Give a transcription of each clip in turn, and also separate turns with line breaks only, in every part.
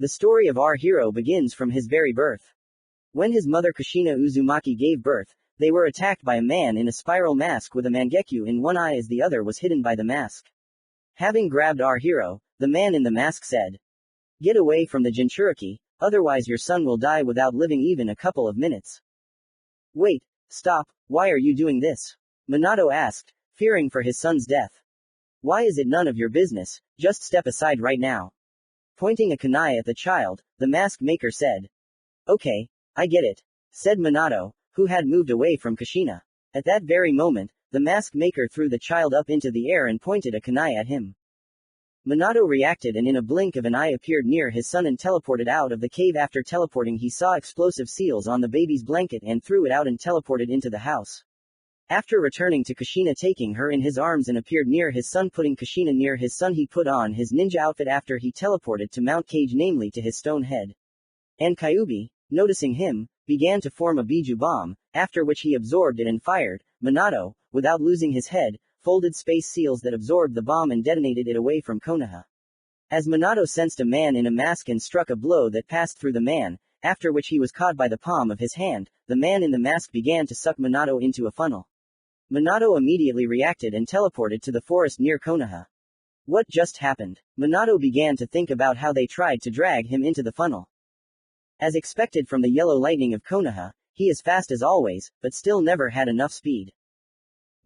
The story of our hero begins from his very birth. When his mother Kushina Uzumaki gave birth, they were attacked by a man in a spiral mask with a mangekyu in one eye as the other was hidden by the mask. Having grabbed our hero, the man in the mask said, "Get away from the Jinchuriki, otherwise your son will die without living even a couple of minutes." "Wait, stop, why are you doing this?" Minato asked, fearing for his son's death. "Why is it none of your business, just step aside right now." Pointing a kunai at the child, the mask maker said. "Okay, I get it," said Minato, who had moved away from Kushina. At that very moment, the mask maker threw the child up into the air and pointed a kunai at him. Minato reacted and in a blink of an eye appeared near his son and teleported out of the cave. After teleporting, he saw explosive seals on the baby's blanket and threw it out and teleported into the house. After returning to Kushina, taking her in his arms and appeared near his son. Putting Kushina near his son, he put on his ninja outfit after he teleported to Mount Cage, namely to his stone head. And Kyuubi, noticing him, began to form a Biju bomb, after which he absorbed it and fired. Minato, without losing his head, folded space seals that absorbed the bomb and detonated it away from Konoha. As Minato sensed a man in a mask and struck a blow that passed through the man, after which he was caught by the palm of his hand, the man in the mask began to suck Minato into a funnel. Minato immediately reacted and teleported to the forest near Konoha. What just happened? Minato began to think about how they tried to drag him into the funnel. As expected from the yellow lightning of Konoha, he is fast as always, but still never had enough speed.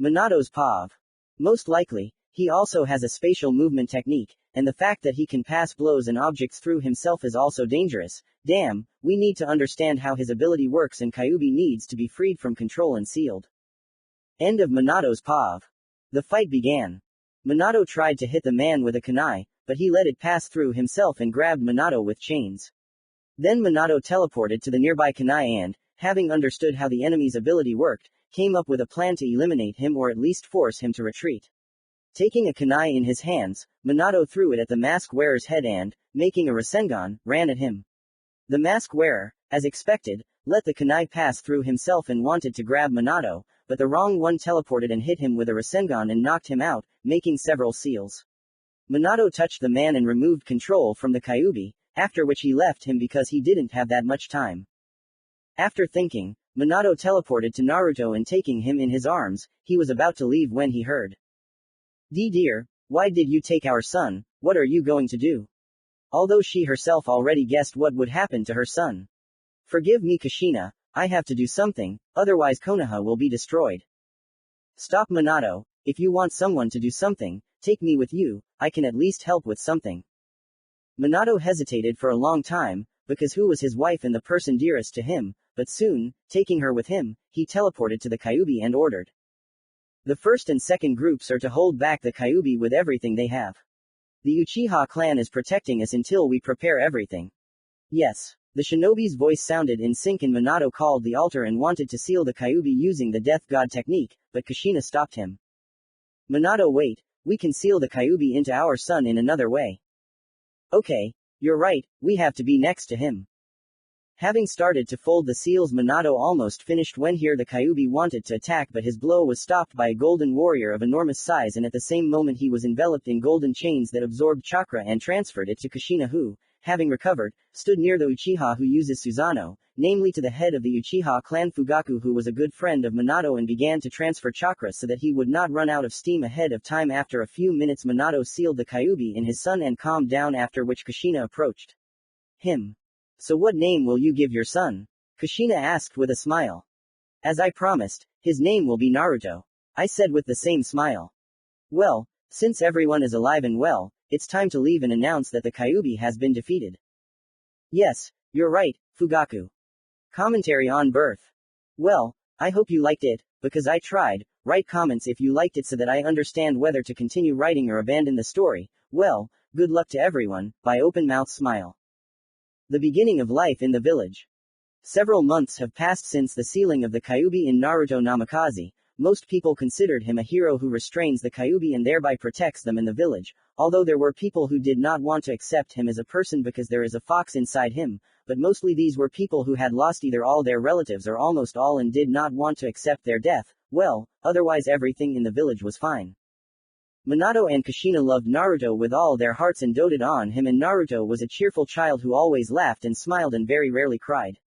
Minato's POV. Most likely, he also has a spatial movement technique, and the fact that he can pass blows and objects through himself is also dangerous. Damn, we need to understand how his ability works, and Kyuubi needs to be freed from control and sealed. End of Minato's POV. The fight began. Minato tried to hit the man with a kunai, but he let it pass through himself and grabbed Minato with chains. Then Minato teleported to the nearby kunai and, having understood how the enemy's ability worked, came up with a plan to eliminate him or at least force him to retreat. Taking a kunai in his hands, Minato threw it at the mask wearer's head and, making a rasengan, ran at him. The mask wearer, as expected, let the kunai pass through himself and wanted to grab Minato, but the wrong one teleported and hit him with a rasengan and knocked him out, making several seals. Minato touched the man and removed control from the Kyuubi, after which he left him because he didn't have that much time. After thinking, Minato teleported to Naruto and taking him in his arms, he was about to leave when he heard. Dear, why did you take our son? What are you going to do?" Although she herself already guessed what would happen to her son. "Forgive me, Kushina, I have to do something, otherwise Konoha will be destroyed." "Stop, Minato, if you want someone to do something, take me with you, I can at least help with something." Minato hesitated for a long time, because who was his wife and the person dearest to him, but soon, taking her with him, he teleported to the Kyuubi and ordered. The first and second groups are to hold back the Kyuubi with everything they have. The Uchiha clan is protecting us until we prepare everything. Yes. The shinobi's voice sounded in sync and Minato called the altar and wanted to seal the Kyuubi using the death god technique, but Kushina stopped him. "Minato, wait, we can seal the Kyuubi into our son in another way." "Okay, you're right, we have to be next to him." Having started to fold the seals, Minato almost finished when here the Kyuubi wanted to attack, but his blow was stopped by a golden warrior of enormous size, and at the same moment he was enveloped in golden chains that absorbed chakra and transferred it to Kushina, who, having recovered, stood near the Uchiha who uses Susanoo, namely to the head of the Uchiha clan Fugaku, who was a good friend of Minato, and began to transfer chakra so that he would not run out of steam ahead of time. After a few minutes, Minato sealed the Kyuubi in his son and calmed down, after which Kushina approached him. "So what name will you give your son?" Kushina asked with a smile. "As I promised, his name will be Naruto," I said with the same smile. "Well, since everyone is alive and well, it's time to leave and announce that the Kyuubi has been defeated." "Yes, you're right, Fugaku." Commentary on birth. Well, I hope you liked it, because I tried. Write comments if you liked it so that I understand whether to continue writing or abandon the story. Well, good luck to everyone, by open mouth smile. The beginning of life in the village. Several months have passed since the sealing of the Kyuubi in Naruto Namikaze. Most people considered him a hero who restrains the Kyuubi and thereby protects them in the village, although there were people who did not want to accept him as a person because there is a fox inside him, but mostly these were people who had lost either all their relatives or almost all and did not want to accept their death. Well, otherwise everything in the village was fine. Minato and Kushina loved Naruto with all their hearts and doted on him, and Naruto was a cheerful child who always laughed and smiled and very rarely cried.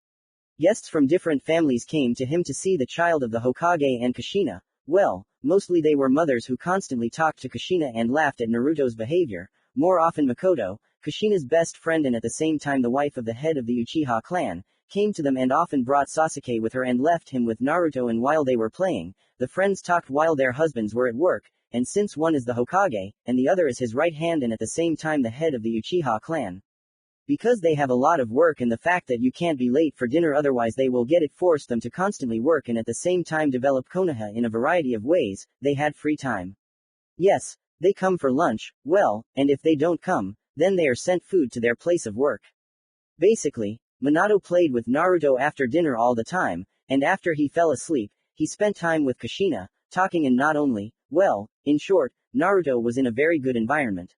Guests from different families came to him to see the child of the Hokage and Kushina. Well, mostly they were mothers who constantly talked to Kushina and laughed at Naruto's behavior. More often Makoto, Kushina's best friend and at the same time the wife of the head of the Uchiha clan, came to them and often brought Sasuke with her and left him with Naruto, and while they were playing, the friends talked while their husbands were at work, and since one is the Hokage, and the other is his right hand and at the same time the head of the Uchiha clan, because they have a lot of work and the fact that you can't be late for dinner otherwise they will get it, forced them to constantly work and at the same time develop Konoha in a variety of ways. They had free time. Yes, they come for lunch, well, and if they don't come, then they are sent food to their place of work. Basically, Minato played with Naruto after dinner all the time, and after he fell asleep, he spent time with Kushina, talking, and not only, well, in short, Naruto was in a very good environment.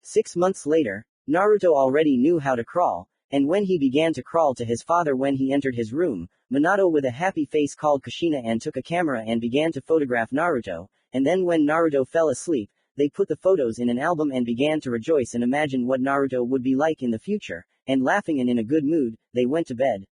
6 months later, Naruto already knew how to crawl, and when he began to crawl to his father when he entered his room, Minato with a happy face called Kushina and took a camera and began to photograph Naruto, and then when Naruto fell asleep, they put the photos in an album and began to rejoice and imagine what Naruto would be like in the future, and laughing and in a good mood, they went to bed.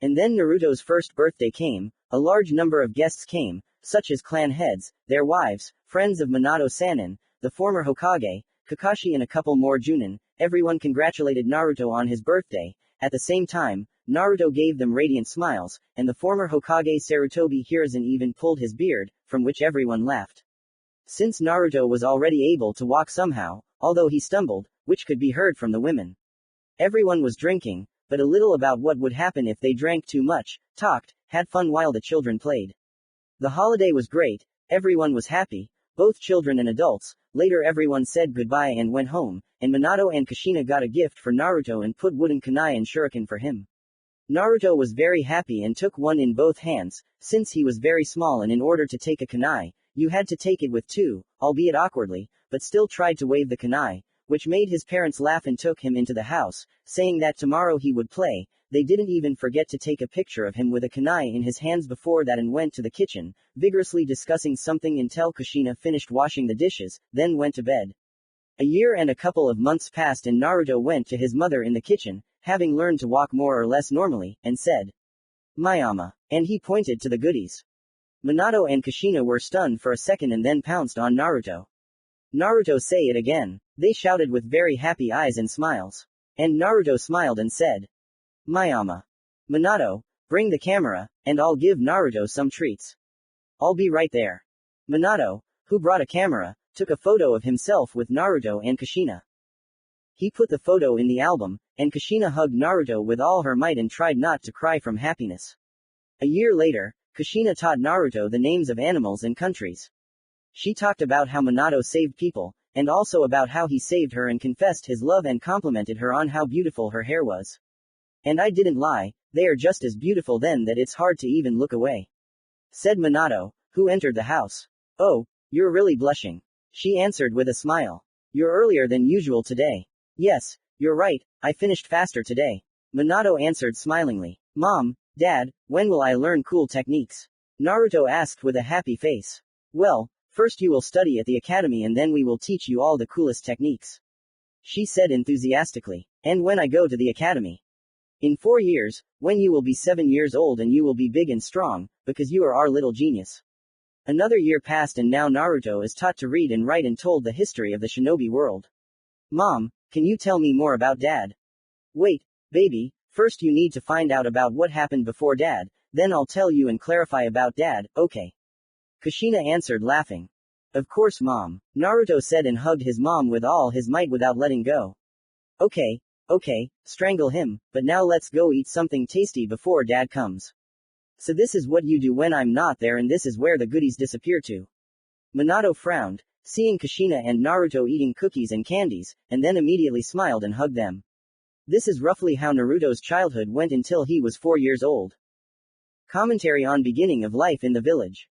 And then Naruto's first birthday came. A large number of guests came, such as clan heads, their wives, friends of Minato-sanin, the former Hokage, Kakashi and a couple more Junin. Everyone congratulated Naruto on his birthday. At the same time, Naruto gave them radiant smiles, and the former Hokage Sarutobi Hiruzen even pulled his beard, from which everyone laughed. Since Naruto was already able to walk somehow, although he stumbled, which could be heard from the women. Everyone was drinking, but a little about what would happen if they drank too much, talked, had fun while the children played. The holiday was great, everyone was happy, both children and adults. Later everyone said goodbye and went home, and Minato and Kushina got a gift for Naruto and put wooden kunai and shuriken for him. Naruto was very happy and took one in both hands, since he was very small and in order to take a kunai, you had to take it with two, albeit awkwardly, but still tried to wave the kunai, which made his parents laugh and took him into the house, saying that tomorrow he would play. They didn't even forget to take a picture of him with a kunai in his hands before that and went to the kitchen, vigorously discussing something until Kushina finished washing the dishes, then went to bed. A year and a couple of months passed and Naruto went to his mother in the kitchen, having learned to walk more or less normally, and said, "Mayama," and he pointed to the goodies. Minato and Kushina were stunned for a second and then pounced on Naruto. "Naruto, say it again," they shouted with very happy eyes and smiles. And Naruto smiled and said, "Mayama. Minato, bring the camera, and I'll give Naruto some treats. I'll be right there." Minato, who brought a camera, took a photo of himself with Naruto and Kushina. He put the photo in the album, and Kushina hugged Naruto with all her might and tried not to cry from happiness. A year later, Kushina taught Naruto the names of animals and countries. She talked about how Minato saved people, and also about how he saved her and confessed his love and complimented her on how beautiful her hair was. "And I didn't lie, they are just as beautiful then that it's hard to even look away," said Minato, who entered the house. "Oh, you're really blushing," she answered with a smile. "You're earlier than usual today." "Yes, you're right, I finished faster today," Minato answered smilingly. "Mom, Dad, when will I learn cool techniques?" Naruto asked with a happy face. "Well, first you will study at the academy and then we will teach you all the coolest techniques," she said enthusiastically. "And when I go to the academy? In 4 years, when you will be 7 years old and you will be big and strong, because you are our little genius." Another year passed and now Naruto is taught to read and write and told the history of the shinobi world. "Mom, can you tell me more about Dad?" "Wait, baby, first you need to find out about what happened before Dad, then I'll tell you and clarify about Dad, okay?" Kushina answered laughing. "Of course, Mom," Naruto said and hugged his mom with all his might without letting go. Okay, strangle him, but now let's go eat something tasty before Dad comes. So this is what you do when I'm not there and this is where the goodies disappear to." Minato frowned, seeing Kushina and Naruto eating cookies and candies, and then immediately smiled and hugged them. This is roughly how Naruto's childhood went until he was 4 years old. Commentary on beginning of life in the village.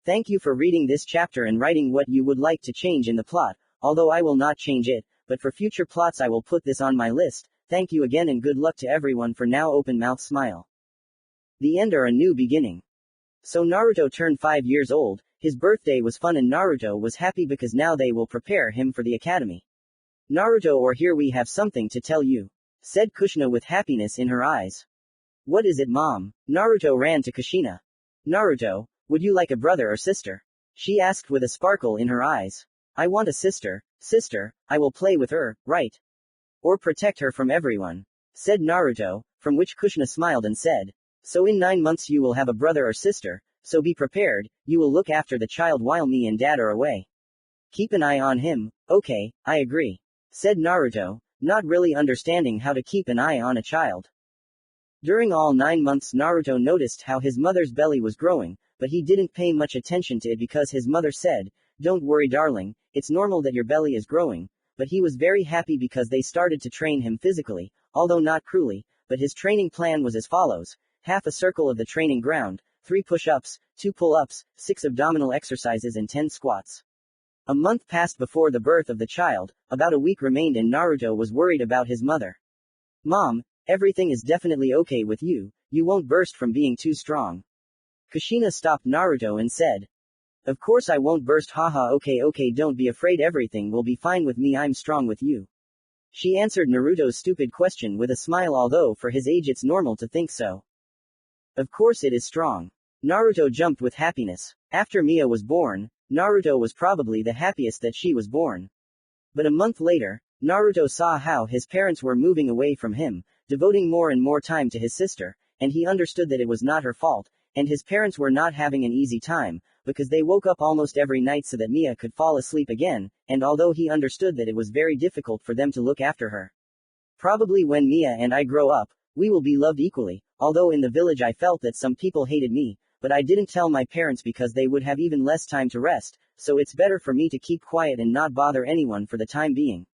Thank you for reading this chapter and writing what you would like to change in the plot, although I will not change it, but for future plots I will put this on my list. Thank you again and good luck to everyone for now. Open mouth smile. The end or a new beginning. So Naruto turned 5 years old, His birthday was fun and Naruto was happy because now they will prepare him for the academy. Naruto, or here we have something to tell you, said Kushina with happiness in her eyes. What is it, Mom? Naruto ran to Kushina. Naruto, would you like a brother or sister? She asked with a sparkle in her eyes. I want a sister. Sister, I will play with her, right? Or protect her from everyone, said Naruto, from which Kushina smiled and said, so in 9 months you will have a brother or sister, so be prepared, you will look after the child while me and Dad are away. Keep an eye on him. Okay, I agree, said Naruto, not really understanding how to keep an eye on a child. During all 9 months Naruto noticed how his mother's belly was growing, but he didn't pay much attention to it because his mother said, don't worry darling, it's normal that your belly is growing, but he was very happy because they started to train him physically, although not cruelly, but his training plan was as follows: half a circle of the training ground, 3 push-ups, 2 pull-ups, 6 abdominal exercises and 10 squats. A month passed before the birth of the child, about a week remained and Naruto was worried about his mother. Mom, everything is definitely okay with you, you won't burst from being too strong. Kushina stopped Naruto and said. Of course I won't burst, haha, okay, don't be afraid, everything will be fine with me, I'm strong with you. She answered Naruto's stupid question with a smile, although for his age it's normal to think so. Of course it is strong. Naruto jumped with happiness. After Mia was born, Naruto was probably the happiest that she was born. But a month later, Naruto saw how his parents were moving away from him, devoting more and more time to his sister, and he understood that it was not her fault, and his parents were not having an easy time, because they woke up almost every night so that Mia could fall asleep again, and although he understood that it was very difficult for them to look after her. Probably when Mia and I grow up, we will be loved equally, although in the village I felt that some people hated me, but I didn't tell my parents because they would have even less time to rest, so it's better for me to keep quiet and not bother anyone for the time being.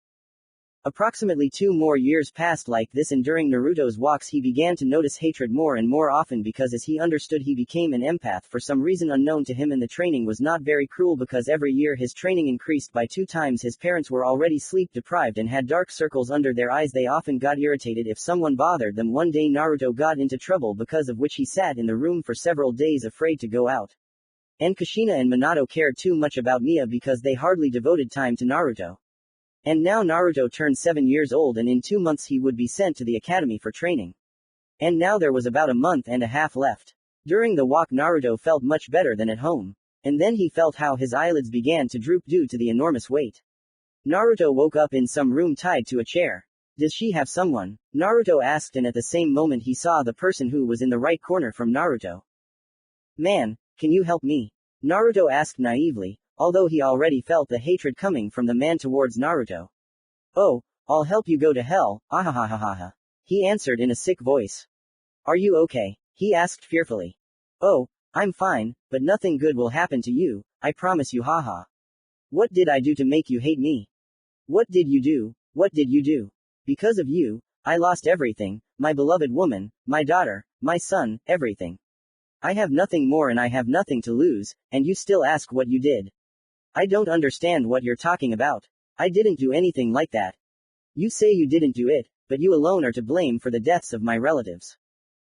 Approximately 2 more years passed like this, and during Naruto's walks he began to notice hatred more and more often because as he understood he became an empath for some reason unknown to him, and the training was not very cruel because every year his training increased by 2 times. His parents were already sleep deprived and had dark circles under their eyes. They often got irritated if someone bothered them. One day Naruto got into trouble because of which he sat in the room for several days afraid to go out. And Kushina and Minato cared too much about Mia because they hardly devoted time to Naruto. And now Naruto turned 7 years old and in 2 months he would be sent to the academy for training. And now there was about a month and a half left. During the walk Naruto felt much better than at home. And then he felt how his eyelids began to droop due to the enormous weight. Naruto woke up in some room tied to a chair. Does she have someone? Naruto asked, and at the same moment he saw the person who was in the right corner from Naruto. Man, can you help me? Naruto asked naively, although he already felt the hatred coming from the man towards Naruto. Oh, I'll help you go to hell, ahahahaha. He answered in a sick voice. Are you okay? He asked fearfully. Oh, I'm fine, but nothing good will happen to you, I promise you, haha. What did I do to make you hate me? What did you do? What did you do? Because of you, I lost everything, my beloved woman, my daughter, my son, everything. I have nothing more and I have nothing to lose, and you still ask what you did. I don't understand what you're talking about. I didn't do anything like that. You say you didn't do it, but you alone are to blame for the deaths of my relatives.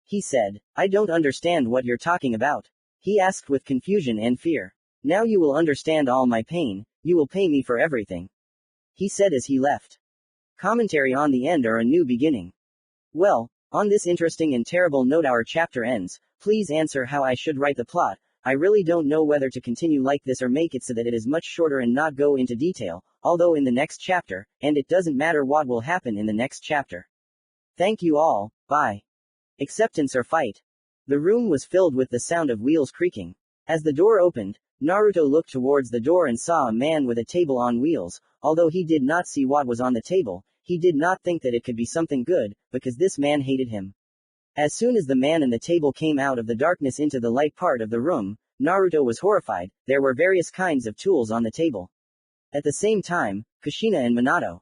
He said, I don't understand what you're talking about. He asked with confusion and fear. Now you will understand all my pain, you will pay me for everything. He said as he left. Commentary on the end or a new beginning. Well, on this interesting and terrible note our chapter ends. Please answer how I should write the plot. I really don't know whether to continue like this or make it so that it is much shorter and not go into detail, although in the next chapter, and it doesn't matter what will happen in the next chapter. Thank you all, bye. Acceptance or fight? The room was filled with the sound of wheels creaking. As the door opened, Naruto looked towards the door and saw a man with a table on wheels. Although he did not see what was on the table, he did not think that it could be something good, because this man hated him. As soon as the man and the table came out of the darkness into the light part of the room, Naruto was horrified. There were various kinds of tools on the table. At the same time, Kushina and Minato.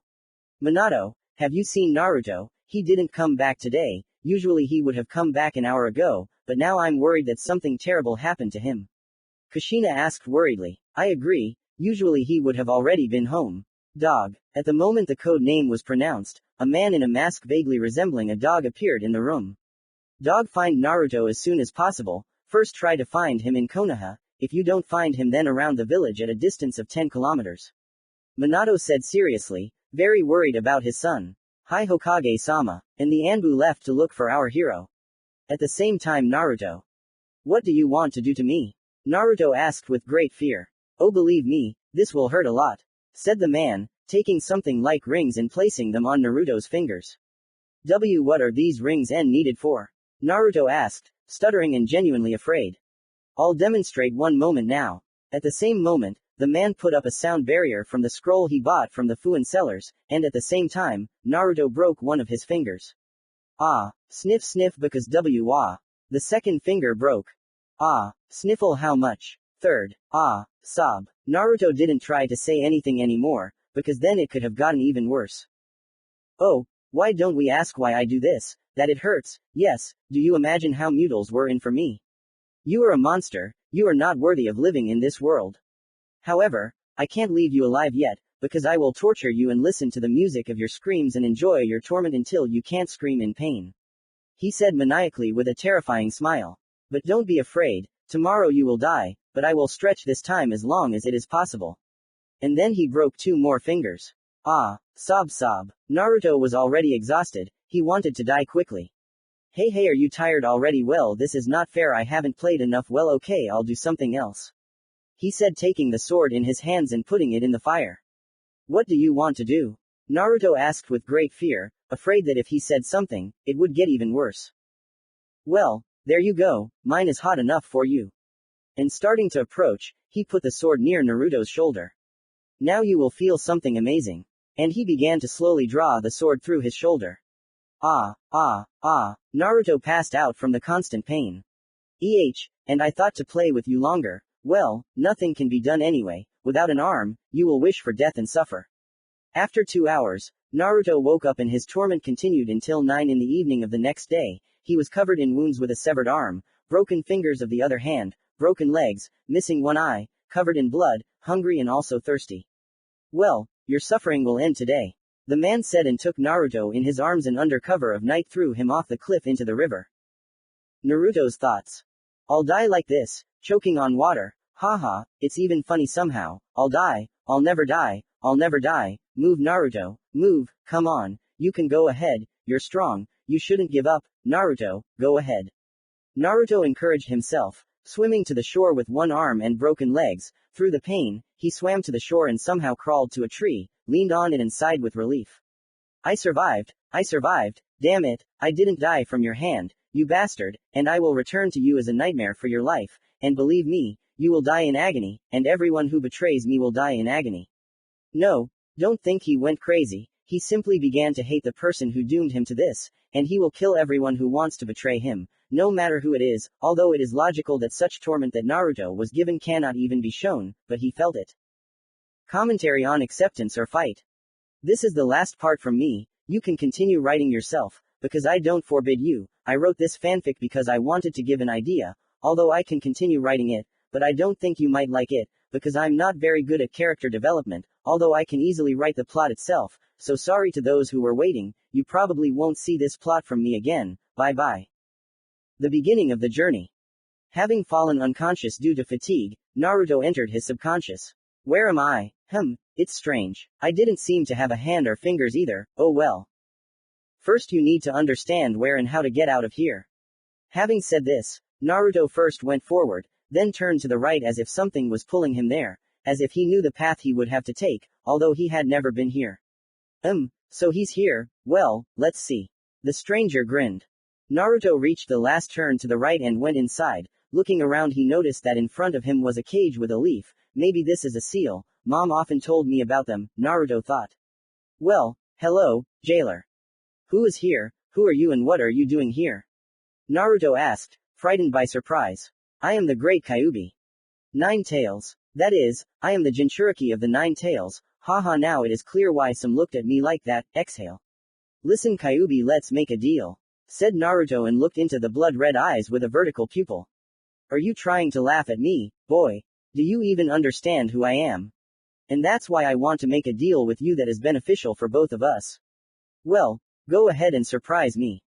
Minato, have you seen Naruto? He didn't come back today. Usually he would have come back an hour ago, but now I'm worried that something terrible happened to him. Kushina asked worriedly. I agree, usually he would have already been home. Dog. At the moment the code name was pronounced, a man in a mask vaguely resembling a dog appeared in the room. Dog, find Naruto as soon as possible. First try to find him in Konoha. if you don't find him then around the village at a distance of 10 kilometers. Minato said seriously, very worried about his son. Hi Hokage-sama. And the Anbu left to look for our hero. At the same time Naruto. What do you want to do to me? Naruto asked with great fear. Oh believe me, this will hurt a lot, said the man, taking something like rings and placing them on Naruto's fingers. What are these rings needed for? Naruto asked, stuttering and genuinely afraid. I'll demonstrate one moment now. At the same moment, the man put up a sound barrier from the scroll he bought from the FUNN sellers, and at the same time, Naruto broke one of his fingers. Ah, sniff sniff because the second finger broke. Ah, sniffle how much? Third, ah, sob. Naruto didn't try to say anything anymore, because then it could have gotten even worse. Oh, why don't we ask why I do this? That it hurts, yes, do you imagine how mutiles were in for me? You are a monster, you are not worthy of living in this world. However, I can't leave you alive yet, because I will torture you and listen to the music of your screams and enjoy your torment until you can't scream in pain. He said maniacally with a terrifying smile. But don't be afraid, tomorrow you will die, but I will stretch this time as long as it is possible. And then he broke 2 more fingers. Ah, sob sob. Naruto was already exhausted, he wanted to die quickly. Hey, are you tired already? Well, this is not fair, I haven't played enough. Well, okay, I'll do something else. He said, taking the sword in his hands and putting it in the fire. What do you want to do? Naruto asked with great fear, afraid that if he said something, it would get even worse. Well, there you go, mine is hot enough for you. And starting to approach, he put the sword near Naruto's shoulder. Now you will feel something amazing. And he began to slowly draw the sword through his shoulder. Ah. Naruto passed out from the constant pain. And I thought to play with you longer. Well, nothing can be done anyway. Without an arm, you will wish for death and suffer. After 2 hours, Naruto woke up and his torment continued until 9 in the evening of the next day. He was covered in wounds with a severed arm, broken fingers of the other hand, broken legs, missing one eye, covered in blood, hungry and also thirsty. Well, your suffering will end today. The man said and took Naruto in his arms and under cover of night threw him off the cliff into the river. Naruto's thoughts. I'll die like this, choking on water. Haha, it's even funny somehow. I'll die, I'll never die, I'll never die. Move Naruto, move, come on, you can go ahead, you're strong, you shouldn't give up, Naruto, go ahead. Naruto encouraged himself, swimming to the shore with one arm and broken legs. Through the pain, he swam to the shore and somehow crawled to a tree, leaned on it and sighed with relief. I survived, damn it, I didn't die from your hand, you bastard, and I will return to you as a nightmare for your life, and believe me, you will die in agony, and everyone who betrays me will die in agony. No, don't think he went crazy, he simply began to hate the person who doomed him to this, and he will kill everyone who wants to betray him, no matter who it is, although it is logical that such torment that Naruto was given cannot even be shown, but he felt it. Commentary on acceptance or fight. This is the last part from me, you can continue writing yourself, because I don't forbid you. I wrote this fanfic because I wanted to give an idea, although I can continue writing it, but I don't think you might like it, because I'm not very good at character development, although I can easily write the plot itself, so sorry to those who were waiting, you probably won't see this plot from me again, bye bye. The beginning of the journey. Having fallen unconscious due to fatigue, Naruto entered his subconscious. Where am I? It's strange. I didn't seem to have a hand or fingers either, oh well. First you need to understand where and how to get out of here. Having said this, Naruto first went forward, then turned to the right as if something was pulling him there, as if he knew the path he would have to take, although he had never been here. So he's here, well, let's see. The stranger grinned. Naruto reached the last turn to the right and went inside. Looking around he noticed that in front of him was a cage with a leaf. Maybe this is a seal, Mom often told me about them, Naruto thought. Well, hello, jailer. Who is here, who are you and what are you doing here? Naruto asked, frightened by surprise. I am the great Kyuubi. 9 Tails. That is, I am the Jinchuriki of the 9 Tails, haha now it is clear why some looked at me like that, exhale. Listen Kyuubi, let's make a deal, said Naruto and looked into the blood-red eyes with a vertical pupil. Are you trying to laugh at me, boy? Do you even understand who I am? And that's why I want to make a deal with you that is beneficial for both of us. Well, go ahead and surprise me.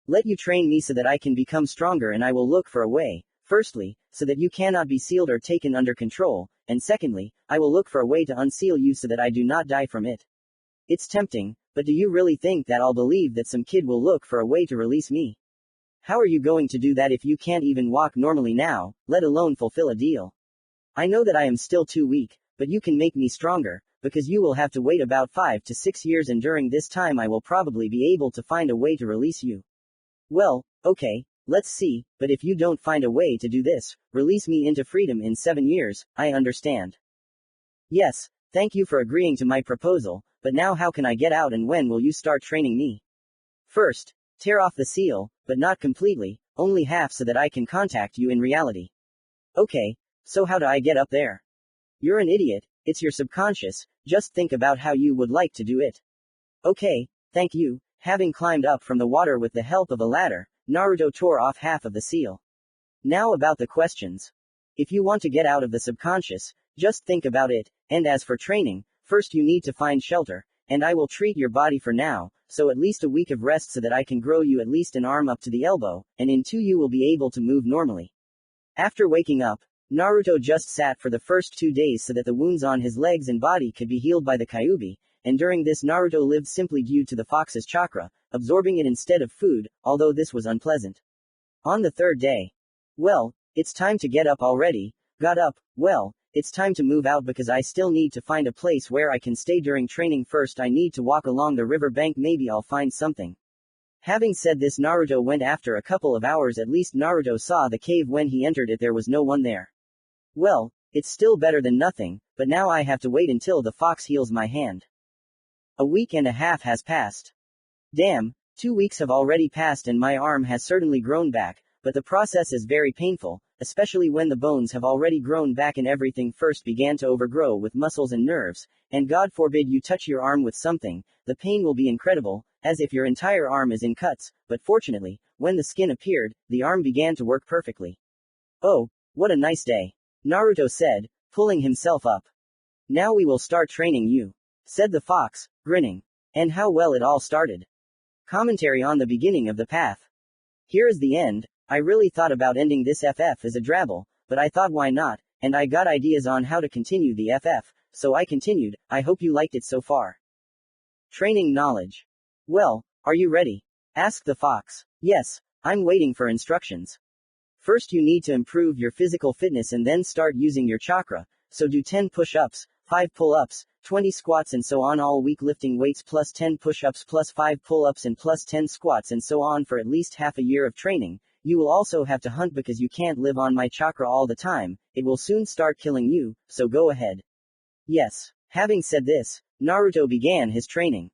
Let you train me so that I can become stronger and I will look for a way, firstly, so that you cannot be sealed or taken under control, and secondly, I will look for a way to unseal you so that I do not die from it. It's tempting, but do you really think that I'll believe that some kid will look for a way to release me? How are you going to do that if you can't even walk normally now, let alone fulfill a deal? I know that I am still too weak, but you can make me stronger, because you will have to wait about 5 to 6 years, and during this time I will probably be able to find a way to release you. Well, okay, let's see, but if you don't find a way to do this, release me into freedom in 7 years, I understand. Yes, thank you for agreeing to my proposal, but now how can I get out and when will you start training me? First, tear off the seal, but not completely, only half so that I can contact you in reality. Okay, so how do I get up there? You're an idiot, it's your subconscious, just think about how you would like to do it. Okay, thank you. Having climbed up from the water with the help of a ladder, Naruto tore off half of the seal. Now about the questions. If you want to get out of the subconscious, just think about it, and as for training, first you need to find shelter, and I will treat your body for now, so at least a week of rest so that I can grow you at least an arm up to the elbow, and in 2 you will be able to move normally. After waking up, Naruto just sat for the first 2 days so that the wounds on his legs and body could be healed by the Kyuubi, and during this Naruto lived simply due to the fox's chakra, absorbing it instead of food, although this was unpleasant. On the 3rd day. Well, it's time to get up already. Got up, well, it's time to move out because I still need to find a place where I can stay during training. First I need to walk along the river bank, maybe I'll find something. Having said this, Naruto went. After a couple of hours at least, Naruto saw the cave. When he entered it there was no one there. Well, it's still better than nothing, but now I have to wait until the fox heals my hand. A week and a half has passed. Damn, 2 weeks have already passed and my arm has certainly grown back, but the process is very painful, especially when the bones have already grown back and everything first began to overgrow with muscles and nerves, and God forbid you touch your arm with something, the pain will be incredible, as if your entire arm is in cuts, but fortunately, when the skin appeared, the arm began to work perfectly. Oh, what a nice day. Naruto said, pulling himself up. Now we will start training you, said the fox, grinning. And how well it all started. Commentary on the beginning of the path. Here is the end. I really thought about ending this FF as a drabble, but I thought why not, and I got ideas on how to continue the FF, so I continued. I hope you liked it so far. Training knowledge. Well, are you ready? Asked the fox. Yes, I'm waiting for instructions. First you need to improve your physical fitness and then start using your chakra, so do 10 push-ups, 5 pull-ups, 20 squats and so on all week, lifting weights plus 10 push-ups plus 5 pull-ups and plus 10 squats and so on for at least half a year of training. You will also have to hunt because you can't live on my chakra all the time, it will soon start killing you, so go ahead. Yes. Having said this, Naruto began his training.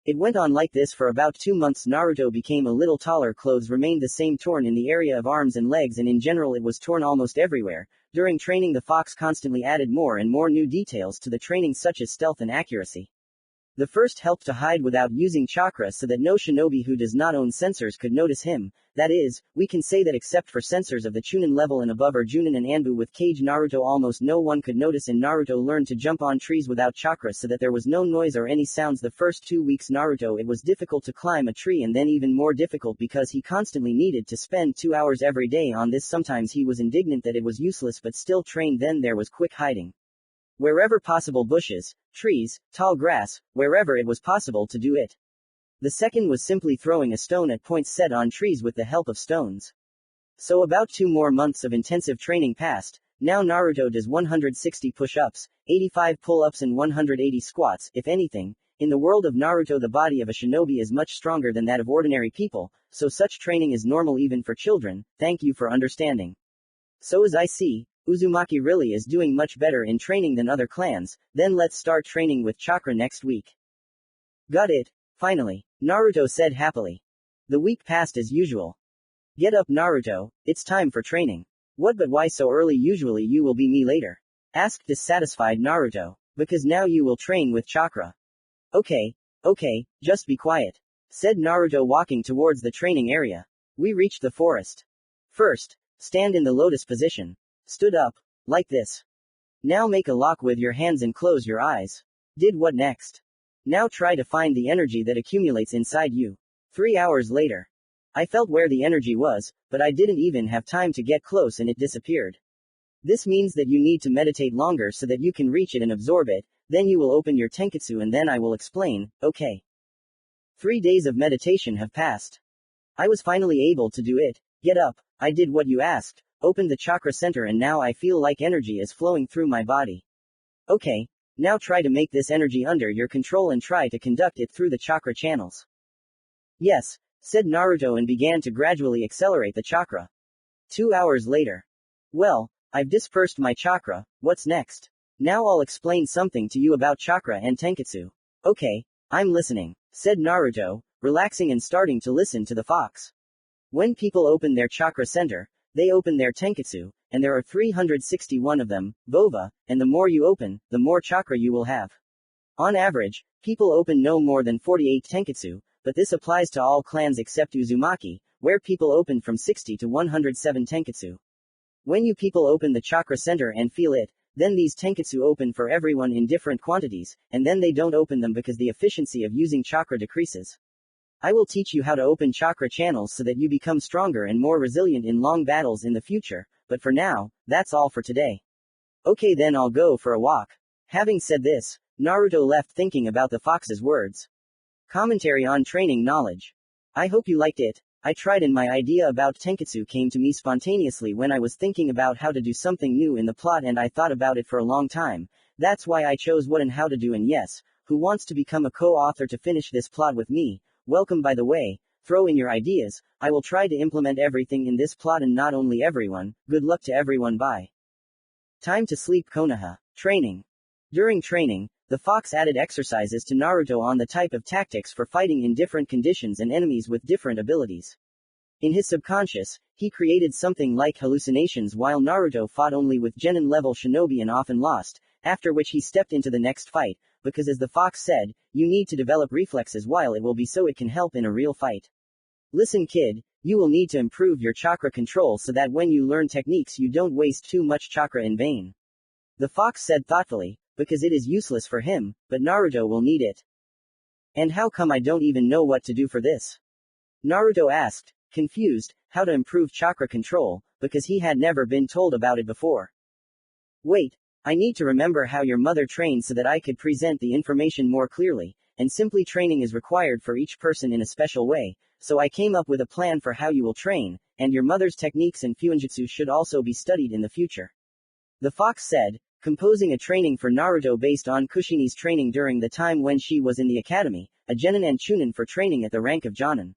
It went on like this for about 2 months. Naruto became a little taller, clothes remained the same, torn in the area of arms and legs, and in general it was torn almost everywhere. During training the fox constantly added more and more new details to the training such as stealth and accuracy. The first helped to hide without using chakra so that no shinobi who does not own sensors could notice him. That is, we can say that except for sensors of the Chunin level and above or Junin and Anbu with Kage Naruto almost no one could notice, and Naruto learned to jump on trees without chakra so that there was no noise or any sounds. The first 2 weeks Naruto it was difficult to climb a tree, and then even more difficult because he constantly needed to spend 2 hours every day on this. Sometimes he was indignant that it was useless but still trained. Then there was quick hiding. Wherever possible, bushes, trees, tall grass, wherever it was possible to do it. The second was simply throwing a stone at points set on trees with the help of stones. So about 2 more months of intensive training passed. Now Naruto does 160 push-ups, 85 pull-ups and 180 squats. If anything, in the world of Naruto the body of a shinobi is much stronger than that of ordinary people, so such training is normal even for children. Thank you for understanding. So as I see, Uzumaki really is doing much better in training than other clans. Then let's start training with chakra next week. Got it. Finally, Naruto said happily. The week passed as usual. Get up, Naruto, it's time for training. What, but why so early? Usually you will be me later, asked dissatisfied Naruto. Because now you will train with chakra. Okay, just be quiet, said Naruto walking towards the training area. We reached the forest. First, stand in the lotus position. Stood up, like this. Now make a lock with your hands and close your eyes. Did what next? Now try to find the energy that accumulates inside you. 3 hours later. I felt where the energy was, but I didn't even have time to get close and it disappeared. This means that you need to meditate longer so that you can reach it and absorb it, then you will open your tenketsu and then I will explain, okay. 3 days of meditation have passed. I was finally able to do it. Get up, I did what you asked, opened the chakra center and now I feel like energy is flowing through my body. Okay, now try to make this energy under your control and try to conduct it through the chakra channels. Yes, said Naruto and began to gradually accelerate the chakra. 2 hours later. Well, I've dispersed my chakra, what's next? Now I'll explain something to you about chakra and tenketsu. Okay, I'm listening, said Naruto, relaxing and starting to listen to the fox. When people open their chakra center, they open their tenketsu, and there are 361 of them, vova, and the more you open, the more chakra you will have. On average, people open no more than 48 tenketsu, but this applies to all clans except Uzumaki, where people open from 60 to 107 tenketsu. When you people open the chakra center and feel it, then these tenketsu open for everyone in different quantities, and then they don't open them because the efficiency of using chakra decreases. I will teach you how to open chakra channels so that you become stronger and more resilient in long battles in the future, but for now, that's all for today. Okay, then I'll go for a walk. Having said this, Naruto left thinking about the fox's words. Commentary on training knowledge. I hope you liked it. I tried and my idea about tenketsu came to me spontaneously when I was thinking about how to do something new in the plot and I thought about it for a long time. That's why I chose what and how to do, and yes, who wants to become a co-author to finish this plot with me? Welcome, by the way. Throw in your ideas. I will try to implement everything in this plot and not only everyone. Good luck to everyone. Bye. Time to sleep. Konoha. Training. During training, the fox added exercises to Naruto on the type of tactics for fighting in different conditions and enemies with different abilities. In his subconscious, he created something like hallucinations while Naruto fought only with genin level shinobi and often lost, after which he stepped into the next fight, because as the fox said, you need to develop reflexes while it will be so it can help in a real fight. Listen kid, you will need to improve your chakra control so that when you learn techniques you don't waste too much chakra in vain. The fox said thoughtfully, because it is useless for him, but Naruto will need it. And how come I don't even know what to do for this? Naruto asked, confused, how to improve chakra control, because he had never been told about it before. Wait, I need to remember how your mother trained so that I could present the information more clearly, and simply training is required for each person in a special way, so I came up with a plan for how you will train, and your mother's techniques and fuinjutsu should also be studied in the future. The fox said, composing a training for Naruto based on Kushini's training during the time when she was in the academy, a genin and chunin for training at the rank of jonin.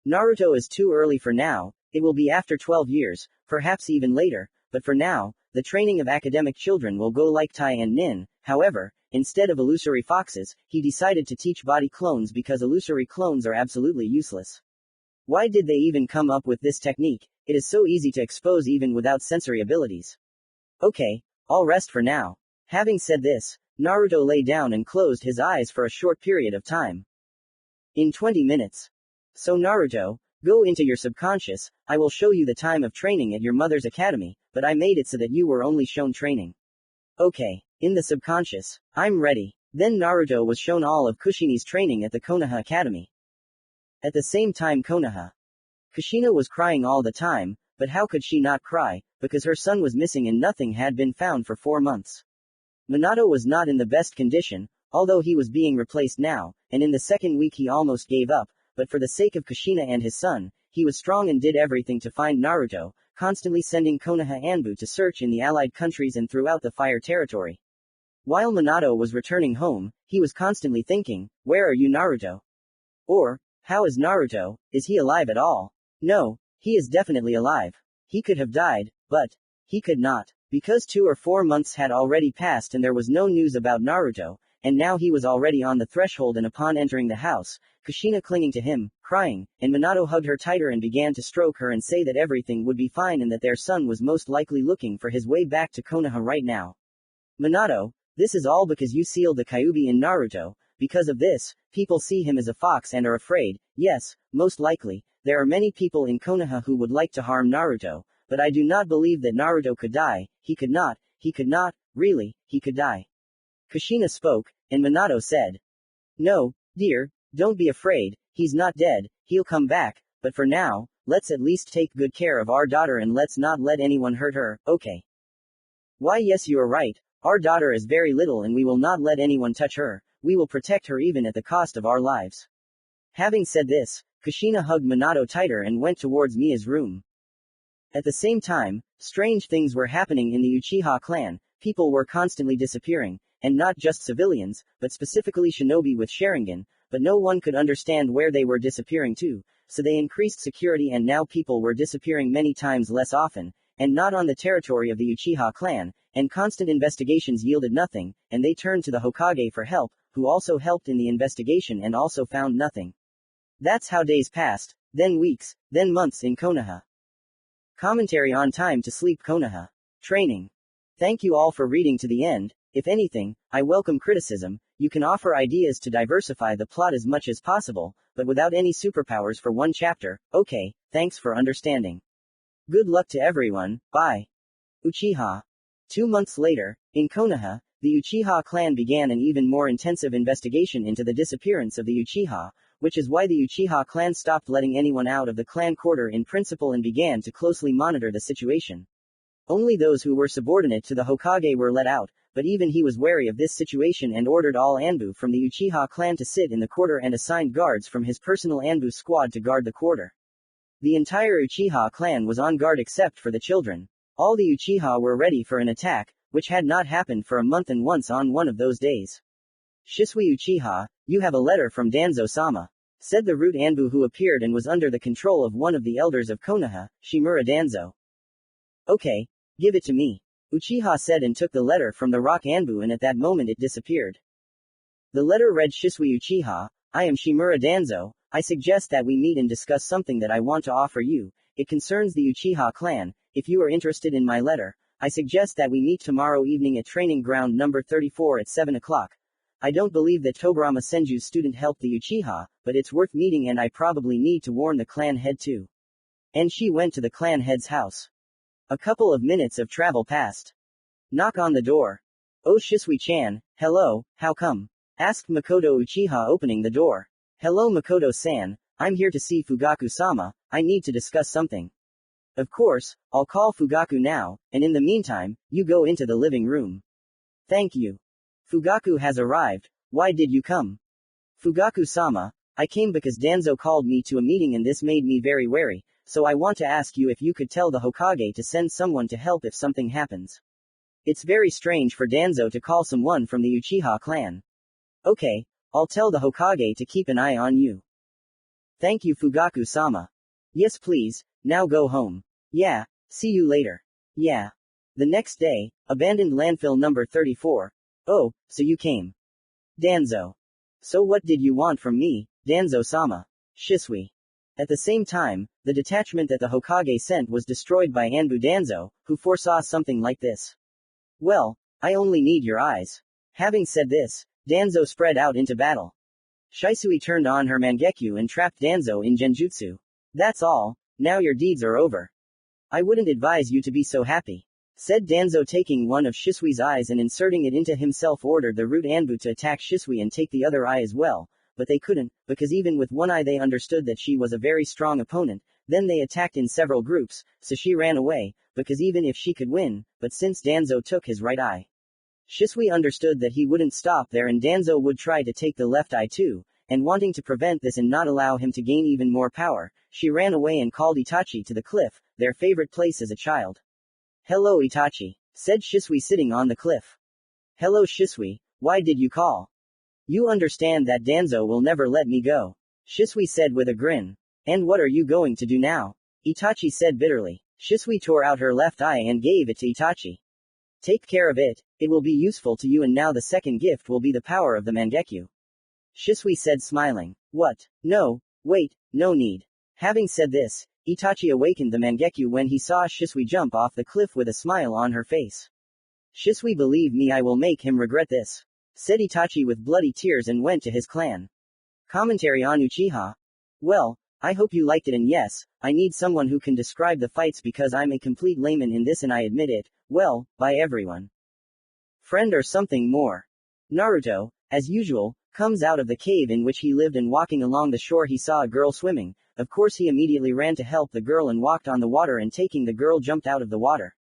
Naruto is too early for now, it will be after 12 years, perhaps even later, but for now, the training of academic children will go like Tai and Nin. However, instead of illusory foxes, he decided to teach body clones because illusory clones are absolutely useless. Why did they even come up with this technique? It is so easy to expose even without sensory abilities. Okay, I'll rest for now. Having said this, Naruto lay down and closed his eyes for a short period of time. In 20 minutes. So Naruto, go into your subconscious, I will show you the time of training at your mother's academy, but I made it so that you were only shown training. Okay, in the subconscious, I'm ready. Then Naruto was shown all of Kushini's training at the Konoha Academy. At the same time Konoha. Kushina was crying all the time, but how could she not cry, because her son was missing and nothing had been found for 4 months. Minato was not in the best condition, although he was being replaced now, and in the second week he almost gave up, but for the sake of Kushina and his son, he was strong and did everything to find Naruto, constantly sending Konoha Anbu to search in the allied countries and throughout the fire territory. While Minato was returning home, he was constantly thinking, where are you Naruto? Or, how is Naruto, is he alive at all? No, he is definitely alive. He could have died, but he could not, because 2 or 4 months had already passed and there was no news about Naruto, and now he was already on the threshold and upon entering the house, Kushina clinging to him, crying, and Minato hugged her tighter and began to stroke her and say that everything would be fine and that their son was most likely looking for his way back to Konoha right now. Minato, this is all because you sealed the Kyuubi in Naruto. Because of this, people see him as a fox and are afraid. Yes, most likely, there are many people in Konoha who would like to harm Naruto, but I do not believe that Naruto could die. He could not, really, he could die. Kushina spoke, and Minato said, no, dear, don't be afraid, he's not dead, he'll come back, but for now, let's at least take good care of our daughter and let's not let anyone hurt her, okay? Why yes, you are right. Our daughter is very little and we will not let anyone touch her. We will protect her even at the cost of our lives. Having said this, Kushina hugged Minato tighter and went towards Mia's room. At the same time, strange things were happening in the Uchiha clan. People were constantly disappearing, and not just civilians, but specifically shinobi with Sharingan, but no one could understand where they were disappearing to, so they increased security and now people were disappearing many times less often, and not on the territory of the Uchiha clan, and constant investigations yielded nothing, and they turned to the Hokage for help, who also helped in the investigation and also found nothing. That's how days passed, then weeks, then months in Konoha. Commentary on Time to Sleep Konoha. Training. Thank you all for reading to the end. If anything, I welcome criticism. You can offer ideas to diversify the plot as much as possible, but without any superpowers for one chapter. Okay, thanks for understanding. Good luck to everyone, bye. Uchiha. 2 months later, in Konoha, the Uchiha clan began an even more intensive investigation into the disappearance of the Uchiha, which is why the Uchiha clan stopped letting anyone out of the clan quarter in principle and began to closely monitor the situation. Only those who were subordinate to the Hokage were let out, but even he was wary of this situation and ordered all Anbu from the Uchiha clan to sit in the quarter and assigned guards from his personal Anbu squad to guard the quarter. The entire Uchiha clan was on guard except for the children. All the Uchiha were ready for an attack, which had not happened for a month and once on one of those days. Shisui Uchiha, you have a letter from Danzo-sama, said the root Anbu who appeared and was under the control of one of the elders of Konoha, Shimura Danzo. Okay, give it to me. Uchiha said and took the letter from the rock Anbu and at that moment it disappeared. The letter read Shisui Uchiha, I am Shimura Danzo, I suggest that we meet and discuss something that I want to offer you. It concerns the Uchiha clan. If you are interested in my letter, I suggest that we meet tomorrow evening at training ground number 34 at 7 o'clock. I don't believe that Tobirama Senju's student helped the Uchiha, but it's worth meeting and I probably need to warn the clan head too. And she went to the clan head's house. A couple of minutes of travel passed. Knock on the door. Oh Shisui-chan, hello, how come? Asked Makoto Uchiha opening the door. Hello Makoto-san, I'm here to see Fugaku-sama, I need to discuss something. Of course, I'll call Fugaku now, and in the meantime, you go into the living room. Thank you. Fugaku has arrived, why did you come? Fugaku-sama, I came because Danzo called me to a meeting and this made me very wary, so I want to ask you if you could tell the Hokage to send someone to help if something happens. It's very strange for Danzo to call someone from the Uchiha clan. Okay, I'll tell the Hokage to keep an eye on you. Thank you Fugaku-sama. Yes please, now go home. Yeah, see you later. Yeah. The next day, abandoned landfill number 34. Oh, so you came. Danzo. So what did you want from me, Danzo-sama? Shisui. At the same time, the detachment that the Hokage sent was destroyed by Anbu Danzo, who foresaw something like this. Well, I only need your eyes. Having said this, Danzo spread out into battle. Shisui turned on her Mangekyu and trapped Danzo in Genjutsu. That's all, now your deeds are over. I wouldn't advise you to be so happy, said Danzo taking one of Shisui's eyes and inserting it into himself ordered the root Anbu to attack Shisui and take the other eye as well, but they couldn't, because even with one eye they understood that she was a very strong opponent, then they attacked in several groups, so she ran away, because even if she could win, but since Danzo took his right eye. Shisui understood that he wouldn't stop there and Danzo would try to take the left eye too, and wanting to prevent this and not allow him to gain even more power, she ran away and called Itachi to the cliff, their favorite place as a child. Hello Itachi, said Shisui sitting on the cliff. Hello Shisui, why did you call? You understand that Danzo will never let me go, Shisui said with a grin. And what are you going to do now? Itachi said bitterly. Shisui tore out her left eye and gave it to Itachi. Take care of it, it will be useful to you and now the second gift will be the power of the Mangekyu. Shisui said smiling. What? No, wait, no need. Having said this, Itachi awakened the Mangekyu when he saw Shisui jump off the cliff with a smile on her face. Shisui, believe me, I will make him regret this, said Itachi with bloody tears and went to his clan. Commentary on Uchiha. Well, I hope you liked it and yes, I need someone who can describe the fights because I'm a complete layman in this and I admit it, well, by everyone. Friend or something more. Naruto, as usual, comes out of the cave in which he lived and walking along the shore he saw a girl swimming, of course he immediately ran to help the girl and walked on the water and taking the girl jumped out of the water.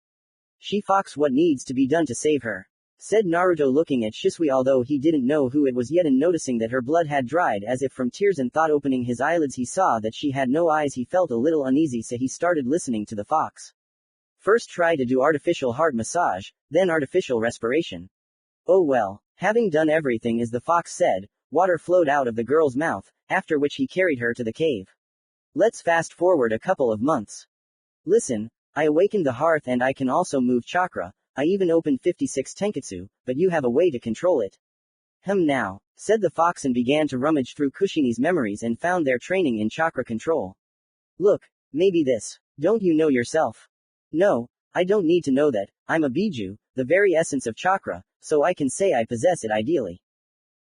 She fox what needs to be done to save her, said Naruto looking at Shisui although he didn't know who it was yet and noticing that her blood had dried as if from tears and thought opening his eyelids he saw that she had no eyes he felt a little uneasy so he started listening to the fox. First try to do artificial heart massage, then artificial respiration. Oh well, having done everything as the fox said, water flowed out of the girl's mouth, after which he carried her to the cave. Let's fast forward a couple of months. Listen, I awakened the hearth and I can also move chakra, I even opened 56 tenketsu, but you have a way to control it. Now, said the fox and began to rummage through Kushini's memories and found their training in chakra control. Look, maybe this. Don't you know yourself? No, I don't need to know that, I'm a biju, the very essence of chakra, so I can say I possess it ideally.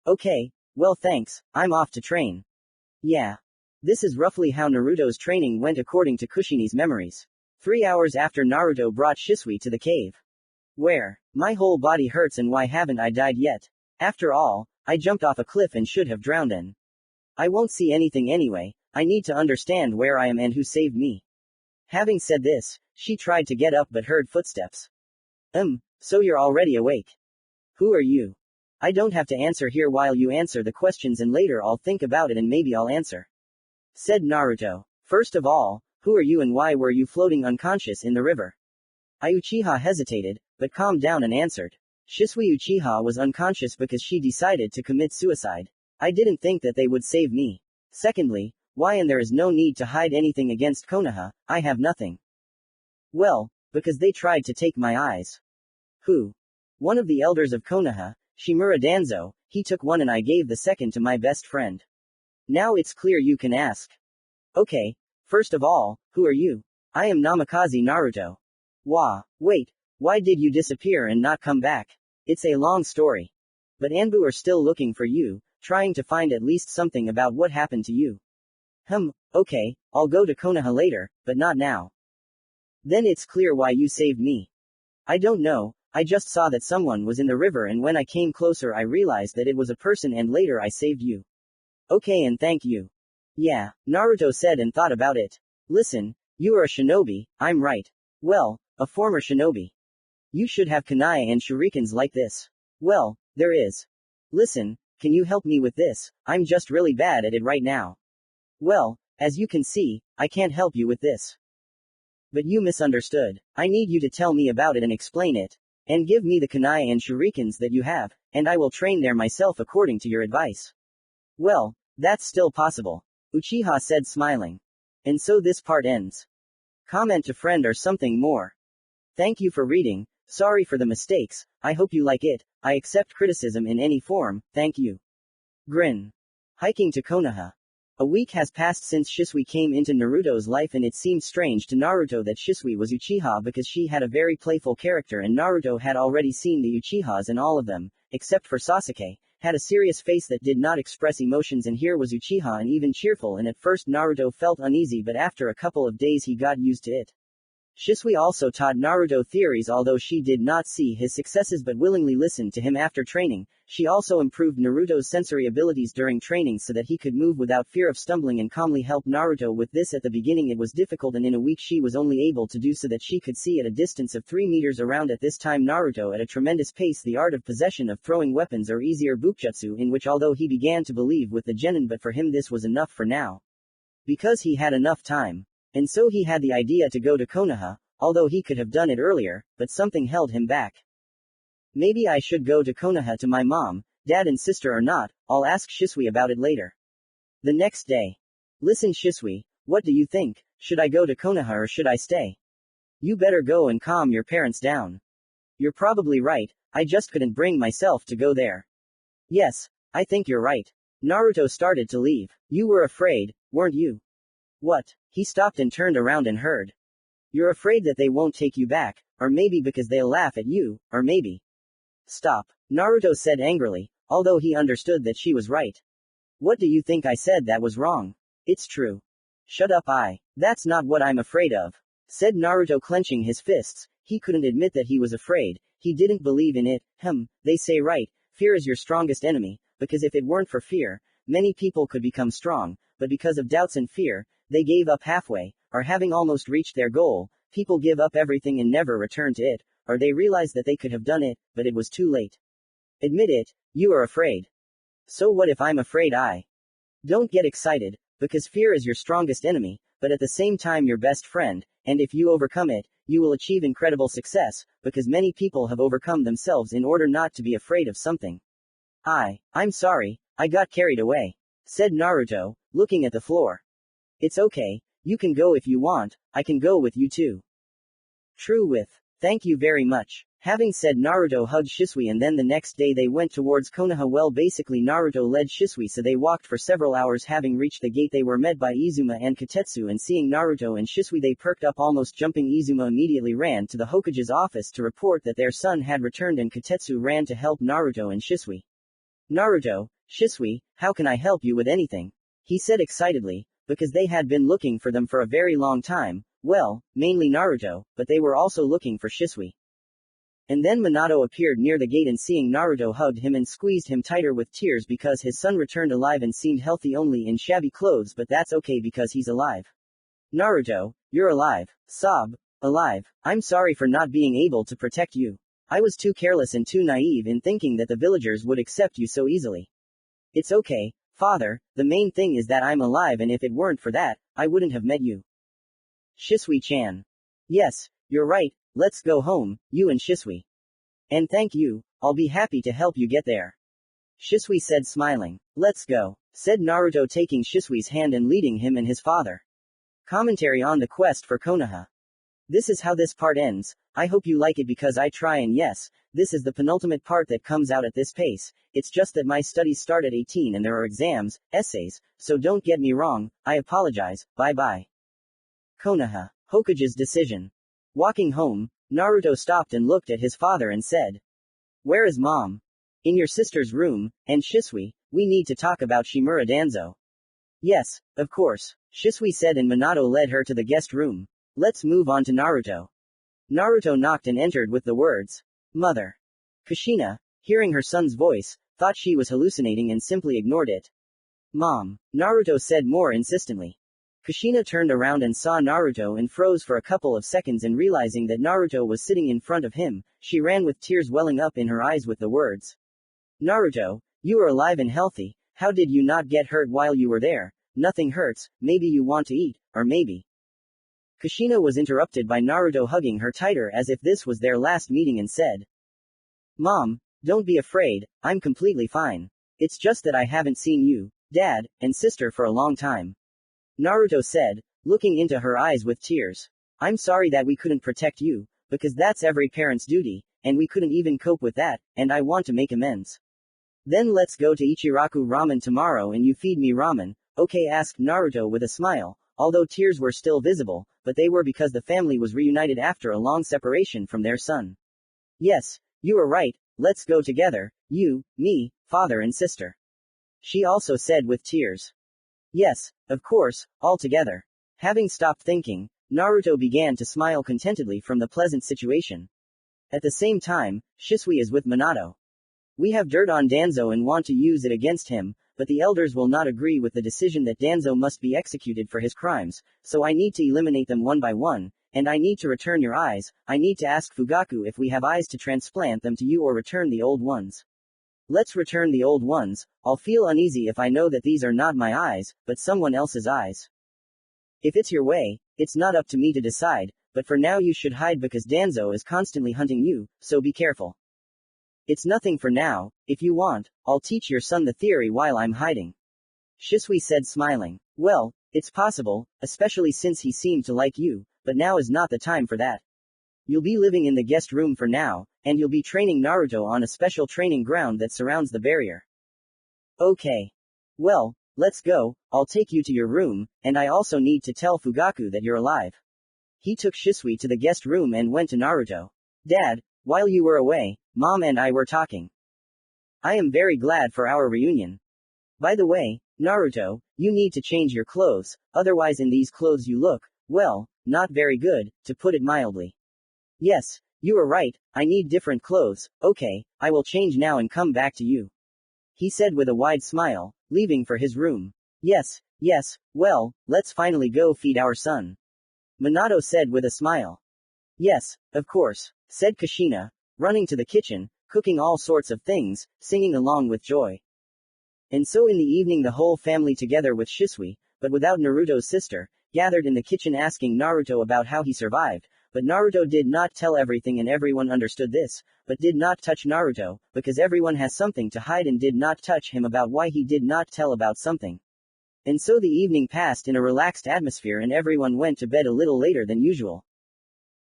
Okay, well thanks, I'm off to train. Yeah. This is roughly how Naruto's training went according to Kushini's memories. 3 hours after Naruto brought Shisui to the cave. Where? My whole body hurts and why haven't I died yet? After all, I jumped off a cliff and should have drowned in. I won't see anything anyway, I need to understand where I am and who saved me. Having said this, she tried to get up but heard footsteps. So you're already awake. Who are you? I don't have to answer here while you answer the questions and later I'll think about it and maybe I'll answer. Said Naruto. First of all, who are you and why were you floating unconscious in the river? Uchiha hesitated, but calmed down and answered. Shisui Uchiha was unconscious because she decided to commit suicide. I didn't think that they would save me. Secondly, why and there is no need to hide anything against Konoha, I have nothing. Well, because they tried to take my eyes. Who? One of the elders of Konoha, Shimura Danzo, he took one and I gave the second to my best friend. Now it's clear you can ask. Okay, first of all, who are you? I am Namikaze Naruto. Wait, why did you disappear and not come back? It's a long story. But Anbu are still looking for you, trying to find at least something about what happened to you. Okay, I'll go to Konoha later, but not now. Then it's clear why you saved me. I don't know, I just saw that someone was in the river and when I came closer I realized that it was a person and later I saved you. Okay and thank you. Yeah, Naruto said and thought about it. Listen, you are a shinobi, I'm right. Well, a former shinobi. You should have kunai and shurikens like this. Well, there is. Listen, can you help me with this? I'm just really bad at it right now. Well, as you can see, I can't help you with this. But you misunderstood. I need you to tell me about it and explain it. And give me the kunai and shurikens that you have, and I will train there myself according to your advice. Well, that's still possible. Uchiha said smiling. And so this part ends. Comment to friend or something more. Thank you for reading, sorry for the mistakes, I hope you like it, I accept criticism in any form, thank you. Grin. Hiking to Konoha. A week has passed since Shisui came into Naruto's life and it seemed strange to Naruto that Shisui was Uchiha because she had a very playful character and Naruto had already seen the Uchihas and all of them, except for Sasuke, had a serious face that did not express emotions and here was Uchiha and even cheerful and at first Naruto felt uneasy but after a couple of days he got used to it. Shisui also taught Naruto theories although she did not see his successes but willingly listened to him after training. She also improved Naruto's sensory abilities during training so that he could move without fear of stumbling and calmly helped Naruto with this. At the beginning it was difficult and in a week she was only able to do so that she could see at a distance of 3 meters around at this time Naruto at a tremendous pace the art of possession of throwing weapons or easier bukjutsu in which although he began to believe with the genin but for him this was enough for now. Because he had enough time. And so he had the idea to go to Konoha, although he could have done it earlier, but something held him back. Maybe I should go to Konoha to my mom, dad and sister or not, I'll ask Shisui about it later. The next day. Listen Shisui, what do you think, should I go to Konoha or should I stay? You better go and calm your parents down. You're probably right, I just couldn't bring myself to go there. Yes, I think you're right. Naruto started to leave. You were afraid, weren't you? What? He stopped and turned around and heard. You're afraid that they won't take you back, or maybe because they'll laugh at you, or maybe. Stop, Naruto said angrily, although he understood that she was right. What do you think I said that was wrong? It's true. Shut up that's not what I'm afraid of, said Naruto clenching his fists. He couldn't admit that he was afraid, he didn't believe in it. They say right, fear is your strongest enemy, because if it weren't for fear, many people could become strong, but because of doubts and fear, They gave up halfway, or having almost reached their goal. People give up everything and never return to it, or they realize that they could have done it, but it was too late. Admit it, you are afraid. So what if I'm afraid? Don't get excited, because fear is your strongest enemy, but at the same time your best friend, and if you overcome it, you will achieve incredible success, because many people have overcome themselves in order not to be afraid of something. I'm sorry, I got carried away, said Naruto, looking at the floor. It's okay, you can go if you want, I can go with you too. True with. Thank you very much. Having said, Naruto hugged Shisui and then the next day they went towards Konoha. Well, basically Naruto led Shisui, so they walked for several hours. Having reached the gate they were met by Izuma and Kotetsu, and seeing Naruto and Shisui they perked up, almost jumping. Izuma immediately ran to the Hokage's office to report that their son had returned, and Kotetsu ran to help Naruto and Shisui. Naruto, Shisui, how can I help you with anything? He said excitedly, because they had been looking for them for a very long time. Well, mainly Naruto, but they were also looking for Shisui. And then Minato appeared near the gate, and seeing Naruto hugged him and squeezed him tighter with tears because his son returned alive and seemed healthy, only in shabby clothes, but that's okay because he's alive. Naruto, you're alive. Sob. Alive. I'm sorry for not being able to protect you. I was too careless and too naive in thinking that the villagers would accept you so easily. It's okay, father, the main thing is that I'm alive, and if it weren't for that, I wouldn't have met you. Shisui-chan. Yes, you're right, let's go home, you and Shisui. And thank you, I'll be happy to help you get there. Shisui said, smiling. Let's go, said Naruto, taking Shisui's hand and leading him and his father. Commentary on the quest for Konoha. This is how this part ends. I hope you like it because I try, and yes, this is the penultimate part that comes out at this pace. It's just that my studies start at 18 and there are exams, essays, so don't get me wrong, I apologize, bye bye. Konoha. Hokage's decision. Walking home, Naruto stopped and looked at his father and said, Where is mom? In your sister's room, and Shisui, we need to talk about Shimura Danzo. Yes, of course, Shisui said, and Minato led her to the guest room. Let's move on to Naruto. Naruto knocked and entered with the words, Mother. Kushina, hearing her son's voice, thought she was hallucinating and simply ignored it. Mom, Naruto said more insistently. Kushina turned around and saw Naruto and froze for a couple of seconds, and realizing that Naruto was sitting in front of him, she ran with tears welling up in her eyes with the words, Naruto, you are alive and healthy, how did you not get hurt while you were there? Nothing hurts, maybe you want to eat, or maybe. Kushina was interrupted by Naruto hugging her tighter as if this was their last meeting and said, Mom, don't be afraid, I'm completely fine. It's just that I haven't seen you, Dad, and sister for a long time. Naruto said, looking into her eyes with tears. I'm sorry that we couldn't protect you, because that's every parent's duty, and we couldn't even cope with that, and I want to make amends. Then let's go to Ichiraku Ramen tomorrow and you feed me ramen, okay? Asked Naruto with a smile, although tears were still visible, but they were because the family was reunited after a long separation from their son. Yes, you are right, let's go together, you, me, father and sister. She also said with tears. Yes, of course, all together. Having stopped thinking, Naruto began to smile contentedly from the pleasant situation. At the same time, Shisui is with Minato. We have dirt on Danzo and want to use it against him, but the elders will not agree with the decision that Danzo must be executed for his crimes, so I need to eliminate them one by one, and I need to return your eyes. I need to ask Fugaku if we have eyes to transplant them to you or return the old ones. Let's return the old ones. I'll feel uneasy if I know that these are not my eyes, but someone else's eyes. If it's your way, it's not up to me to decide, but for now you should hide because Danzo is constantly hunting you, so be careful. It's nothing for now. If you want, I'll teach your son the theory while I'm hiding. Shisui said, smiling. Well, it's possible, especially since he seemed to like you, but now is not the time for that. You'll be living in the guest room for now, and you'll be training Naruto on a special training ground that surrounds the barrier. Okay. Well, let's go, I'll take you to your room, and I also need to tell Fugaku that you're alive. He took Shisui to the guest room and went to Naruto. Dad, while you were away, Mom and I were talking. I am very glad for our reunion. By the way, Naruto, you need to change your clothes, otherwise in these clothes you look, well, not very good, to put it mildly. Yes, you are right, I need different clothes. Okay, I will change now and come back to you. He said with a wide smile, leaving for his room. Yes, Yes, well, let's finally go feed our son. Minato said with a smile. Yes, of course, said Kushina, running to the kitchen, cooking all sorts of things, singing along with joy. And so in the evening the whole family together with Shisui, but without Naruto's sister, gathered in the kitchen asking Naruto about how he survived, but Naruto did not tell everything and everyone understood this, but did not touch Naruto, because everyone has something to hide and did not touch him about why he did not tell about something. And so the evening passed in a relaxed atmosphere and everyone went to bed a little later than usual.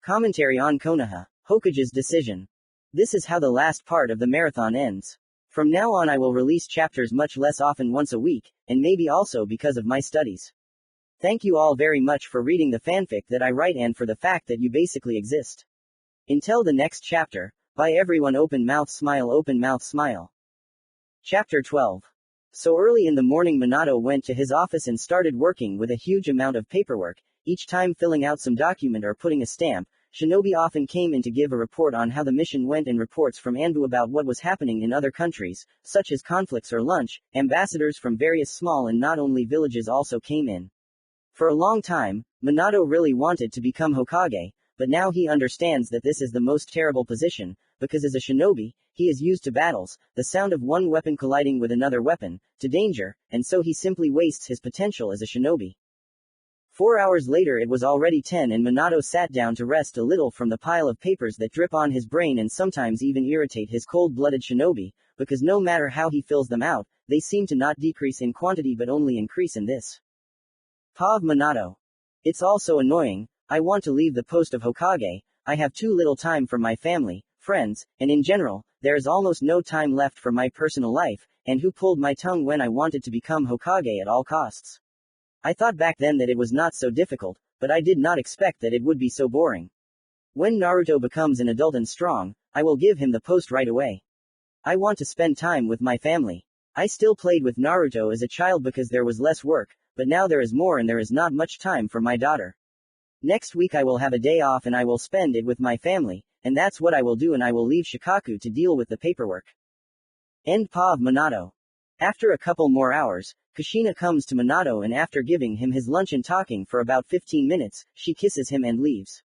Commentary on Konoha, Hokage's decision. This is how the last part of the marathon ends. From now on I will release chapters much less often, once a week, and maybe also because of my studies. Thank you all very much for reading the fanfic that I write and for the fact that you basically exist. Until the next chapter, bye everyone, open mouth smile, open mouth smile. Chapter 12. So early in the morning Minato went to his office and started working with a huge amount of paperwork, each time filling out some document or putting a stamp. Shinobi often came in to give a report on how the mission went and reports from Anbu about what was happening in other countries, such as conflicts or lunch. Ambassadors from various small and not only villages also came in. For a long time, Minato really wanted to become Hokage, but now he understands that this is the most terrible position, because as a shinobi, he is used to battles, the sound of one weapon colliding with another weapon, to danger, and so he simply wastes his potential as a shinobi. 4 hours later it was already 10 and Minato sat down to rest a little from the pile of papers that drip on his brain and sometimes even irritate his cold-blooded shinobi, because no matter how he fills them out, they seem to not decrease in quantity but only increase in this. Pav Minato. It's also annoying, I want to leave the post of Hokage, I have too little time for my family, friends, and in general, there is almost no time left for my personal life, and who pulled my tongue when I wanted to become Hokage at all costs? I thought back then that it was not so difficult, but I did not expect that it would be so boring. When Naruto becomes an adult and strong, I will give him the post right away. I want to spend time with my family. I still played with Naruto as a child because there was less work, but now there is more and there is not much time for my daughter. Next week I will have a day off and I will spend it with my family, and that's what I will do, and I will leave Shikaku to deal with the paperwork. End Pav Minato. After a couple more hours, Kushina comes to Minato and after giving him his lunch and talking for about 15 minutes, she kisses him and leaves.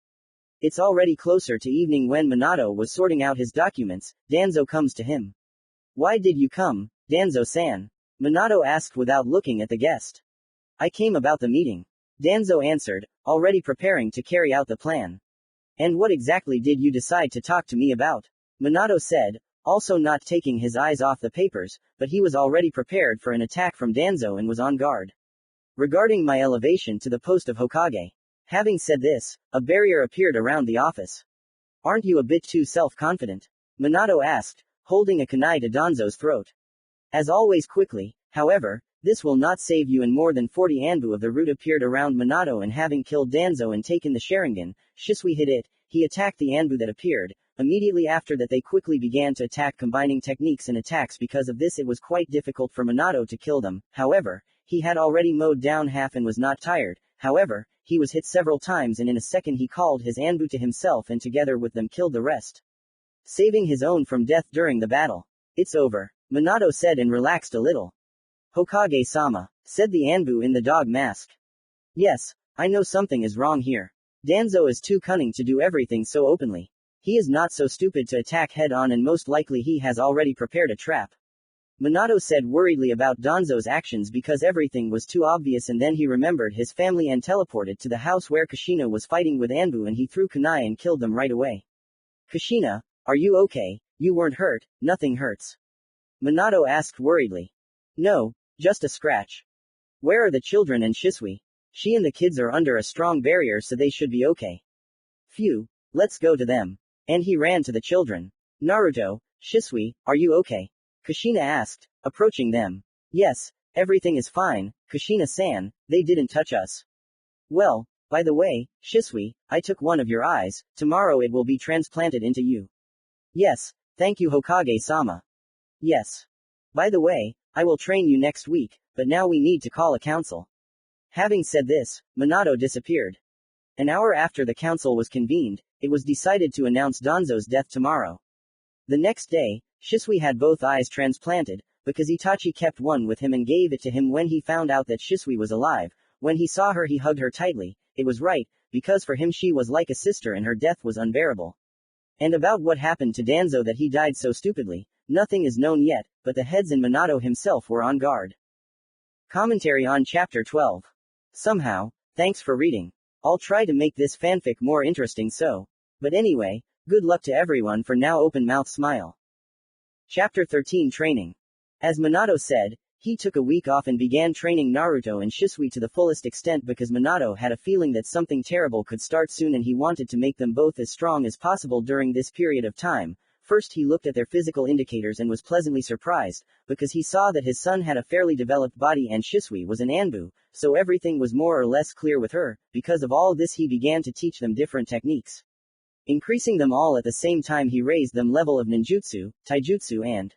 It's already closer to evening when Minato was sorting out his documents. Danzo comes to him. Why did you come, Danzo-san? Minato asked without looking at the guest. I came about the meeting. Danzo answered, already preparing to carry out the plan. And what exactly did you decide to talk to me about? Minato said, also not taking his eyes off the papers, but he was already prepared for an attack from Danzo and was on guard. Regarding my elevation to the post of Hokage. Having said this, a barrier appeared around the office. Aren't you a bit too self-confident? Minato asked, holding a kunai to Danzo's throat. As always quickly, however, this will not save you, and more than 40 Anbu of the root appeared around Minato and having killed Danzo and taken the Sharingan, Shisui hit it, he attacked the Anbu that appeared. Immediately after that they quickly began to attack, combining techniques and attacks. Because of this it was quite difficult for Minato to kill them. However, he had already mowed down half and was not tired. However, he was hit several times and in a second he called his Anbu to himself and together with them killed the rest, saving his own from death during the battle. It's over, Minato said and relaxed a little. Hokage-sama, said the Anbu in the dog mask. Yes, I know something is wrong here. Danzo is too cunning to do everything so openly. He is not so stupid to attack head-on and most likely he has already prepared a trap. Minato said worriedly about Danzo's actions because everything was too obvious, and then he remembered his family and teleported to the house where Kushina was fighting with Anbu and he threw kunai and killed them right away. Kushina, are you okay? You weren't hurt, nothing hurts. Minato asked worriedly. No, just a scratch. Where are the children and Shisui? She and the kids are under a strong barrier so they should be okay. Phew, let's go to them. And he ran to the children. Naruto, Shisui, are you okay? Kushina asked, approaching them. Yes, everything is fine, Kushina-san, they didn't touch us. Well, by the way, Shisui, I took one of your eyes, tomorrow it will be transplanted into you. Yes, thank you Hokage-sama. Yes. By the way, I will train you next week, but now we need to call a council. Having said this, Minato disappeared. An hour after the council was convened, it was decided to announce Danzo's death tomorrow. The next day, Shisui had both eyes transplanted, because Itachi kept one with him and gave it to him when he found out that Shisui was alive. When he saw her he hugged her tightly. It was right, because for him she was like a sister and her death was unbearable. And about what happened to Danzo that he died so stupidly, nothing is known yet, but the heads and Minato himself were on guard. Commentary on Chapter 12. Somehow, thanks for reading. I'll try to make this fanfic more interesting so. But anyway, good luck to everyone for now. Open mouth smile. Chapter 13 Training. As Minato said, he took a week off and began training Naruto and Shisui to the fullest extent because Minato had a feeling that something terrible could start soon and he wanted to make them both as strong as possible during this period of time. First he looked at their physical indicators and was pleasantly surprised, because he saw that his son had a fairly developed body and Shisui was an Anbu, so everything was more or less clear with her. Because of all this he began to teach them different techniques. Increasing them all at the same time he raised them level of ninjutsu, taijutsu and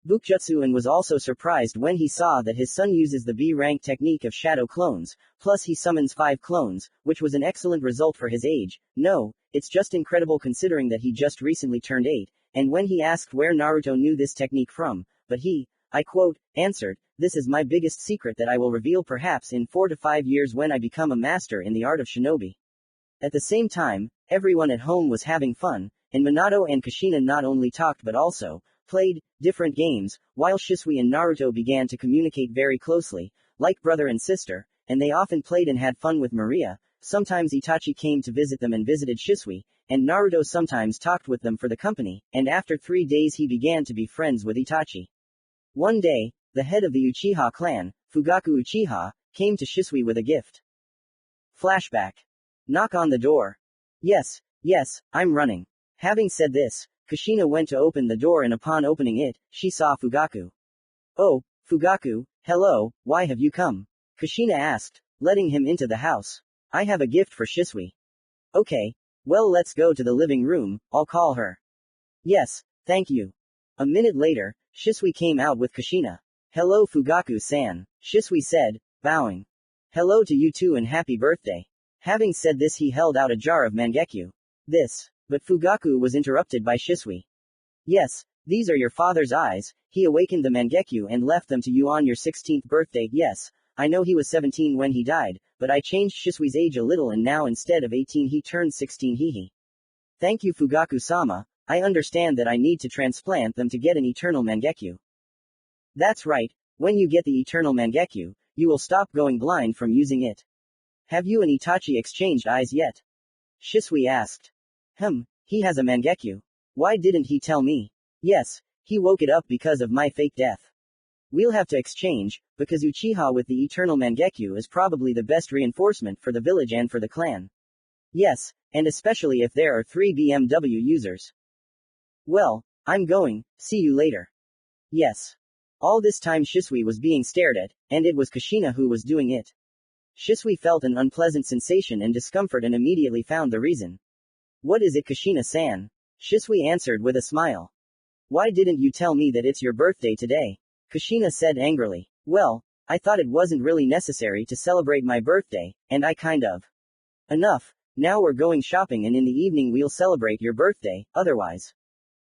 bukjutsu and was also surprised when he saw that his son uses the B-rank technique of shadow clones, plus he summons 5 clones, which was an excellent result for his age. No, it's just incredible considering that he just recently turned 8, and when he asked where Naruto knew this technique from, but he, I quote, answered, "This is my biggest secret that I will reveal perhaps in 4 to 5 years when I become a master in the art of shinobi." At the same time, everyone at home was having fun, and Minato and Kushina not only talked but also played different games, while Shisui and Naruto began to communicate very closely, like brother and sister, and they often played and had fun with Maria. Sometimes Itachi came to visit them and visited Shisui, and Naruto sometimes talked with them for the company, and after 3 days he began to be friends with Itachi. One day, the head of the Uchiha clan, Fugaku Uchiha, came to Shisui with a gift. Flashback. Knock on the door. Yes, I'm running. Having said this, Kushina went to open the door and upon opening it, she saw Fugaku. "Oh, Fugaku, hello, why have you come?" Kushina asked, letting him into the house. "I have a gift for Shisui." "Okay, well let's go to the living room, I'll call her." "Yes, thank you." A minute later, Shisui came out with Kushina. "Hello Fugaku-san," Shisui said, bowing. "Hello to you too and happy birthday." Having said this he held out a jar of mangekyu. But Fugaku was interrupted by Shisui. "Yes, these are your father's eyes, he awakened the mangekyu and left them to you on your 16th birthday." "Yes, I know he was 17 when he died, but I changed Shisui's age a little and now instead of 18 he turned 16 hehe." "Thank you Fugaku-sama, I understand that I need to transplant them to get an eternal mangekyu." "That's right, when you get the eternal mangekyu, you will stop going blind from using it." "Have you and Itachi exchanged eyes yet?" Shisui asked. He has a mangekyu. Why didn't he tell me?" "Yes, he woke it up because of my fake death." "We'll have to exchange, because Uchiha with the eternal mangekyu is probably the best reinforcement for the village and for the clan." "Yes, and especially if there are 3 BMW users." "Well, I'm going, see you later." "Yes." All this time Shisui was being stared at, and it was Kushina who was doing it. Shisui felt an unpleasant sensation and discomfort and immediately found the reason. "What is it Kushina-san?" Shisui answered with a smile. "Why didn't you tell me that it's your birthday today?" Kushina said angrily. "Well, I thought it wasn't really necessary to celebrate my birthday, and I kind of." "Enough, now we're going shopping and in the evening we'll celebrate your birthday, otherwise."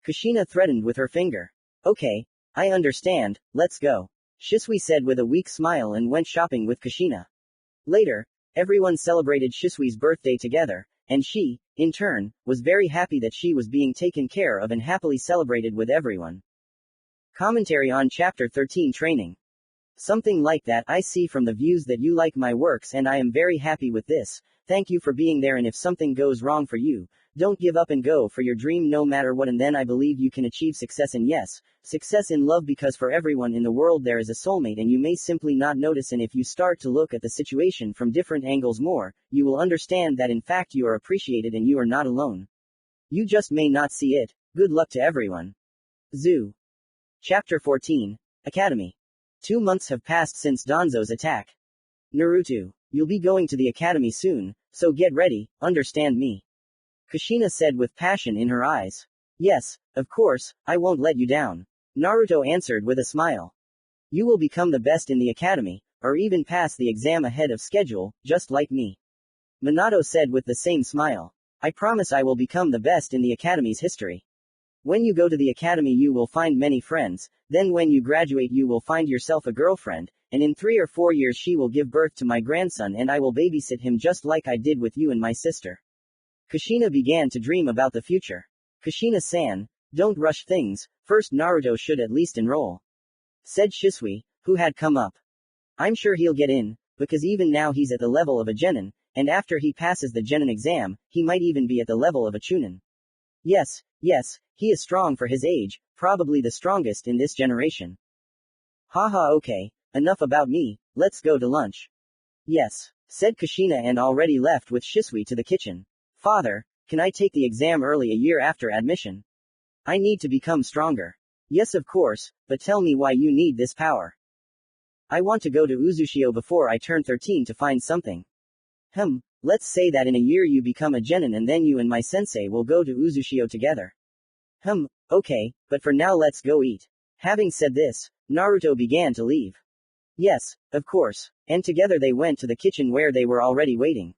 Kushina threatened with her finger. "Okay, I understand, let's go." Shisui said with a weak smile and went shopping with Kushina. Later, everyone celebrated Shisui's birthday together, and she, in turn, was very happy that she was being taken care of and happily celebrated with everyone. Commentary on Chapter 13 Training. Something like that. I see from the views that you like my works and I am very happy with this. Thank you for being there, and if something goes wrong for you, don't give up and go for your dream no matter what, and then I believe you can achieve success, and yes, success in love, because for everyone in the world there is a soulmate and you may simply not notice, and if you start to look at the situation from different angles more, you will understand that in fact you are appreciated and you are not alone. You just may not see it. Good luck to everyone. Zoo. Chapter 14. Academy. 2 months have passed since Danzo's attack. Naruto, you'll be going to the academy soon, so get ready, understand me? Kushina said with passion in her eyes. Yes, of course, I won't let you down. Naruto answered with a smile. You will become the best in the academy, or even pass the exam ahead of schedule, just like me. Minato said with the same smile. I promise I will become the best in the academy's history. When you go to the academy you will find many friends, then when you graduate you will find yourself a girlfriend, and in 3 or 4 years she will give birth to my grandson and I will babysit him just like I did with you and my sister. Kushina began to dream about the future. Kushina-san, don't rush things, first Naruto should at least enroll, said Shisui, who had come up. I'm sure he'll get in, because even now he's at the level of a genin, and after he passes the genin exam, he might even be at the level of a chunin. Yes, he is strong for his age, probably the strongest in this generation. Haha, okay, enough about me, let's go to lunch. Yes, said Kushina and already left with Shisui to the kitchen. Father, can I take the exam early a year after admission? I need to become stronger. Yes, of course, but tell me why you need this power. I want to go to Uzushio before I turn 13 to find something. Let's say that in a year you become a genin and then you and my sensei will go to Uzushio together. Okay, but for now let's go eat. Having said this, Naruto began to leave. Yes, of course, and together they went to the kitchen where they were already waiting.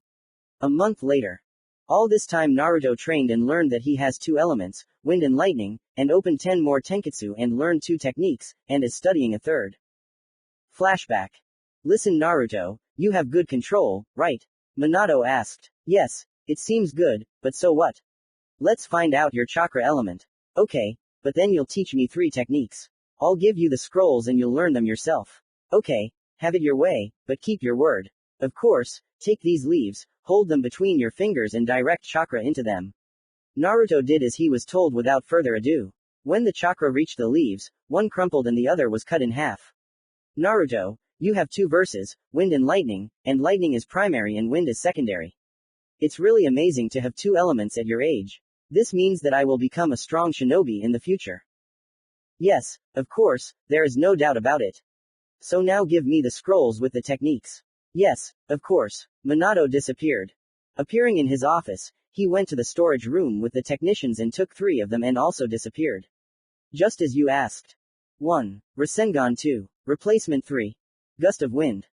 A month later. All this time Naruto trained and learned that he has 2 elements, wind and lightning, and opened 10 more tenketsu and learned 2 techniques, and is studying a 3rd. Flashback. Listen Naruto, you have good control, right? Minato asked. Yes, it seems good, but so what? Let's find out your chakra element. Okay, but then you'll teach me 3 techniques. I'll give you the scrolls and you'll learn them yourself. Okay, have it your way, but keep your word. Of course, take these leaves, hold them between your fingers and direct chakra into them. Naruto did as he was told without further ado. When the chakra reached the leaves, one crumpled and the other was cut in half. Naruto, you have 2 verses, wind and lightning is primary and wind is secondary. It's really amazing to have 2 elements at your age. This means that I will become a strong shinobi in the future. Yes, of course, there is no doubt about it. So now give me the scrolls with the techniques. Yes, of course. Minato disappeared. Appearing in his office, he went to the storage room with the technicians and took 3 of them and also disappeared. Just as you asked. 1. Rasengan 2. Replacement 3. Gust of wind.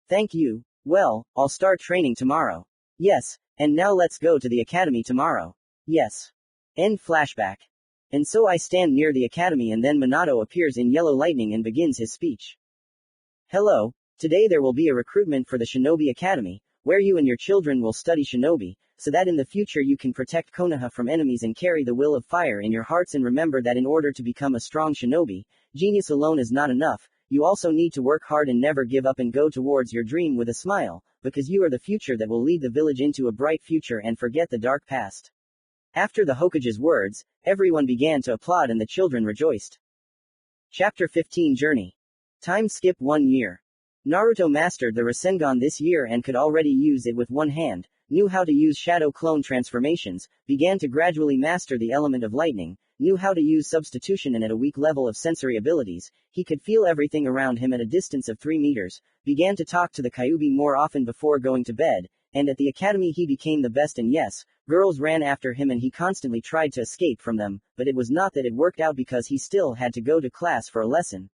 Thank you. Well, I'll start training tomorrow. Yes, and now let's go to the academy tomorrow. Yes. End flashback. And so I stand near the academy and then Minato appears in yellow lightning and begins his speech. Hello, today there will be a recruitment for the Shinobi Academy, where you and your children will study Shinobi, so that in the future you can protect Konoha from enemies and carry the will of fire in your hearts, and remember that in order to become a strong Shinobi, genius alone is not enough, you also need to work hard and never give up and go towards your dream with a smile, because you are the future that will lead the village into a bright future and forget the dark past. After the Hokage's words, everyone began to applaud and the children rejoiced. Chapter 15 Journey. Time skip 1 year. Naruto mastered the Rasengan this year and could already use it with one hand, knew how to use shadow clone transformations, began to gradually master the element of lightning, knew how to use substitution, and at a weak level of sensory abilities, he could feel everything around him at a distance of 3 meters, began to talk to the Kyuubi more often before going to bed, and at the academy he became the best, and yes, girls ran after him and he constantly tried to escape from them, but it was not that it worked out because he still had to go to class for a lesson.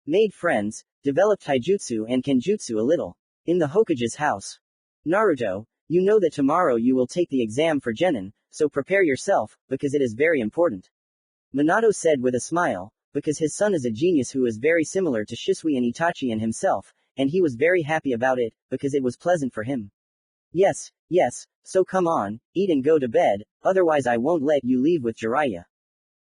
Made friends, developed taijutsu and kenjutsu a little. In the Hokage's house. Naruto, you know that tomorrow you will take the exam for genin, so prepare yourself, because it is very important. Minato said with a smile, because his son is a genius who is very similar to Shisui and Itachi and himself, and he was very happy about it, because it was pleasant for him. Yes, so come on, eat and go to bed, otherwise I won't let you leave with Jiraiya.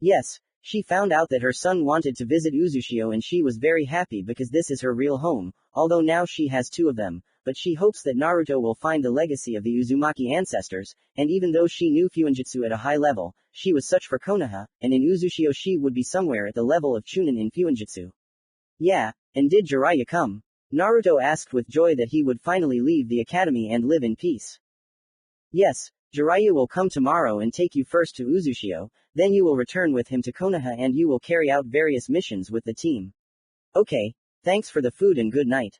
Yes. She found out that her son wanted to visit Uzushio and she was very happy because this is her real home, although now she has 2 of them, but she hopes that Naruto will find the legacy of the Uzumaki ancestors, and even though she knew Fuinjutsu at a high level, she was such for Konoha, and in Uzushio she would be somewhere at the level of Chunin in Fuinjutsu. Yeah, and did Jiraiya come? Naruto asked with joy that he would finally leave the academy and live in peace. Yes. Jiraiya will come tomorrow and take you first to Uzushio, then you will return with him to Konoha and you will carry out various missions with the team. Okay, thanks for the food and good night.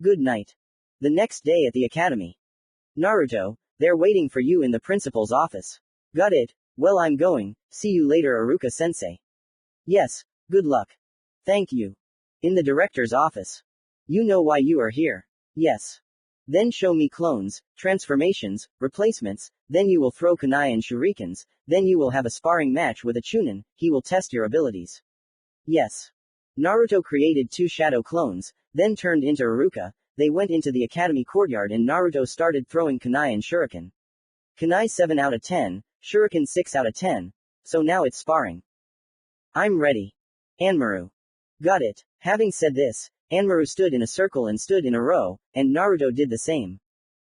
Good night. The next day at the academy. Naruto, they're waiting for you in the principal's office. Got it, well I'm going, see you later Iruka-sensei. Yes, good luck. Thank you. In the director's office. You know why you are here. Yes. Then show me clones, transformations, replacements, then you will throw kunai and shurikens, then you will have a sparring match with a chunin, he will test your abilities. Yes. Naruto created 2 shadow clones, then turned into Iruka, they went into the academy courtyard and Naruto started throwing kunai and shuriken. Kunai 7 out of 10, shuriken 6 out of 10, so now it's sparring. I'm ready. Anmaru. Got it. Having said this, Anmaru stood in a circle and stood in a row, and Naruto did the same.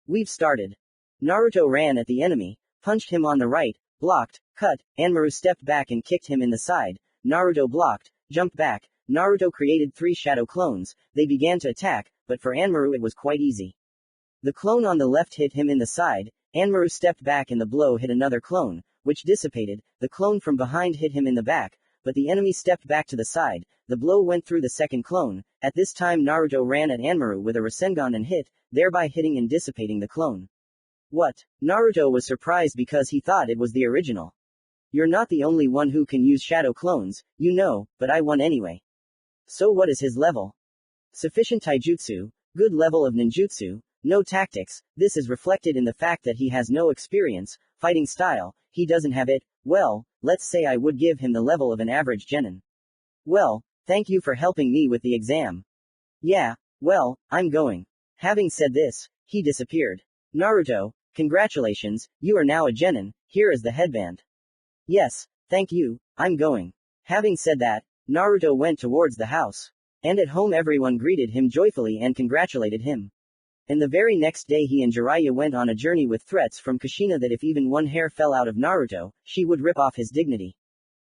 We've started. Naruto ran at the enemy, punched him on the right, blocked, cut, Anmaru stepped back and kicked him in the side, Naruto blocked, jumped back, Naruto created 3 shadow clones, they began to attack, but for Anmaru it was quite easy. The clone on the left hit him in the side, Anmaru stepped back and the blow hit another clone, which dissipated, the clone from behind hit him in the back, but the enemy stepped back to the side, the blow went through the second clone, at this time Naruto ran at Anmaru with a rasengan and hit, thereby hitting and dissipating the clone. What? Naruto was surprised because he thought it was the original. You're not the only one who can use shadow clones, you know, but I won anyway. So what is his level? Sufficient taijutsu, good level of ninjutsu, no tactics, this is reflected in the fact that he has no experience, fighting style, he doesn't have it, well, let's say I would give him the level of an average genin. Well, thank you for helping me with the exam. Yeah, well, I'm going. Having said this, he disappeared. Naruto, congratulations, you are now a genin, here is the headband. Yes, thank you, I'm going. Having said that, Naruto went towards the house. And at home everyone greeted him joyfully and congratulated him. And the very next day he and Jiraiya went on a journey with threats from Kushina that if even one hair fell out of Naruto, she would rip off his dignity.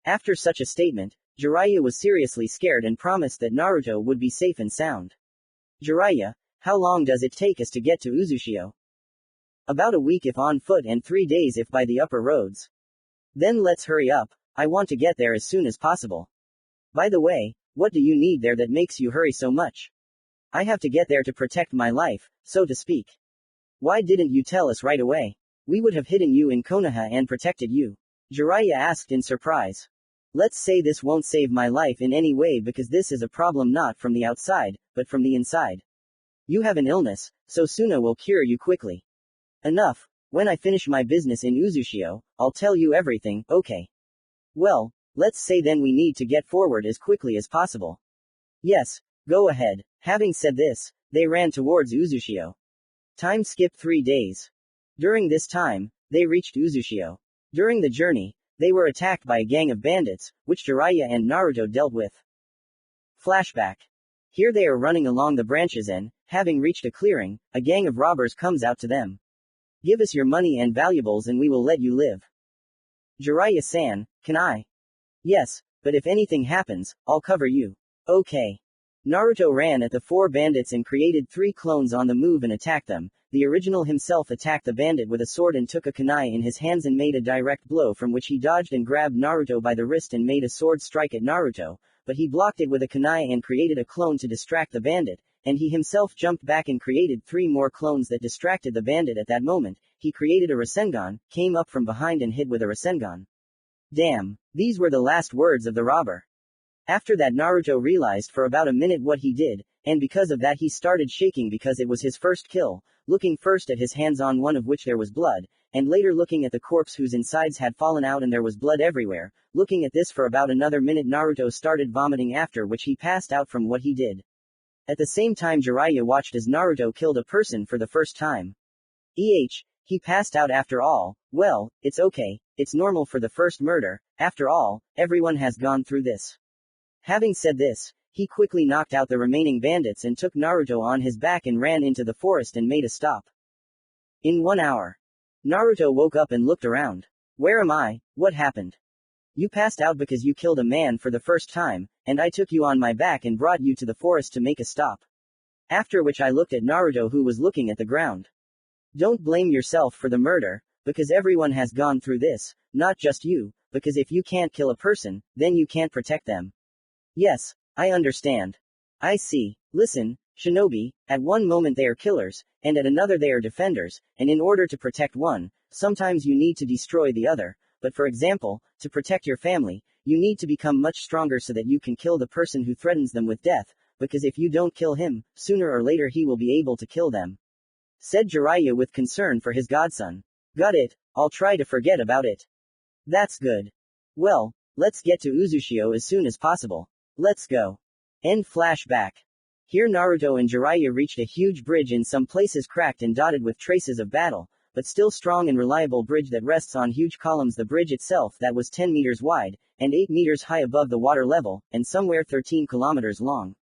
After such a statement, Jiraiya was seriously scared and promised that Naruto would be safe and sound. Jiraiya, how long does it take us to get to Uzushio? About a week if on foot and 3 days if by the upper roads. Then let's hurry up, I want to get there as soon as possible. By the way, what do you need there that makes you hurry so much? I have to get there to protect my life, so to speak. Why didn't you tell us right away? We would have hidden you in Konoha and protected you. Jiraiya asked in surprise. Let's say this won't save my life in any way because this is a problem not from the outside, but from the inside. You have an illness, so Suna will cure you quickly. Enough. When I finish my business in Uzushio, I'll tell you everything, okay? Well, let's say then we need to get forward as quickly as possible. Yes, go ahead. Having said this, they ran towards Uzushio. Time skipped 3 days. During this time, they reached Uzushio. During the journey, they were attacked by a gang of bandits, which Jiraiya and Naruto dealt with. Flashback. Here they are running along the branches and, having reached a clearing, a gang of robbers comes out to them. Give us your money and valuables and we will let you live. Jiraiya-san, can I? Yes, but if anything happens, I'll cover you. Okay. Naruto ran at the 4 bandits and created 3 clones on the move and attacked them. The original himself attacked the bandit with a sword and took a kunai in his hands and made a direct blow from which he dodged and grabbed Naruto by the wrist and made a sword strike at Naruto, but he blocked it with a kunai and created a clone to distract the bandit, and he himself jumped back and created 3 more clones that distracted the bandit at that moment. He created a rasengan, came up from behind and hit with a rasengan. Damn, these were the last words of the robber. After that Naruto realized for about a minute what he did, and because of that he started shaking because it was his first kill, looking first at his hands on one of which there was blood, and later looking at the corpse whose insides had fallen out and there was blood everywhere. Looking at this for about another minute Naruto started vomiting after which he passed out from what he did. At the same time Jiraiya watched as Naruto killed a person for the first time. He passed out after all. Well, it's okay, it's normal for the first murder, after all, everyone has gone through this. Having said this, he quickly knocked out the remaining bandits and took Naruto on his back and ran into the forest and made a stop. In 1 hour. Naruto woke up and looked around. Where am I? What happened? You passed out because you killed a man for the first time, and I took you on my back and brought you to the forest to make a stop. After which I looked at Naruto who was looking at the ground. Don't blame yourself for the murder, because everyone has gone through this, not just you, because if you can't kill a person, then you can't protect them. Yes, I understand. I see. Listen, shinobi, at one moment they are killers, and at another they are defenders, and in order to protect one, sometimes you need to destroy the other, but for example, to protect your family, you need to become much stronger so that you can kill the person who threatens them with death, because if you don't kill him, sooner or later he will be able to kill them. said Jiraiya with concern for his godson. Got it, I'll try to forget about it. That's good. Well, let's get to Uzushio as soon as possible. Let's go. End flashback. Here Naruto and Jiraiya reached a huge bridge, in some places cracked and dotted with traces of battle, but still strong and reliable bridge that rests on huge columns. The bridge itself that was 10 meters wide, and 8 meters high above the water level, and somewhere 13 kilometers long.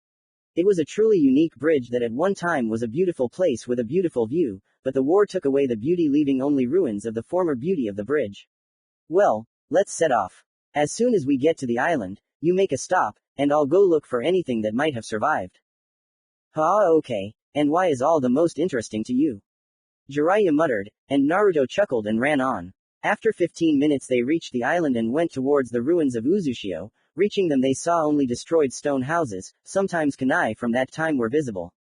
It was a truly unique bridge that at one time was a beautiful place with a beautiful view, but the war took away the beauty, leaving only ruins of the former beauty of the bridge. Well, let's set off. As soon as we get to the island, you make a stop, and I'll go look for anything that might have survived. Okay, and why is all the most interesting to you? Jiraiya muttered, and Naruto chuckled and ran on. After 15 minutes they reached the island and went towards the ruins of Uzushio. Reaching them they saw only destroyed stone houses, sometimes kunai from that time were visible.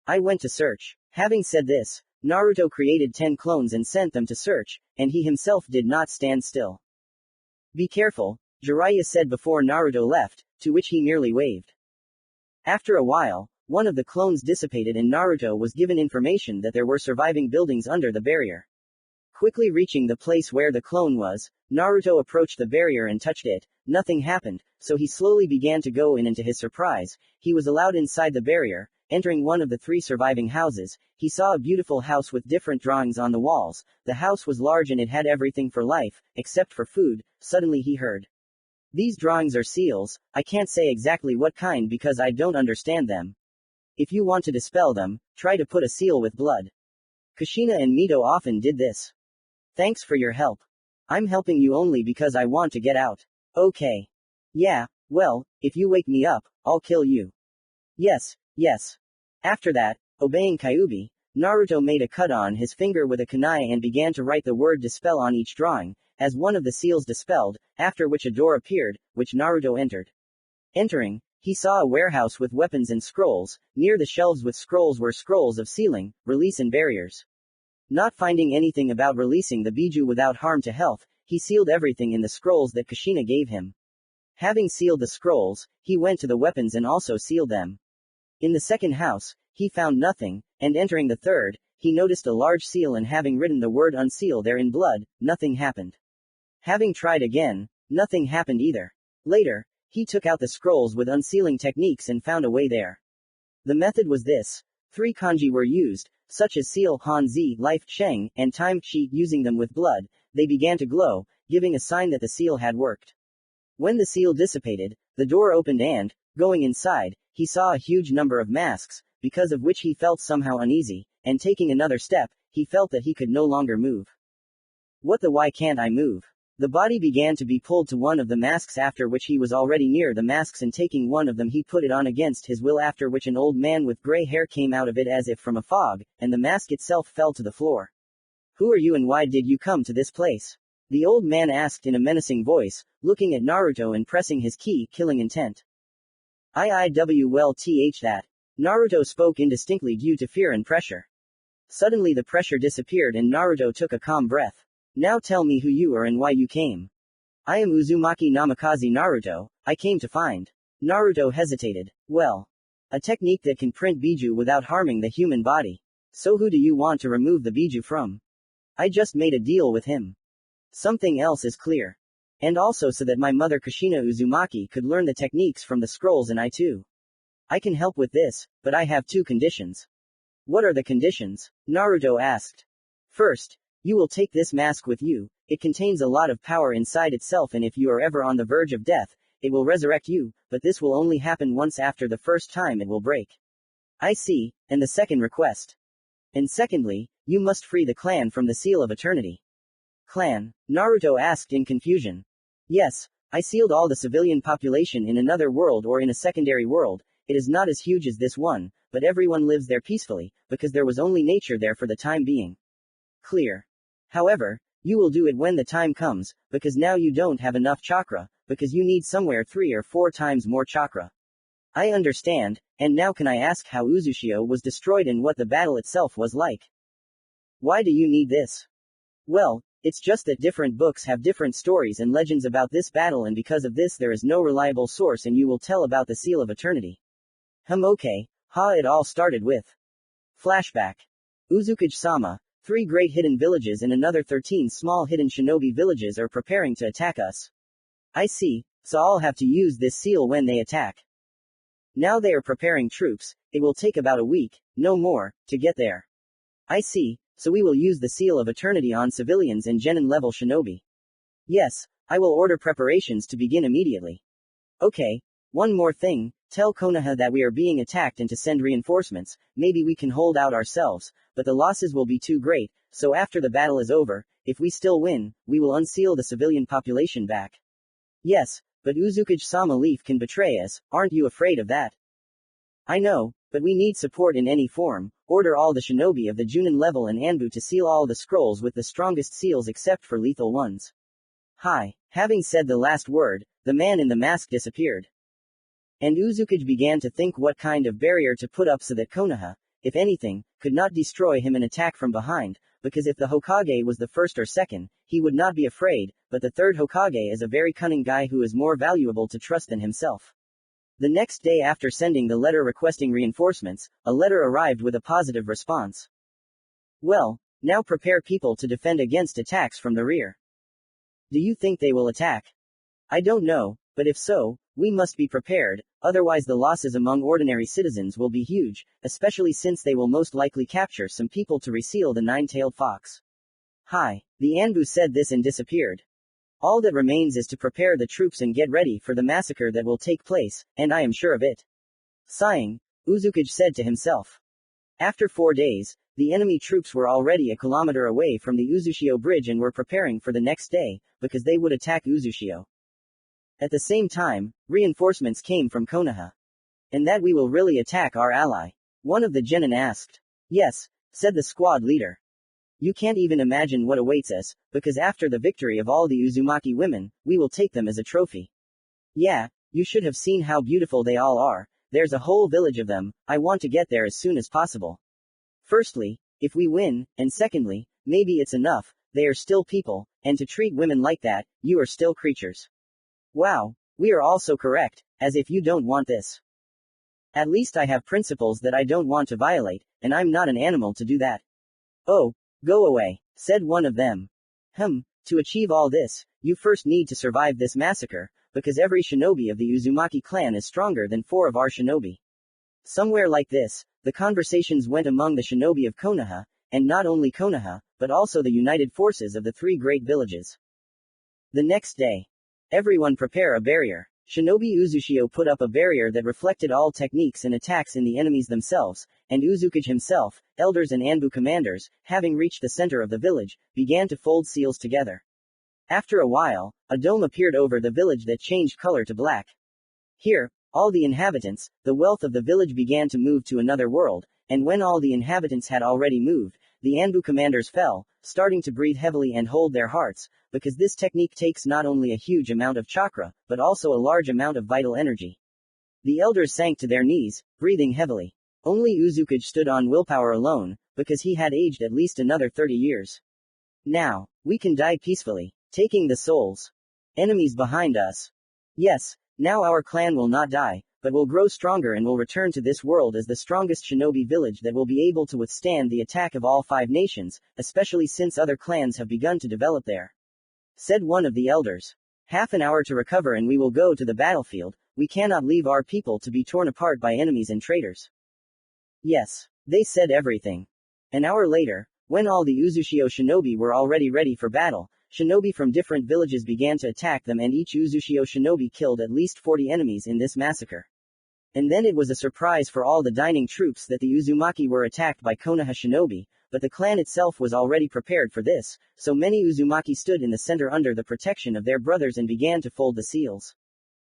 I went to search. Having said this, Naruto created 10 clones and sent them to search, and he himself did not stand still. Be careful, Jiraiya said before Naruto left, to which he merely waved. After a while, one of the clones dissipated and Naruto was given information that there were surviving buildings under the barrier. Quickly reaching the place where the clone was, Naruto approached the barrier and touched it. Nothing happened, so he slowly began to go in, and to his surprise, he was allowed inside the barrier. Entering one of the 3 surviving houses, he saw a beautiful house with different drawings on the walls. The house was large and it had everything for life, except for food. Suddenly he heard. These drawings are seals, I can't say exactly what kind because I don't understand them. If you want to dispel them, try to put a seal with blood. Kushina and Mito often did this. Thanks for your help. I'm helping you only because I want to get out. Okay. Yeah, well, if you wake me up, I'll kill you. Yes. After that, obeying Kyuubi, Naruto made a cut on his finger with a kunai and began to write the word dispel on each drawing, as one of the seals dispelled, after which a door appeared, which Naruto entered. Entering, he saw a warehouse with weapons and scrolls. Near the shelves with scrolls were scrolls of sealing, release and barriers. Not finding anything about releasing the biju without harm to health, he sealed everything in the scrolls that Kushina gave him. Having sealed the scrolls, he went to the weapons and also sealed them. In the second house, he found nothing, and entering the third, he noticed a large seal and having written the word unseal there in blood, nothing happened. Having tried again, nothing happened either. Later, he took out the scrolls with unsealing techniques and found a way there. The method was this. 3 kanji were used, such as seal, hanzi, life, sheng, and time, chi. Using them with blood, they began to glow, giving a sign that the seal had worked. When the seal dissipated, the door opened and, going inside, he saw a huge number of masks, because of which he felt somehow uneasy, and taking another step, he felt that he could no longer move. What the why can't I move? The body began to be pulled to one of the masks, after which he was already near the masks, and taking one of them he put it on against his will, after which an old man with gray hair came out of it as if from a fog, and the mask itself fell to the floor. Who are you and why did you come to this place? The old man asked in a menacing voice, looking at Naruto and pressing his key, killing intent. That. Naruto spoke indistinctly due to fear and pressure. Suddenly the pressure disappeared and Naruto took a calm breath. Now tell me who you are and why you came. I am Uzumaki Namikaze Naruto, I came to find. Naruto hesitated. Well. A technique that can print biju without harming the human body. So who do you want to remove the biju from? I just made a deal with him. Something else is clear. And also so that my mother Kushina Uzumaki could learn the techniques from the scrolls and I too. I can help with this, but I have 2 conditions. What are the conditions? Naruto asked. First, you will take this mask with you. It contains a lot of power inside itself and if you are ever on the verge of death, it will resurrect you, but this will only happen once. After the first time it will break. I see, and the second request. And secondly, you must free the clan from the Seal of Eternity. Clan? Naruto asked in confusion. Yes, I sealed all the civilian population in another world or in a secondary world. It is not as huge as this one, but everyone lives there peacefully, because there was only nature there for the time being. Clear. However, you will do it when the time comes, because now you don't have enough chakra, because you need somewhere 3 or 4 times more chakra. I understand, and now can I ask how Uzushio was destroyed and what the battle itself was like? Why do you need this? Well, it's just that different books have different stories and legends about this battle, and because of this there is no reliable source and you will tell about the Seal of Eternity. Okay, it all started with. Flashback. Uzukage-sama, 3 great hidden villages and another 13 small hidden shinobi villages are preparing to attack us. I see, so I'll have to use this seal when they attack. Now they are preparing troops, it will take about a week, no more, to get there. I see, so we will use the seal of eternity on civilians and genin level shinobi. Yes, I will order preparations to begin immediately. Okay, one more thing, tell Konoha that we are being attacked and to send reinforcements, maybe we can hold out ourselves, but the losses will be too great, so after the battle is over, if we still win, we will unseal the civilian population back. Yes, but Uzukage-sama Leaf can betray us, aren't you afraid of that? I know, but we need support in any form, order all the shinobi of the Junin level and Anbu to seal all the scrolls with the strongest seals except for lethal ones. Hi. Having said the last word, the man in the mask disappeared. And Uzukage began to think what kind of barrier to put up so that Konoha, if anything, could not destroy him and attack from behind, because if the Hokage was the first or second, he would not be afraid, but the third Hokage is a very cunning guy who is more valuable to trust than himself. The next day after sending the letter requesting reinforcements, a letter arrived with a positive response. Well, now prepare people to defend against attacks from the rear. Do you think they will attack? I don't know, but if so, we must be prepared, otherwise the losses among ordinary citizens will be huge, especially since they will most likely capture some people to reseal the nine-tailed fox. Hi. The Anbu said this and disappeared. All that remains is to prepare the troops and get ready for the massacre that will take place, and I am sure of it. Sighing, Uzukage said to himself. After 4 days, the enemy troops were already a kilometer away from the Uzushio bridge and were preparing for the next day, because they would attack Uzushio. At the same time, reinforcements came from Konoha. And that we will really attack our ally? One of the genin asked. Yes, said the squad leader. You can't even imagine what awaits us, because after the victory of all the Uzumaki women, we will take them as a trophy. Yeah, you should have seen how beautiful they all are, there's a whole village of them, I want to get there as soon as possible. Firstly, if we win, and secondly, maybe it's enough, they are still people, and to treat women like that, you are still creatures. Wow, we are all so correct, as if you don't want this. At least I have principles that I don't want to violate, and I'm not an animal to do that. Oh, go away, said one of them. To achieve all this, you first need to survive this massacre, because every shinobi of the Uzumaki clan is stronger than 4 of our shinobi. Somewhere like this, the conversations went among the shinobi of Konoha, and not only Konoha, but also the united forces of the 3 great villages. The next day. Everyone prepare a barrier. Shinobi Uzushio put up a barrier that reflected all techniques and attacks in the enemies themselves, and Uzukage himself, elders and Anbu commanders, having reached the center of the village, began to fold seals together. After a while, a dome appeared over the village that changed color to black. Here, all the inhabitants, the wealth of the village began to move to another world, and when all the inhabitants had already moved, the Anbu commanders fell, starting to breathe heavily and hold their hearts, because this technique takes not only a huge amount of chakra, but also a large amount of vital energy. The elders sank to their knees, breathing heavily. Only Uzukage stood on willpower alone, because he had aged at least another 30 years. Now, we can die peacefully, taking the souls. Enemies behind us. Yes, now our clan will not die, but will grow stronger and will return to this world as the strongest shinobi village that will be able to withstand the attack of all 5 nations, especially since other clans have begun to develop there. Said one of the elders. Half an hour to recover and we will go to the battlefield, we cannot leave our people to be torn apart by enemies and traitors. Yes, they said everything. An hour later, when all the Uzushio shinobi were already ready for battle, shinobi from different villages began to attack them and each Uzushio shinobi killed at least 40 enemies in this massacre. And then it was a surprise for all the dining troops that the Uzumaki were attacked by Konoha shinobi, but the clan itself was already prepared for this, so many Uzumaki stood in the center under the protection of their brothers and began to fold the seals.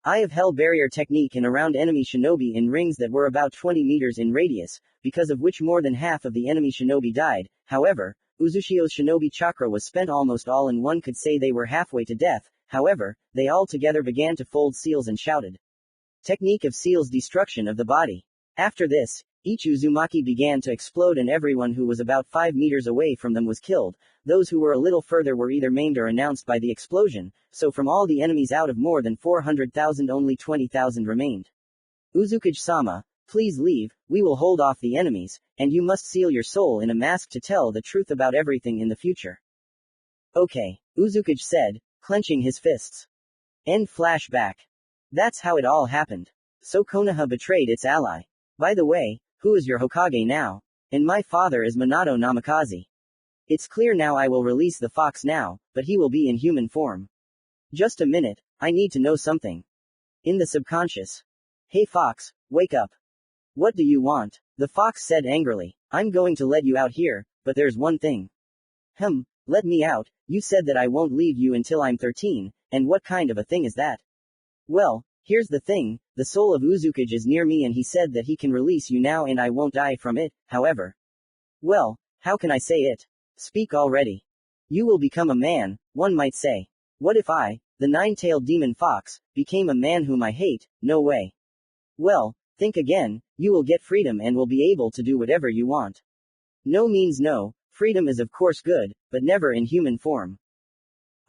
I have held barrier technique and around enemy shinobi in rings that were about 20 meters in radius, because of which more than half of the enemy shinobi died. However, Uzushio's shinobi chakra was spent almost all and one could say they were halfway to death. However, they all together began to fold seals and shouted. Technique of seals destruction of the body. After this, each Uzumaki began to explode and everyone who was about 5 meters away from them was killed. Those who were a little further were either maimed or announced by the explosion, so from all the enemies out of more than 400,000 only 20,000 remained. Uzukage-sama, Please leave, we will hold off the enemies, and you must seal your soul in a mask to tell the truth about everything in the future. Okay, Uzukage said, clenching his fists. End flashback. That's how it all happened. So Konoha betrayed its ally. By the way, who is your Hokage now? And my father is Minato Namikaze. It's clear now. I will release the fox now, but he will be in human form. Just a minute, I need to know something. In the subconscious. Hey fox, wake up. What do you want? The fox said angrily. I'm going to let you out here, but there's one thing. Let me out. You said that I won't leave you until I'm 13, and what kind of a thing is that? Well, here's the thing, the soul of Uzukage is near me and he said that he can release you now and I won't die from it, however. Well, how can I say it? Speak already. You will become a man, one might say. What if I, the nine-tailed demon fox, became a man whom I hate? No way. Well, think again, you will get freedom and will be able to do whatever you want. No means no, freedom is of course good, but never in human form.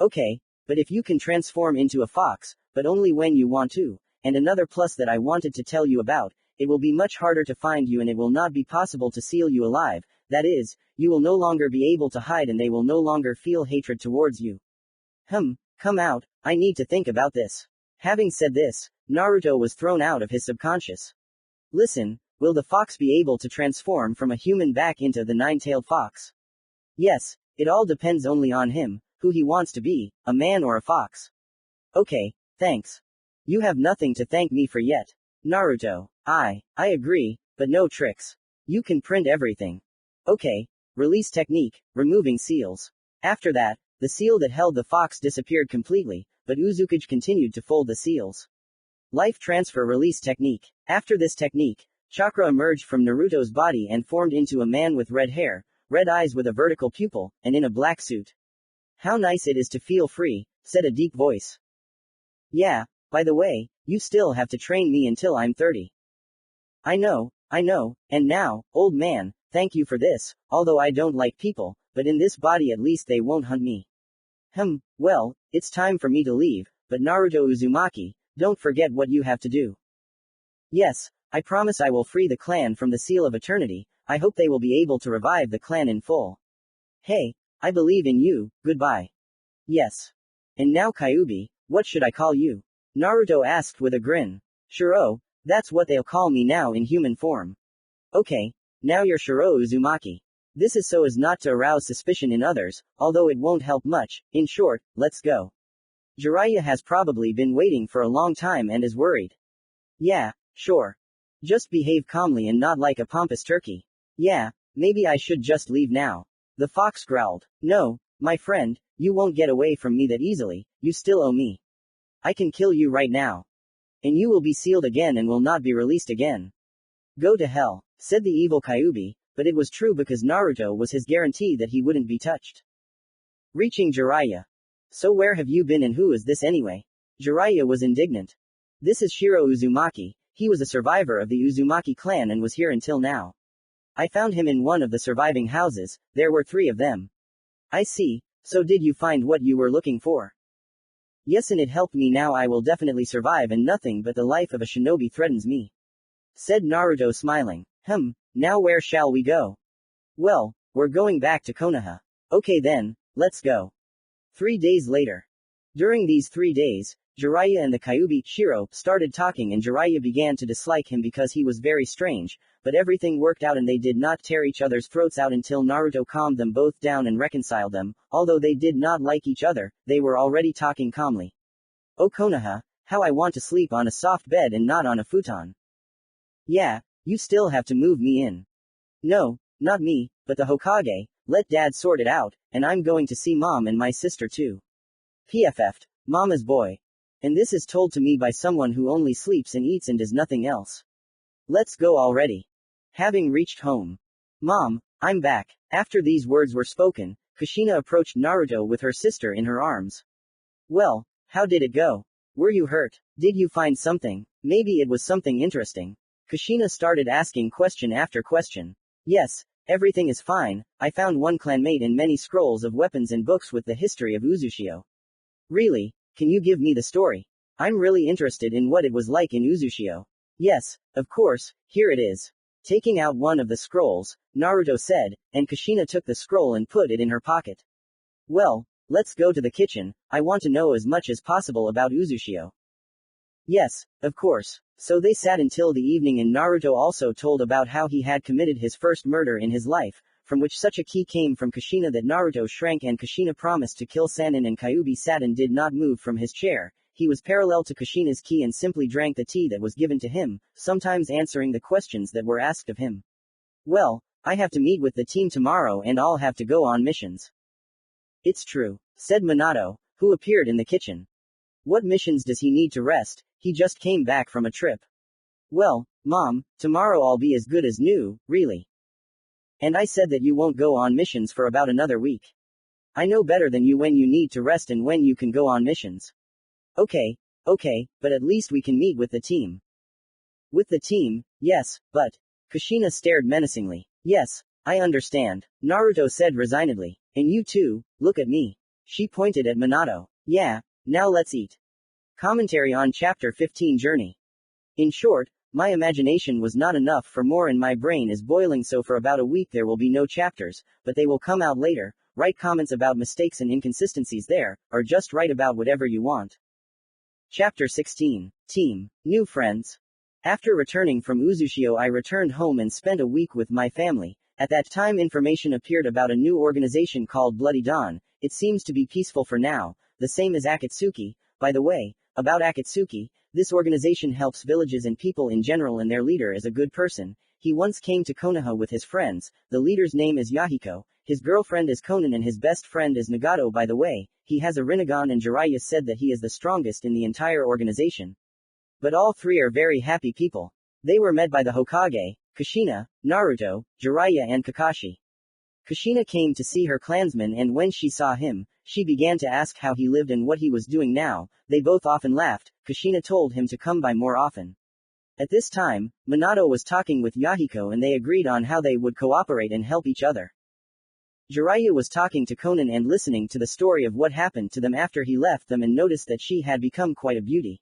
Okay, but if you can transform into a fox, but only when you want to, and another plus that I wanted to tell you about, it will be much harder to find you and it will not be possible to seal you alive, that is, you will no longer be able to hide and they will no longer feel hatred towards you. Come out, I need to think about this. Having said this, Naruto was thrown out of his subconscious. Listen, will the fox be able to transform from a human back into the nine-tailed fox? Yes, it all depends only on him, who he wants to be, a man or a fox. Okay, thanks. You have nothing to thank me for yet. Naruto, I agree, but no tricks. You can print everything. Okay, release technique, removing seals. After that, the seal that held the fox disappeared completely, but Uzukage continued to fold the seals. Life transfer release technique. After this technique, chakra emerged from Naruto's body and formed into a man with red hair, red eyes with a vertical pupil, and in a black suit. How nice it is to feel free, said a deep voice. Yeah, by the way, you still have to train me until I'm 30. I know, and now, old man, thank you for this, although I don't like people, but in this body at least they won't hunt me. Well, it's time for me to leave, but Naruto Uzumaki, don't forget what you have to do. Yes, I promise I will free the clan from the Seal of Eternity, I hope they will be able to revive the clan in full. Hey, I believe in you, goodbye. Yes. And now Kyuubi, what should I call you? Naruto asked with a grin. Shiro, that's what they'll call me now in human form. Okay, now you're Shiro Uzumaki. This is so as not to arouse suspicion in others, although it won't help much. In short, let's go. Jiraiya has probably been waiting for a long time and is worried. Yeah, sure. Just behave calmly and not like a pompous turkey. Yeah, maybe I should just leave now. The fox growled. No, my friend, you won't get away from me that easily, you still owe me. I can kill you right now. And you will be sealed again and will not be released again. Go to hell, said the evil Kyuubi, but it was true because Naruto was his guarantee that he wouldn't be touched. Reaching Jiraiya. So where have you been and who is this anyway? Jiraiya was indignant. This is Shiro Uzumaki, he was a survivor of the Uzumaki clan and was here until now. I found him in one of the surviving houses, there were 3 of them. I see, so did you find what you were looking for? Yes, and it helped me. Now I will definitely survive and nothing but the life of a shinobi threatens me. Said Naruto smiling. Now where shall we go? Well, we're going back to Konoha. Okay then, let's go. 3 days later. During these 3 days, Jiraiya and the Kyuubi, Shiro, started talking and Jiraiya began to dislike him because he was very strange, but everything worked out and they did not tear each other's throats out until Naruto calmed them both down and reconciled them. Although they did not like each other, they were already talking calmly. Oh Konoha, how I want to sleep on a soft bed and not on a futon. Yeah, you still have to move me in. No, not me, but the Hokage, let dad sort it out, and I'm going to see mom and my sister too. PFF'd, mama's boy. And this is told to me by someone who only sleeps and eats and does nothing else. Let's go already. Having reached home. Mom, I'm back. After these words were spoken, Kushina approached Naruto with her sister in her arms. Well, how did it go? Were you hurt? Did you find something? Maybe it was something interesting. Kushina started asking question after question. Yes, everything is fine, I found one clanmate and many scrolls of weapons and books with the history of Uzushio. Really? Can you give me the story? I'm really interested in what it was like in Uzushio. Yes, of course, here it is. Taking out one of the scrolls, Naruto said, and Kushina took the scroll and put it in her pocket. Well, let's go to the kitchen, I want to know as much as possible about Uzushio. Yes, of course. So they sat until the evening and Naruto also told about how he had committed his first murder in his life, from which such a key came from Kushina that Naruto shrank and Kushina promised to kill Sannin and Kyuubi sat and did not move from his chair. He was parallel to Kushina's key and simply drank the tea that was given to him, sometimes answering the questions that were asked of him. Well, I have to meet with the team tomorrow and I'll have to go on missions. It's true, said Minato, who appeared in the kitchen. What missions does he need to rest? He just came back from a trip. Well, Mom, tomorrow I'll be as good as new, really. And I said that you won't go on missions for about another week. I know better than you when you need to rest and when you can go on missions. Okay, but at least we can meet with the team. With the team, yes, but... Kushina stared menacingly. Yes, I understand, Naruto said resignedly. And you too, look at me. She pointed at Minato. Yeah, now let's eat. Commentary on Chapter 15 Journey. In short, my imagination was not enough for more and my brain is boiling, so for about a week there will be no chapters, but they will come out later. Write comments about mistakes and inconsistencies there, or just write about whatever you want. Chapter 16. Team. New friends. After returning from Uzushio I returned home and spent a week with my family. At that time information appeared about a new organization called Bloody Dawn. It seems to be peaceful for now, the same as Akatsuki. By the way, about Akatsuki, this organization helps villages and people in general and their leader is a good person. He once came to Konoha with his friends. The leader's name is Yahiko, his girlfriend is Konan and his best friend is Nagato. By the way, he has a Rinnegan and Jiraiya said that he is the strongest in the entire organization. But all three are very happy people. They were met by the Hokage, Kushina, Naruto, Jiraiya and Kakashi. Kushina came to see her clansman and when she saw him, she began to ask how he lived and what he was doing now. They both often laughed. Kushina told him to come by more often. At this time, Minato was talking with Yahiko and they agreed on how they would cooperate and help each other. Jiraiya was talking to Konan and listening to the story of what happened to them after he left them and noticed that she had become quite a beauty.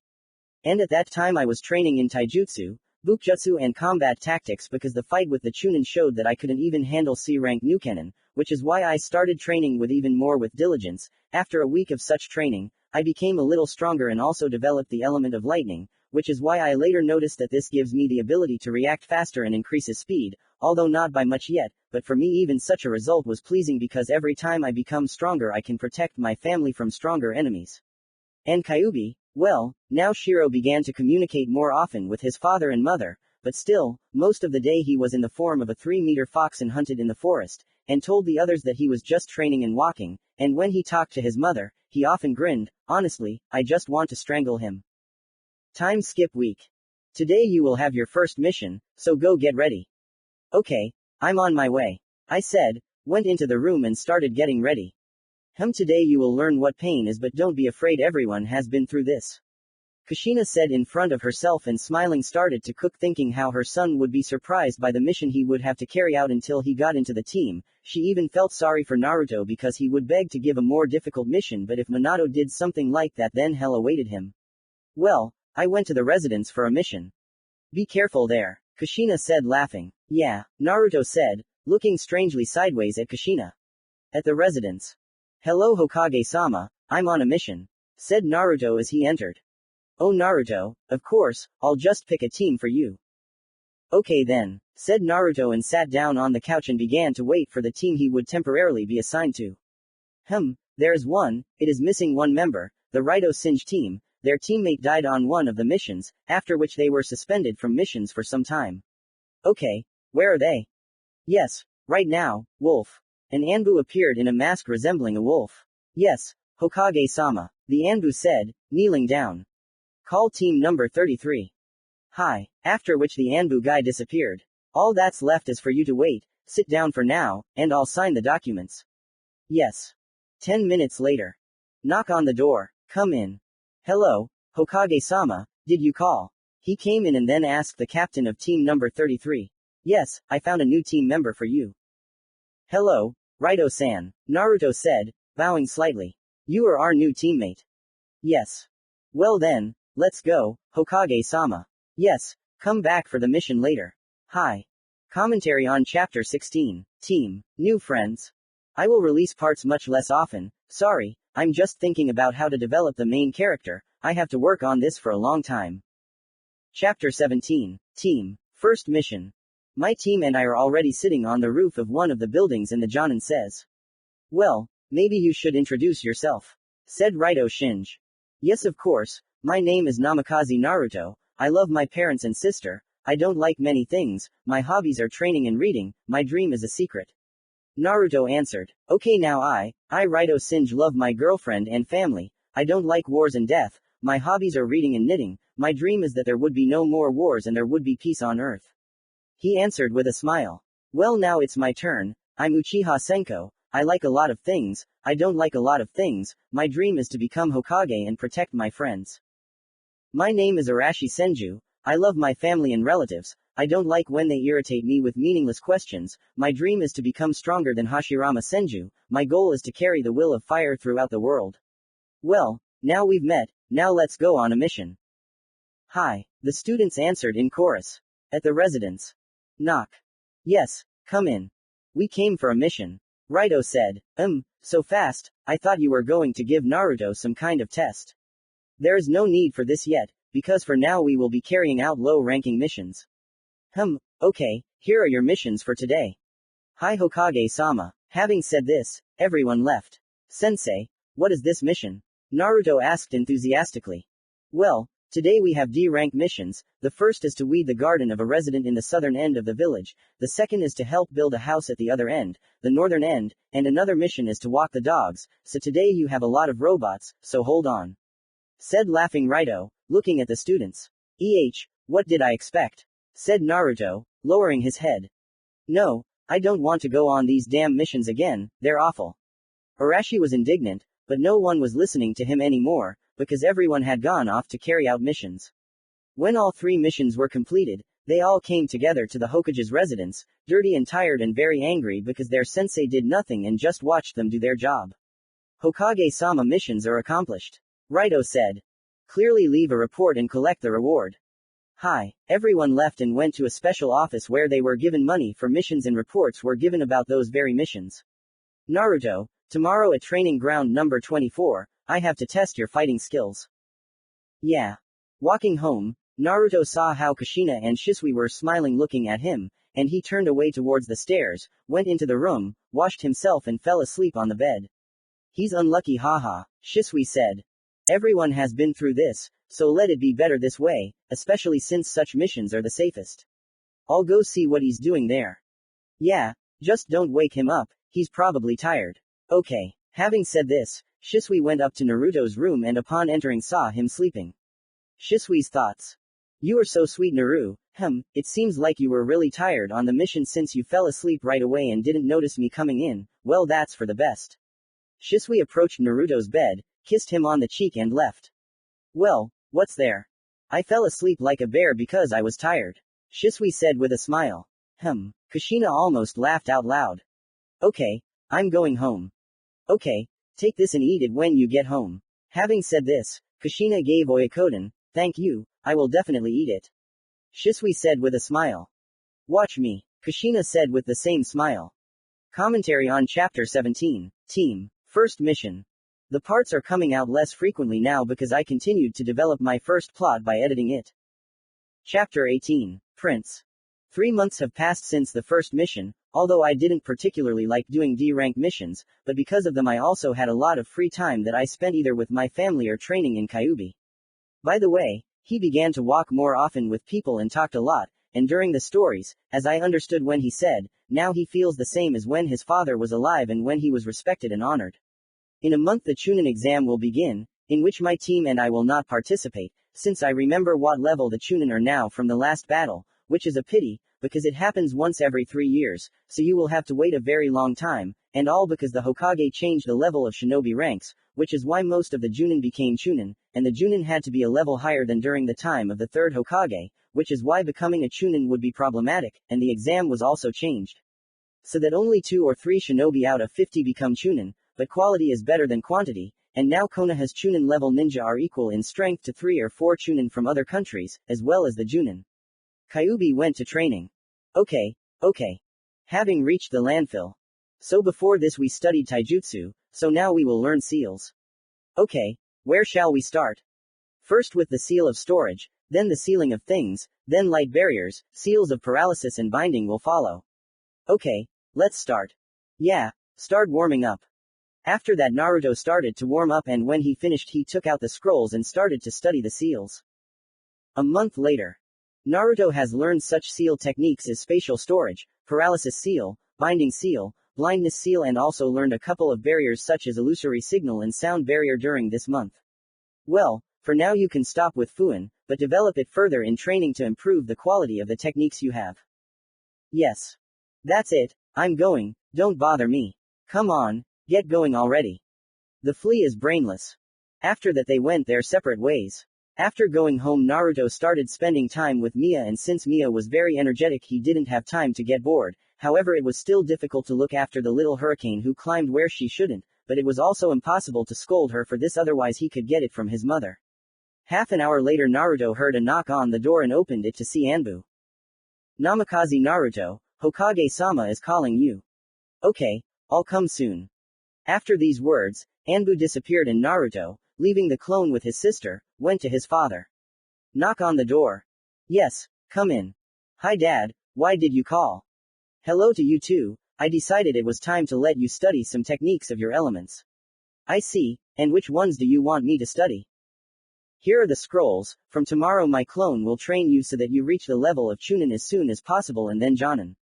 And at that time I was training in taijutsu, bukjutsu and combat tactics because the fight with the Chunin showed that I couldn't even handle C-rank Nukenin, which is why I started training with even more with diligence. After a week of such training, I became a little stronger and also developed the element of lightning, which is why I later noticed that this gives me the ability to react faster and increases speed, although not by much yet, but for me even such a result was pleasing because every time I become stronger I can protect my family from stronger enemies. And Kyuubi, well, now Shiro began to communicate more often with his father and mother, but still, most of the day he was in the form of a 3-meter fox and hunted in the forest, and told the others that he was just training and walking, and when he talked to his mother, he often grinned. Honestly, I just want to strangle him. Time skip week. Today you will have your first mission, so go get ready. Okay, I'm on my way. I said, went into the room and started getting ready. Today you will learn what pain is, but don't be afraid, everyone has been through this. Kushina said in front of herself and smiling started to cook, thinking how her son would be surprised by the mission he would have to carry out until he got into the team. She even felt sorry for Naruto because he would beg to give a more difficult mission, but if Minato did something like that then hell awaited him. Well, I went to the residence for a mission. Be careful there, Kushina said laughing. Yeah, Naruto said, looking strangely sideways at Kushina. At the residence. Hello Hokage-sama, I'm on a mission, said Naruto as he entered. Oh Naruto, of course, I'll just pick a team for you. Okay then, said Naruto and sat down on the couch and began to wait for the team he would temporarily be assigned to. There's one, it is missing one member, the Raito Singe team. Their teammate died on one of the missions, after which they were suspended from missions for some time. Okay, where are they? Yes, right now, Wolf. An Anbu appeared in a mask resembling a wolf. Yes, Hokage-sama, the Anbu said, kneeling down. Call team number 33. Hi. After which the Anbu guy disappeared. All that's left is for you to wait, sit down for now, and I'll sign the documents. Yes. 10 minutes later. Knock on the door. Come in. Hello, Hokage-sama, did you call? He came in and then asked the captain of team number 33. Yes, I found a new team member for you. Hello, Raito-san, Naruto said, bowing slightly. You are our new teammate. Yes. Well then, let's go, Hokage-sama. Yes, Come back for the mission later. Hi. Commentary on Chapter 16. Team. New friends. I will release parts much less often, sorry, I'm just thinking about how to develop the main character, I have to work on this for a long time. Chapter 17. Team. First mission. My team and I are already sitting on the roof of one of the buildings and the Jonin says. Well, maybe you should introduce yourself. Said Raito Shinji. Yes of course, my name is Namikaze Naruto, I love my parents and sister, I don't like many things, my hobbies are training and reading, my dream is a secret. Naruto answered. Okay now I Raito Shinji love my girlfriend and family, I don't like wars and death, my hobbies are reading and knitting, my dream is that there would be no more wars and there would be peace on earth. He answered with a smile. Well now it's my turn, I'm Uchiha Senko, I like a lot of things, I don't like a lot of things, my dream is to become Hokage and protect my friends. My name is Arashi Senju, I love my family and relatives, I don't like when they irritate me with meaningless questions, my dream is to become stronger than Hashirama Senju, my goal is to carry the will of fire throughout the world. Well, now we've met, now let's go on a mission. Hi, the students answered in chorus. At the residence. Knock. Yes, come in. We came for a mission. Raito said, so fast, I thought you were going to give Naruto some kind of test. There is no need for this yet, because for now we will be carrying out low-ranking missions. Okay, here are your missions for today. Hi Hokage-sama. Having said this, everyone left. Sensei, what is this mission? Naruto asked enthusiastically. Well, today we have D-rank missions, the first is to weed the garden of a resident in the southern end of the village, the second is to help build a house at the other end, the northern end, and another mission is to walk the dogs, so today you have a lot of robots, so hold on. Said laughing Raito, looking at the students. What did I expect? Said Naruto, lowering his head. No, I don't want to go on these damn missions again, they're awful. Arashi was indignant, but no one was listening to him anymore, because everyone had gone off to carry out missions. When all 3 missions were completed, they all came together to the Hokage's residence, dirty and tired and very angry because their sensei did nothing and just watched them do their job. Hokage-sama missions are accomplished. Raito said. Clearly leave a report and collect the reward. Hi, everyone left and went to a special office where they were given money for missions and reports were given about those very missions. Naruto, tomorrow at training ground number 24, I have to test your fighting skills. Yeah. Walking home, Naruto saw how Kushina and Shisui were smiling looking at him, and he turned away towards the stairs, went into the room, washed himself and fell asleep on the bed. He's unlucky haha, Shisui said. Everyone has been through this, so let it be better this way, especially since such missions are the safest. I'll go see what he's doing there. Yeah, just don't wake him up, he's probably tired. Okay. Having said this, Shisui went up to Naruto's room and upon entering saw him sleeping. Shisui's thoughts. You are so sweet Naru, it seems like you were really tired on the mission since you fell asleep right away and didn't notice me coming in, well that's for the best. Shisui approached Naruto's bed, kissed him on the cheek and left. Well, what's there? I fell asleep like a bear because I was tired. Shisui said with a smile. Kushina almost laughed out loud. Okay, I'm going home. Okay, take this and eat it when you get home. Having said this, Kushina gave Oyakodon, thank you, I will definitely eat it. Shisui said with a smile. Watch me, Kushina said with the same smile. Commentary on Chapter 17, Team, First Mission. The parts are coming out less frequently now because I continued to develop my first plot by editing it. Chapter 18, Prince. 3 months have passed since the first mission, although I didn't particularly like doing D-rank missions, but because of them I also had a lot of free time that I spent either with my family or training in Kyubi. By the way, he began to walk more often with people and talked a lot, and during the stories, as I understood when he said, now he feels the same as when his father was alive and when he was respected and honored. In a month the Chunin exam will begin, in which my team and I will not participate, since I remember what level the Chunin are now from the last battle, which is a pity, because it happens once every 3 years, so you will have to wait a very long time, and all because the Hokage changed the level of shinobi ranks, which is why most of the Junin became Chunin, and the Junin had to be a level higher than during the time of the third Hokage, which is why becoming a Chunin would be problematic, and the exam was also changed. So that only 2 or 3 shinobi out of 50 become Chunin, but quality is better than quantity, and now Konoha's Chunin level ninja are equal in strength to 3 or 4 Chunin from other countries, as well as the Junin. Kyuubi went to training. Okay. Having reached the landfill. So before this we studied taijutsu, so now we will learn seals. Okay. Where shall we start? First with the seal of storage, then the sealing of things, then light barriers, seals of paralysis and binding will follow. Okay. Let's start. Yeah. Start warming up. After that Naruto started to warm up, and when he finished he took out the scrolls and started to study the seals. A month later. Naruto has learned such seal techniques as spatial storage, paralysis seal, binding seal, blindness seal, and also learned a couple of barriers such as illusory signal and sound barrier during this month. Well, for now you can stop with FUNN, but develop it further in training to improve the quality of the techniques you have. Yes. That's it, I'm going, don't bother me. Come on, get going already. The flea is brainless. After that they went their separate ways. After going home Naruto started spending time with Mia, and since Mia was very energetic he didn't have time to get bored. However, it was still difficult to look after the little hurricane who climbed where she shouldn't, but it was also impossible to scold her for this, otherwise he could get it from his mother. Half an hour later Naruto heard a knock on the door and opened it to see Anbu. Namikaze Naruto, Hokage-sama is calling you. Okay, I'll come soon. After these words, Anbu disappeared and Naruto, leaving the clone with his sister, went to his father. Knock on the door. Yes, come in. Hi Dad, why did you call? Hello to you too, I decided it was time to let you study some techniques of your elements. I see, and which ones do you want me to study? Here are the scrolls, from tomorrow my clone will train you so that you reach the level of Chunin as soon as possible and then Jonin.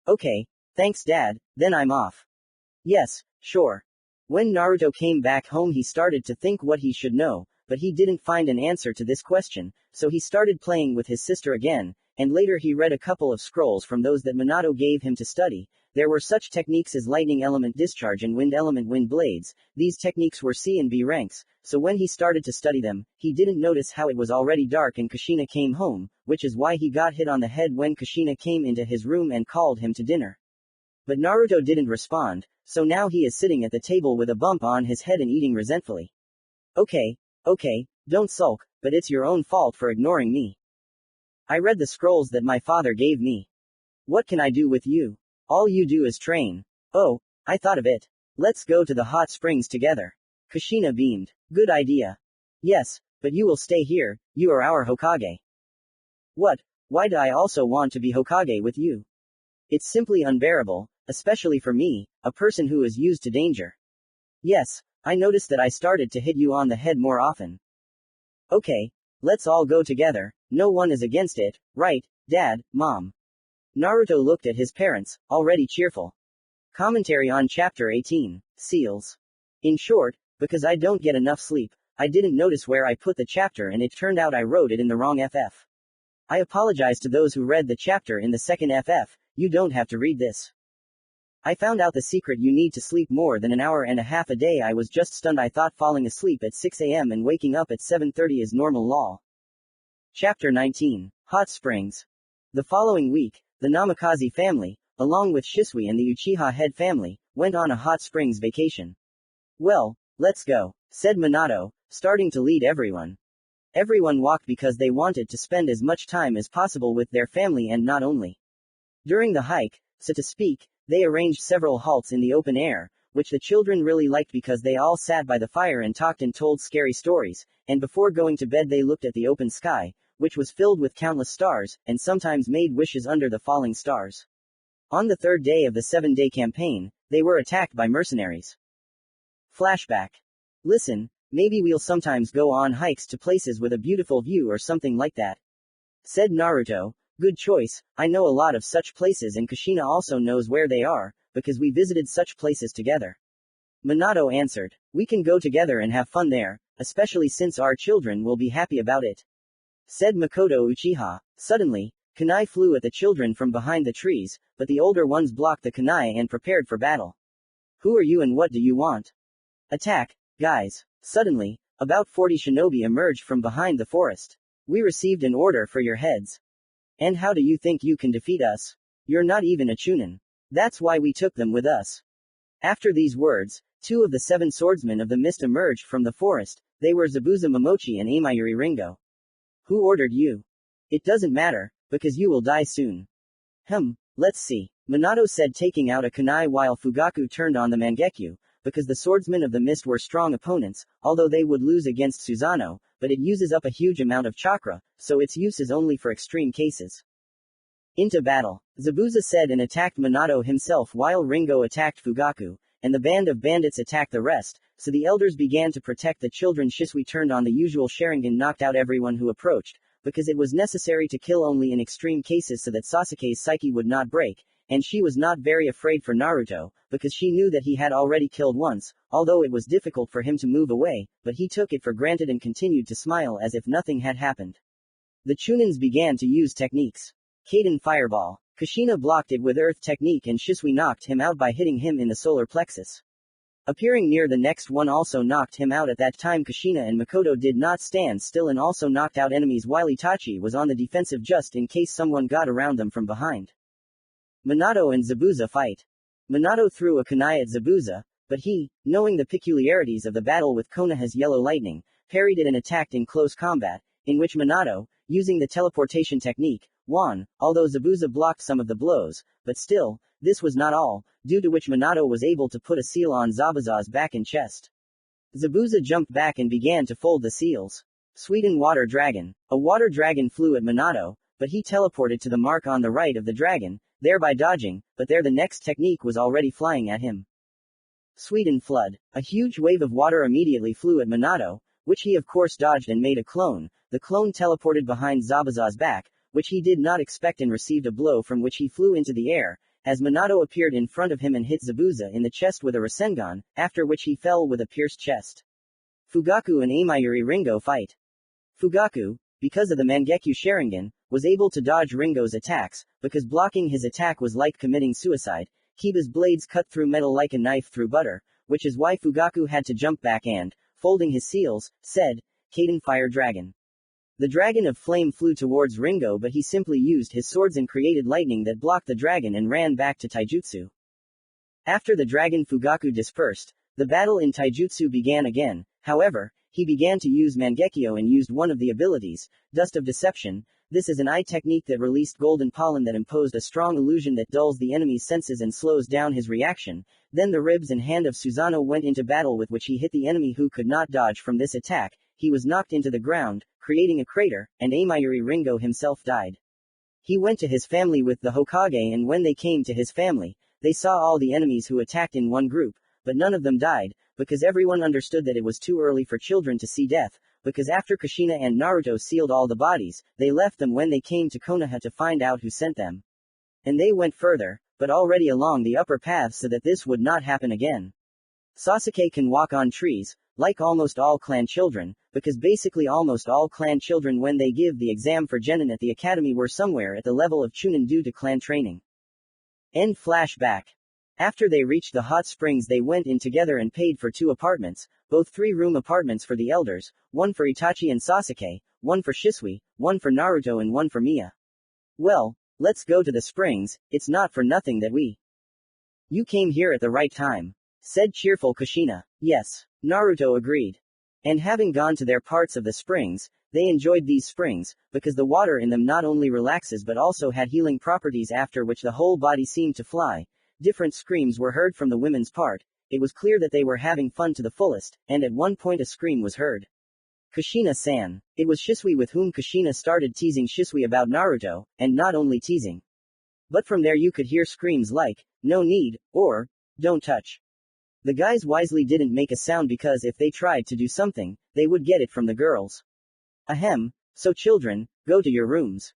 Okay, thanks Dad, then I'm off. Yes, sure. When Naruto came back home he started to think what he should know, but he didn't find an answer to this question, so he started playing with his sister again, and later he read a couple of scrolls from those that Minato gave him to study. There were such techniques as lightning element discharge and wind element wind blades. These techniques were C and B ranks, so when he started to study them, he didn't notice how it was already dark and Kushina came home, which is why he got hit on the head when Kushina came into his room and called him to dinner. But Naruto didn't respond, so now he is sitting at the table with a bump on his head and eating resentfully. Okay, don't sulk, but it's your own fault for ignoring me. I read the scrolls that my father gave me. What can I do with you? All you do is train. Oh, I thought of it. Let's go to the hot springs together. Kushina beamed. Good idea. Yes, but you will stay here, you are our Hokage. What? Why do I also want to be Hokage with you? It's simply unbearable, especially for me, a person who is used to danger. Yes, I noticed that I started to hit you on the head more often. Okay, let's all go together, no one is against it, right, Dad, Mom? Naruto looked at his parents, already cheerful. Commentary on Chapter 18, Seals. In short, because I don't get enough sleep, I didn't notice where I put the chapter and it turned out I wrote it in the wrong FF. I apologize to those who read the chapter in the second FF, you don't have to read this. I found out the secret: you need to sleep more than an hour and a half a day. I was just stunned. I thought falling asleep at 6 a.m. and waking up at 7:30 is normal law. Chapter 19, Hot Springs. The following week, the Namikaze family, along with Shisui and the Uchiha head family, went on a hot springs vacation. Well, let's go, said Minato, starting to lead everyone. Everyone walked because they wanted to spend as much time as possible with their family, and not only during the hike, so to speak, they arranged several halts in the open air, which the children really liked because they all sat by the fire and talked and told scary stories, and before going to bed they looked at the open sky, which was filled with countless stars, and sometimes made wishes under the falling stars. On the third day of the 7-day campaign, they were attacked by mercenaries. Flashback. Listen, maybe we'll sometimes go on hikes to places with a beautiful view or something like that, said Naruto. Good choice, I know a lot of such places and Kushina also knows where they are, because we visited such places together. Minato answered. We can go together and have fun there, especially since our children will be happy about it, said Makoto Uchiha. Suddenly, kunai flew at the children from behind the trees, but the older ones blocked the kunai and prepared for battle. Who are you and what do you want? Attack, guys. Suddenly, about 40 shinobi emerged from behind the forest. We received an order for your heads. And how do you think you can defeat us? You're not even a chunin. That's why we took them with us. After these words, 2 of the 7 swordsmen of the mist emerged from the forest. They were Zabuza Momochi and Amayuri Ringo. Who ordered you? It doesn't matter, because you will die soon. Let's see. Minato said, taking out a kunai while Fugaku turned on the Mangekyu, because the swordsmen of the mist were strong opponents, although they would lose against Susanoo, but it uses up a huge amount of chakra, so its use is only for extreme cases. Into battle. Zabuza said and attacked Minato himself while Ringo attacked Fugaku, and the band of bandits attacked the rest, so the elders began to protect the children. Shisui turned on the usual Sharingan, knocked out everyone who approached, because it was necessary to kill only in extreme cases so that Sasuke's psyche would not break, and she was not very afraid for Naruto, because she knew that he had already killed once, although it was difficult for him to move away, but he took it for granted and continued to smile as if nothing had happened. The Chunins began to use techniques. Kaden Fireball. Kushina blocked it with Earth technique and Shisui knocked him out by hitting him in the solar plexus. Appearing near the next one also knocked him out. At that time Kushina and Makoto did not stand still and also knocked out enemies while Itachi was on the defensive just in case someone got around them from behind. Minato and Zabuza fight. Minato threw a kunai at Zabuza, but he, knowing the peculiarities of the battle with Konoha's yellow lightning, parried it and attacked in close combat, in which Minato, using the teleportation technique, won, although Zabuza blocked some of the blows, but still, this was not all, due to which Minato was able to put a seal on Zabuza's back and chest. Zabuza jumped back and began to fold the seals. Sweden Water Dragon. A water dragon flew at Minato, but he teleported to the mark on the right of the dragon, thereby dodging, but there the next technique was already flying at him. Sweden Flood. A huge wave of water immediately flew at Minato, which he of course dodged and made a clone. The clone teleported behind Zabuza's back, which he did not expect and received a blow from which he flew into the air, as Minato appeared in front of him and hit Zabuza in the chest with a rasengan, after which he fell with a pierced chest. Fugaku and Amayuri Ringo fight. Fugaku, because of the Mangekyu Sharingan, was able to dodge Ringo's attacks, because blocking his attack was like committing suicide. Kiba's blades cut through metal like a knife through butter, which is why Fugaku had to jump back and, folding his seals, said, Kaden Fire Dragon. The dragon of flame flew towards Ringo, but he simply used his swords and created lightning that blocked the dragon and ran back to Taijutsu. After the dragon Fugaku dispersed, the battle in Taijutsu began again. However, he began to use Mangekyo and used one of the abilities, Dust of Deception. This is an eye technique that released golden pollen that imposed a strong illusion that dulls the enemy's senses and slows down his reaction. Then the ribs and hand of Susanoo went into battle, with which he hit the enemy who could not dodge from this attack. He was knocked into the ground, creating a crater, and Amayuri Ringo himself died. He went to his family with the Hokage, and when they came to his family, they saw all the enemies who attacked in one group, but none of them died, because everyone understood that it was too early for children to see death, because after Kushina and Naruto sealed all the bodies, they left them when they came to Konoha to find out who sent them. And they went further, but already along the upper path so that this would not happen again. Sasuke can walk on trees, like almost all clan children, because basically almost all clan children when they give the exam for Genin at the academy were somewhere at the level of Chunin due to clan training. End flashback. After they reached the hot springs they went in together and paid for 2 apartments, both 3-room apartments for the elders, one for Itachi and Sasuke, one for Shisui, one for Naruto and one for Mia. Well, let's go to the springs, it's not for nothing that You came here at the right time, said cheerful Kushina. Yes, Naruto agreed. And having gone to their parts of the springs, they enjoyed these springs, because the water in them not only relaxes but also had healing properties, after which the whole body seemed to fly. Different screams were heard from the women's part. It was clear that they were having fun to the fullest, and at one point a scream was heard. Kushina-san. It was Shisui, with whom Kushina started teasing Shisui about Naruto, and not only teasing. But from there you could hear screams like, no need, or, don't touch. The guys wisely didn't make a sound because if they tried to do something, they would get it from the girls. Ahem, so children, go to your rooms.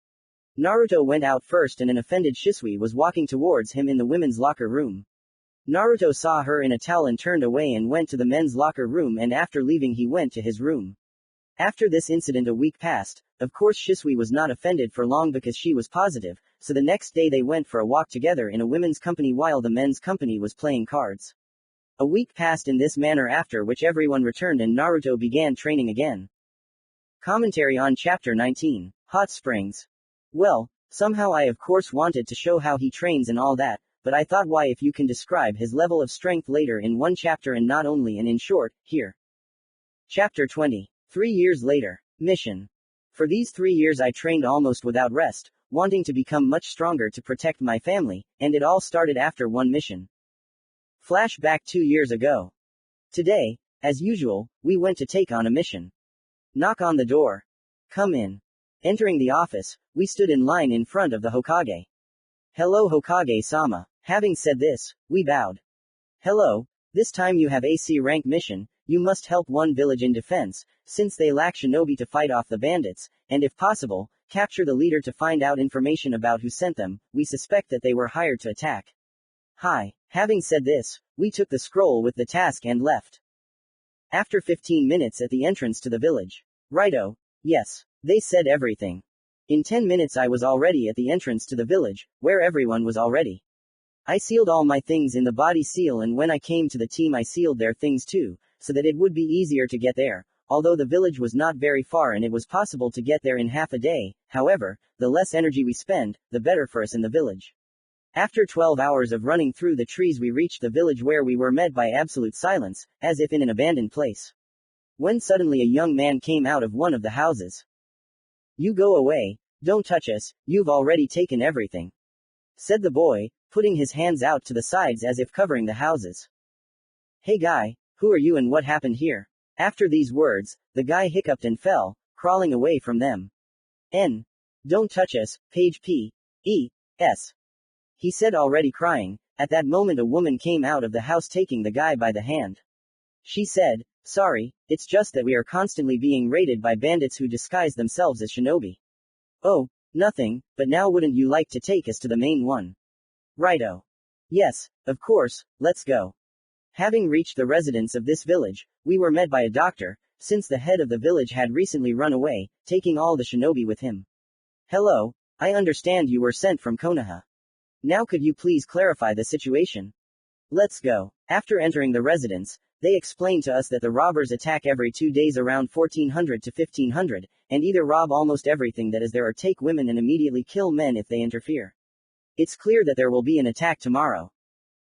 Naruto went out first and an offended Shisui was walking towards him in the women's locker room. Naruto saw her in a towel and turned away and went to the men's locker room, and after leaving he went to his room. After this incident a week passed. Of course Shisui was not offended for long because she was positive, so the next day they went for a walk together in a women's company while the men's company was playing cards. A week passed in this manner, after which everyone returned and Naruto began training again. Commentary on Chapter 19, Hot Springs. Well, somehow I of course wanted to show how he trains and all that, but I thought why if you can describe his level of strength later in one chapter and not only and in short, here. Chapter 20. 3 years later. Mission. For these 3 years I trained almost without rest, wanting to become much stronger to protect my family, and it all started after one mission. Flashback 2 years ago. Today, as usual, we went to take on a mission. Knock on the door. Come in. Entering the office, we stood in line in front of the Hokage. Hello Hokage-sama. Having said this, we bowed. Hello, this time you have AC rank mission, you must help one village in defense, since they lack shinobi to fight off the bandits, and if possible, capture the leader to find out information about who sent them, we suspect that they were hired to attack. Hi. Having said this, we took the scroll with the task and left. After 15 minutes at the entrance to the village. Righto. Yes. They said everything. In 10 minutes I was already at the entrance to the village, where everyone was already. I sealed all my things in the body seal, and when I came to the team I sealed their things too, so that it would be easier to get there, although the village was not very far and it was possible to get there in half a day. However, the less energy we spend, the better for us in the village. After 12 hours of running through the trees we reached the village, where we were met by absolute silence, as if in an abandoned place. When suddenly a young man came out of one of the houses. You go away, don't touch us, you've already taken everything, said the boy, putting his hands out to the sides as if covering the houses. Hey guy, who are you and what happened here? After these words, the guy hiccuped and fell, crawling away from them. Don't touch us, page P.E.S. He said, already crying. At that moment a woman came out of the house taking the guy by the hand. She said, sorry, it's just that we are constantly being raided by bandits who disguise themselves as shinobi. Oh, nothing, but now wouldn't you like to take us to the main one? Righto. Yes, of course, let's go. Having reached the residence of this village, we were met by a doctor, since the head of the village had recently run away, taking all the shinobi with him. Hello, I understand you were sent from Konoha. Now could you please clarify the situation? Let's go. After entering the residence, they explained to us that the robbers attack every 2 days around 1400 to 1500, and either rob almost everything that is there or take women and immediately kill men if they interfere. It's clear that there will be an attack tomorrow.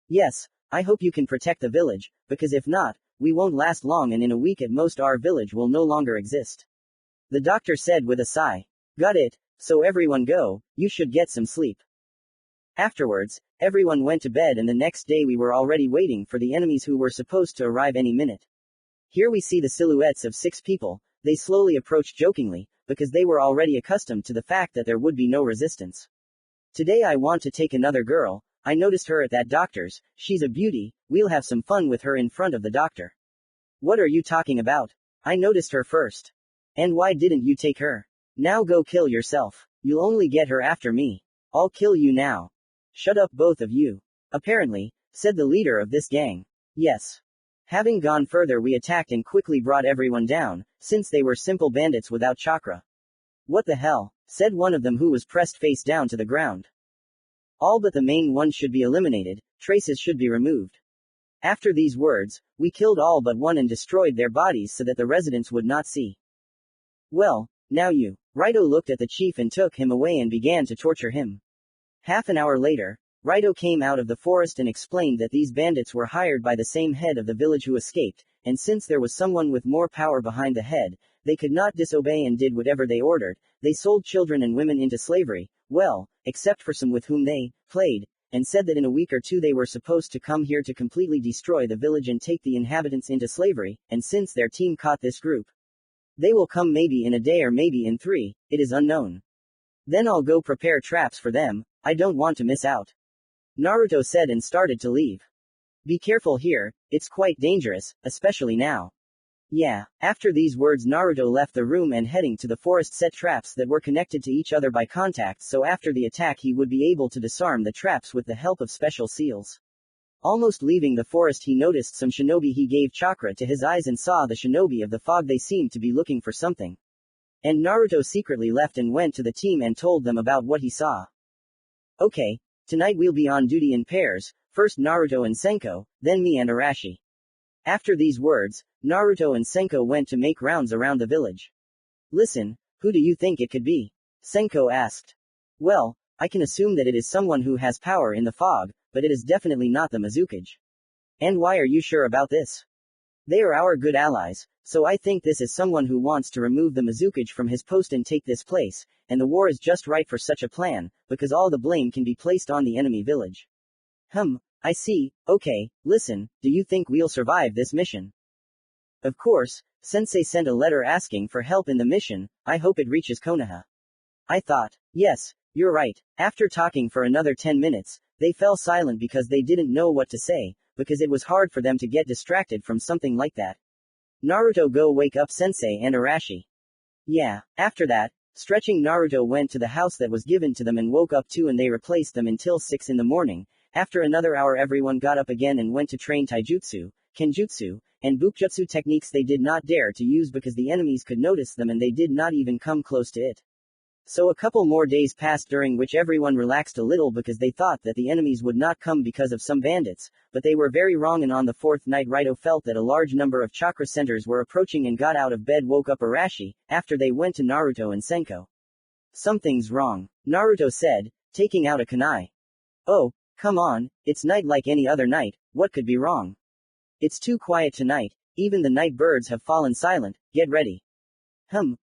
Yes, I hope you can protect the village, because if not, we won't last long and in a week at most our village will no longer exist. The doctor said with a sigh. Got it, so everyone go, you should get some sleep. Afterwards, everyone went to bed and the next day we were already waiting for the enemies who were supposed to arrive any minute. Here we see the silhouettes of 6 people, they slowly approached jokingly, because they were already accustomed to the fact that there would be no resistance. Today I want to take another girl, I noticed her at that doctor's, she's a beauty, we'll have some fun with her in front of the doctor. What are you talking about? I noticed her first. And why didn't you take her? Now go kill yourself. You'll only get her after me. I'll kill you now. Shut up both of you. Apparently, said the leader of this gang. Yes. Having gone further we attacked and quickly brought everyone down, since they were simple bandits without chakra. What the hell, said one of them who was pressed face down to the ground. All but the main one should be eliminated, traces should be removed. After these words, we killed all but one and destroyed their bodies so that the residents would not see. Well, now you. Raito looked at the chief and took him away and began to torture him. Half an hour later, Raito came out of the forest and explained that these bandits were hired by the same head of the village who escaped, and since there was someone with more power behind the head, they could not disobey and did whatever they ordered. They sold children and women into slavery, well, except for some with whom they played, and said that in a week or two they were supposed to come here to completely destroy the village and take the inhabitants into slavery, and since their team caught this group, they will come maybe in a day or maybe in 3, it is unknown. Then I'll go prepare traps for them, I don't want to miss out. Naruto said and started to leave. Be careful here, it's quite dangerous, especially now. Yeah. After these words Naruto left the room and heading to the forest set traps that were connected to each other by contacts so after the attack he would be able to disarm the traps with the help of special seals. Almost leaving the forest he noticed some shinobi. He gave chakra to his eyes and saw the shinobi of the fog. They seemed to be looking for something. And Naruto secretly left and went to the team and told them about what he saw. Okay, tonight we'll be on duty in pairs, first Naruto and Senko, then me and Arashi. After these words, Naruto and Senko went to make rounds around the village. Listen, who do you think it could be? Senko asked. Well, I can assume that it is someone who has power in the fog, but it is definitely not the Mizukage. And why are you sure about this? They are our good allies, So I think this is someone who wants to remove the Mizukage from his post and take this place, and the war is just right for such a plan, because all the blame can be placed on the enemy village. I see. Okay, listen, do you think we'll survive this mission? Of course, Sensei sent a letter asking for help in the mission. I hope it reaches Konoha. I thought, yes, you're right. After talking for another 10 minutes, they fell silent because they didn't know what to say, because it was hard for them to get distracted from something like that. Naruto, go wake up Sensei and Arashi. Yeah, after that, stretching, Naruto went to the house that was given to them and woke up too, and they replaced them until 6 in the morning. After another hour, everyone got up again and went to train taijutsu, kenjutsu, and bukjutsu techniques they did not dare to use because the enemies could notice them and they did not even come close to it. So a couple more days passed during which everyone relaxed a little because they thought that the enemies would not come because of some bandits, but they were very wrong, and on the fourth night Raito felt that a large number of chakra centers were approaching and got out of bed, woke up Arashi, after they went to Naruto and Senko. Something's wrong, Naruto said, taking out a kunai. Oh, come on, it's night like any other night, what could be wrong? It's too quiet tonight, even the night birds have fallen silent, get ready.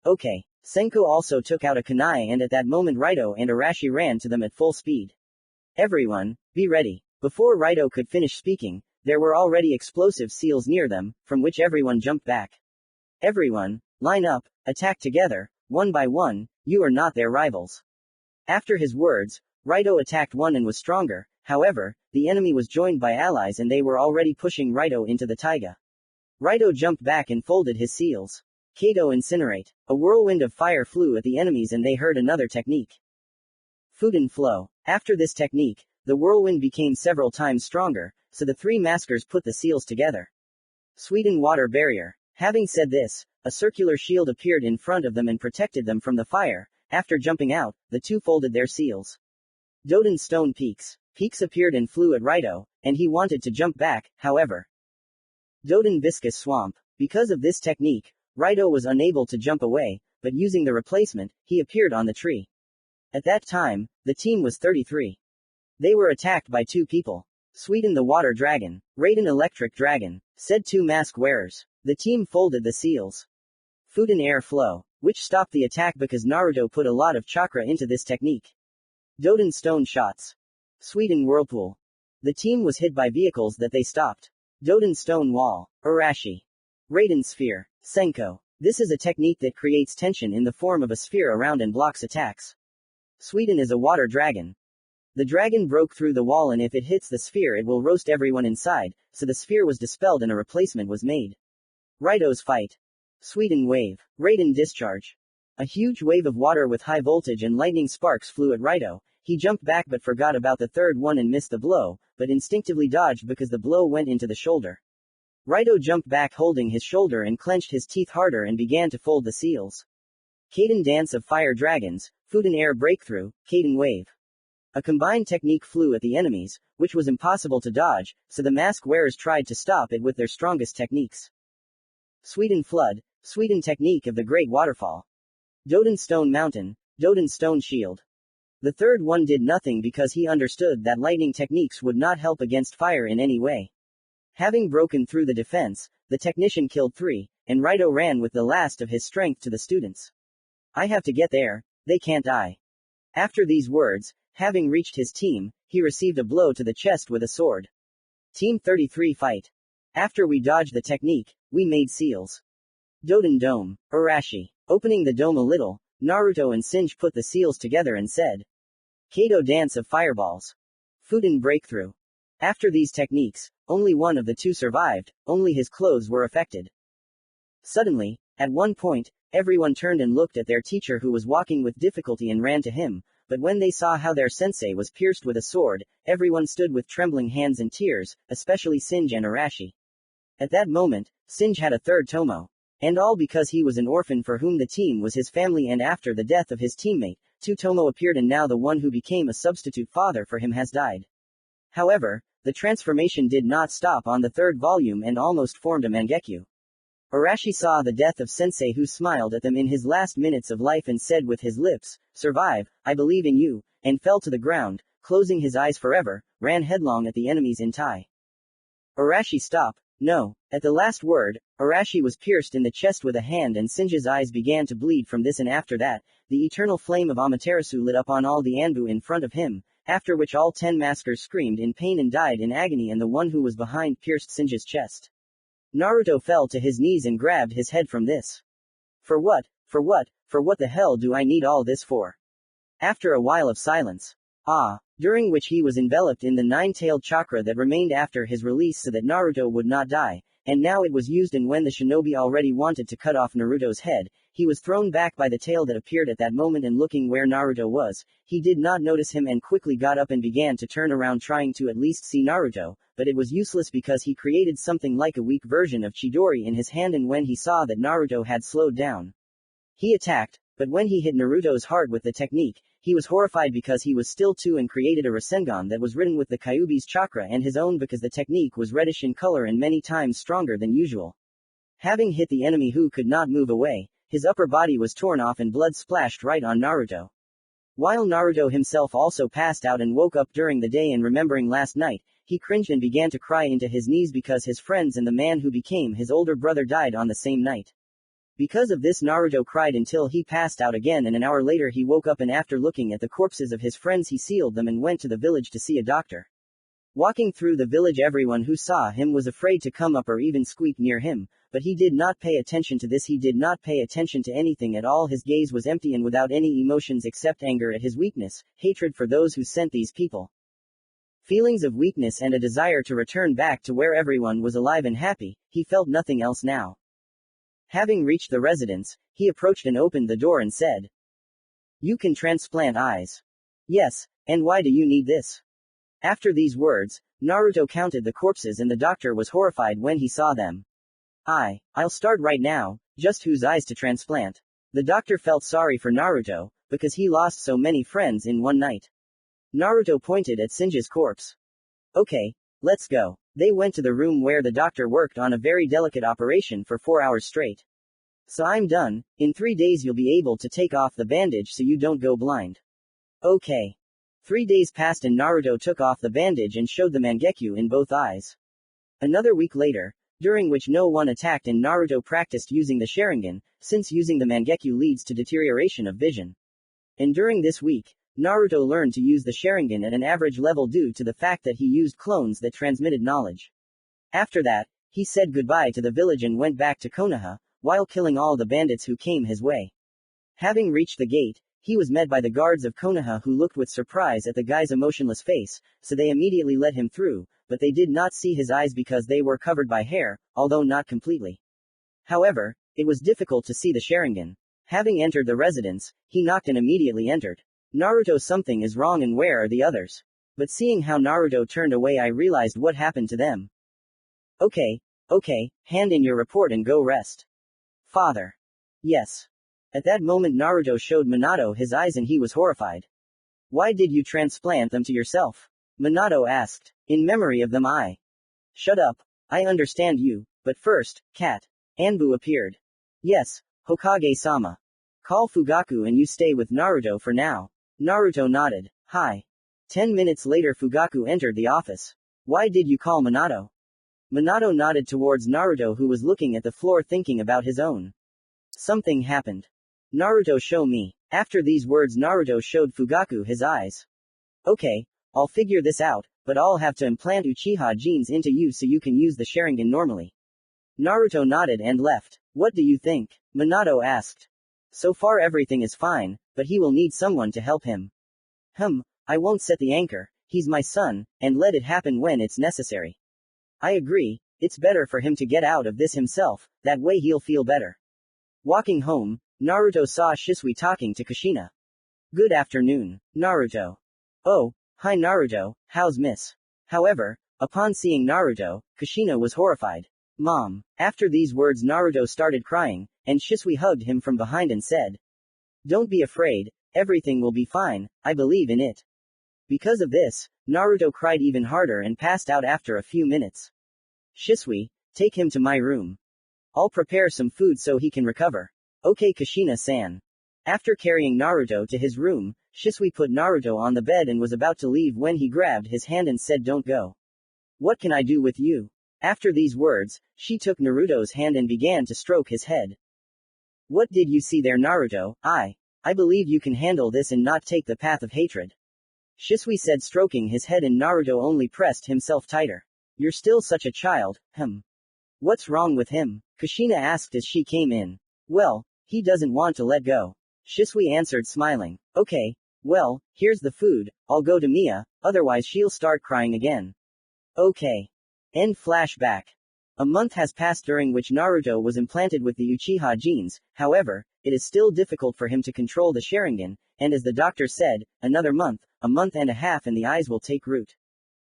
Okay. Senko also took out a kunai, and at that moment Raito and Arashi ran to them at full speed. Everyone, be ready. Before Raito could finish speaking, there were already explosive seals near them, from which everyone jumped back. Everyone, line up, attack together, one by one, you are not their rivals. After his words, Raito attacked one and was stronger. However, the enemy was joined by allies and they were already pushing Raito into the taiga. Raito jumped back and folded his seals. Kato incinerate. A whirlwind of fire flew at the enemies and they heard another technique. Fuden flow. After this technique, the whirlwind became several times stronger, so the three maskers put the seals together. Sweden water barrier. Having said this, a circular shield appeared in front of them and protected them from the fire. After jumping out, the two folded their seals. Doden stone peaks. Peaks appeared and flew at Raito, and he wanted to jump back, however. Doden viscous swamp. Because of this technique, Raito was unable to jump away, but using the replacement, he appeared on the tree. At that time, the team was 33. They were attacked by two people. Sweden the water dragon, Raiden electric dragon, said two mask wearers. The team folded the seals. Fuden air flow, which stopped the attack because Naruto put a lot of chakra into this technique. Doden stone shots. Sweden whirlpool. The team was hit by vehicles that they stopped. Doden stone wall. Arashi. Raiden sphere. Senko. This is a technique that creates tension in the form of a sphere around and blocks attacks. Sweden is a water dragon. The dragon broke through the wall and if it hits the sphere it will roast everyone inside, so the sphere was dispelled and a replacement was made. Raito's fight. Sweden wave. Raiden discharge. A huge wave of water with high voltage and lightning sparks flew at Raito. He jumped back but forgot about the third one and missed the blow, but instinctively dodged because the blow went into the shoulder. Raito jumped back holding his shoulder and clenched his teeth harder and began to fold the seals. Kaden dance of fire dragons, Fuden air breakthrough, Kaden wave. A combined technique flew at the enemies, which was impossible to dodge, so the mask wearers tried to stop it with their strongest techniques. Sweden flood, Sweden technique of the great waterfall. Doden stone mountain, Doden stone shield. The third one did nothing because he understood that lightning techniques would not help against fire in any way. Having broken through the defense, the technician killed 3, and Raito ran with the last of his strength to the students. I have to get there, they can't die. After these words, having reached his team, he received a blow to the chest with a sword. Team 33 fight. After we dodged the technique, we made seals. Doden dome, Arashi. Opening the dome a little, Naruto and Shinji put the seals together and said, Kato dance of fireballs. Fuden breakthrough. After these techniques, only one of the two survived, only his clothes were affected. Suddenly, at one point, everyone turned and looked at their teacher who was walking with difficulty and ran to him, but when they saw how their sensei was pierced with a sword, everyone stood with trembling hands and tears, especially Shinji and Arashi. At that moment, Shinji had a third Tomo. And all because he was an orphan for whom the team was his family, and after the death of his teammate, 2 Tomo appeared and now the one who became a substitute father for him has died. However, the transformation did not stop on the third volume and almost formed a mangekyu. Arashi saw the death of Sensei, who smiled at them in his last minutes of life and said with his lips, "Survive, I believe in you," and fell to the ground, closing his eyes forever, ran headlong at the enemies in Tai. Arashi stop, No. At the last word, Arashi was pierced in the chest with a hand and Shinja's eyes began to bleed from this, and after that, the eternal flame of Amaterasu lit up on all the Anbu in front of him, after which all 10 maskers screamed in pain and died in agony and the one who was behind pierced Shinja's chest. Naruto fell to his knees and grabbed his head from this. For what? For what? For what the hell do I need all this for? After a while of silence. During which he was enveloped in the 9-tailed chakra that remained after his release so that Naruto would not die, and now it was used, and when the shinobi already wanted to cut off Naruto's head, he was thrown back by the tail that appeared at that moment, and looking where Naruto was, he did not notice him and quickly got up and began to turn around trying to at least see Naruto, but it was useless because he created something like a weak version of Chidori in his hand, and when he saw that Naruto had slowed down, he attacked, but when he hit Naruto's heart with the technique, he was horrified because he was still 2 and created a rasengan that was written with the Kyuubi's chakra and his own because the technique was reddish in color and many times stronger than usual. Having hit the enemy who could not move away, his upper body was torn off and blood splashed right on Naruto. While Naruto himself also passed out and woke up during the day, and remembering last night, he cringed and began to cry into his knees because his friends and the man who became his older brother died on the same night. Because of this, Naruto cried until he passed out again, and an hour later he woke up, and after looking at the corpses of his friends he sealed them and went to the village to see a doctor. Walking through the village, everyone who saw him was afraid to come up or even squeak near him, but he did not pay attention to this. He did not pay attention to anything at all. His gaze was empty and without any emotions except anger at his weakness, hatred for those who sent these people, feelings of weakness, and a desire to return back to where everyone was alive and happy. He felt nothing else now. Having reached the residence, he approached and opened the door and said, "You can transplant eyes." "Yes, and why do you need this?" After these words, Naruto counted the corpses and the doctor was horrified when he saw them. I'll start right now, just whose eyes to transplant? The doctor felt sorry for Naruto, because he lost so many friends in one night. Naruto pointed at Shinja's corpse. "Okay, let's go." They went to the room where the doctor worked on a very delicate operation for 4 hours straight. "So I'm done. In 3 days you'll be able to take off the bandage so you don't go blind." "Okay." 3 days passed and Naruto took off the bandage and showed the mangekyu in both eyes. Another week later, during which no one attacked and Naruto practiced using the Sharingan, since using the mangekyu leads to deterioration of vision. And during this week, Naruto learned to use the Sharingan at an average level due to the fact that he used clones that transmitted knowledge. After that, he said goodbye to the village and went back to Konoha, while killing all the bandits who came his way. Having reached the gate, he was met by the guards of Konoha who looked with surprise at the guy's emotionless face, so they immediately let him through, but they did not see his eyes because they were covered by hair, although not completely. However, it was difficult to see the Sharingan. Having entered the residence, he knocked and immediately entered. "Naruto, something is wrong, and where are the others?" But seeing how Naruto turned away, I realized what happened to them. Okay, hand in your report and go rest." "Father." "Yes." At that moment Naruto showed Minato his eyes and he was horrified. "Why did you transplant them to yourself?" Minato asked. "In memory of them." "Shut up. I understand you, but first, cat." Anbu appeared. "Yes, Hokage-sama. Call Fugaku and you stay with Naruto for now." Naruto nodded. "Hi." 10 minutes later Fugaku entered the office. "Why did you call Minato?" Minato nodded towards Naruto who was looking at the floor thinking about his own. "Something happened." "Naruto, show me." After these words Naruto showed Fugaku his eyes. "Okay, I'll figure this out, but I'll have to implant Uchiha genes into you so you can use the Sharingan normally." Naruto nodded and left. "What do you think?" Minato asked. "So far everything is fine, but he will need someone to help him." I won't set the anchor, he's my son, and let it happen when it's necessary." "I agree, it's better for him to get out of this himself, that way he'll feel better." Walking home, Naruto saw Shisui talking to Kushina. "Good afternoon, Naruto." "Oh, hi Naruto, how's miss?" However, upon seeing Naruto, Kushina was horrified. "Mom." After these words Naruto started crying, and Shisui hugged him from behind and said, "Don't be afraid, everything will be fine, I believe in it." Because of this, Naruto cried even harder and passed out after a few minutes. "Shisui, take him to my room. I'll prepare some food so he can recover." "Okay Kushina-san." After carrying Naruto to his room, Shisui put Naruto on the bed and was about to leave when he grabbed his hand and said, "Don't go." "What can I do with you?" After these words, she took Naruto's hand and began to stroke his head. What did you see there, Naruto? I believe you can handle this and not take the path of hatred. Shisui said, stroking his head, and Naruto only pressed himself tighter. You're still such a child, What's wrong with him? Kushina asked as she came in. Well, he doesn't want to let go. Shisui answered, smiling. Okay, well, here's the food, I'll go to Mia, otherwise she'll start crying again. Okay. End flashback. A month has passed during which Naruto was implanted with the Uchiha genes, however, it is still difficult for him to control the Sharingan, and as the doctor said, another month, a month and a half and the eyes will take root.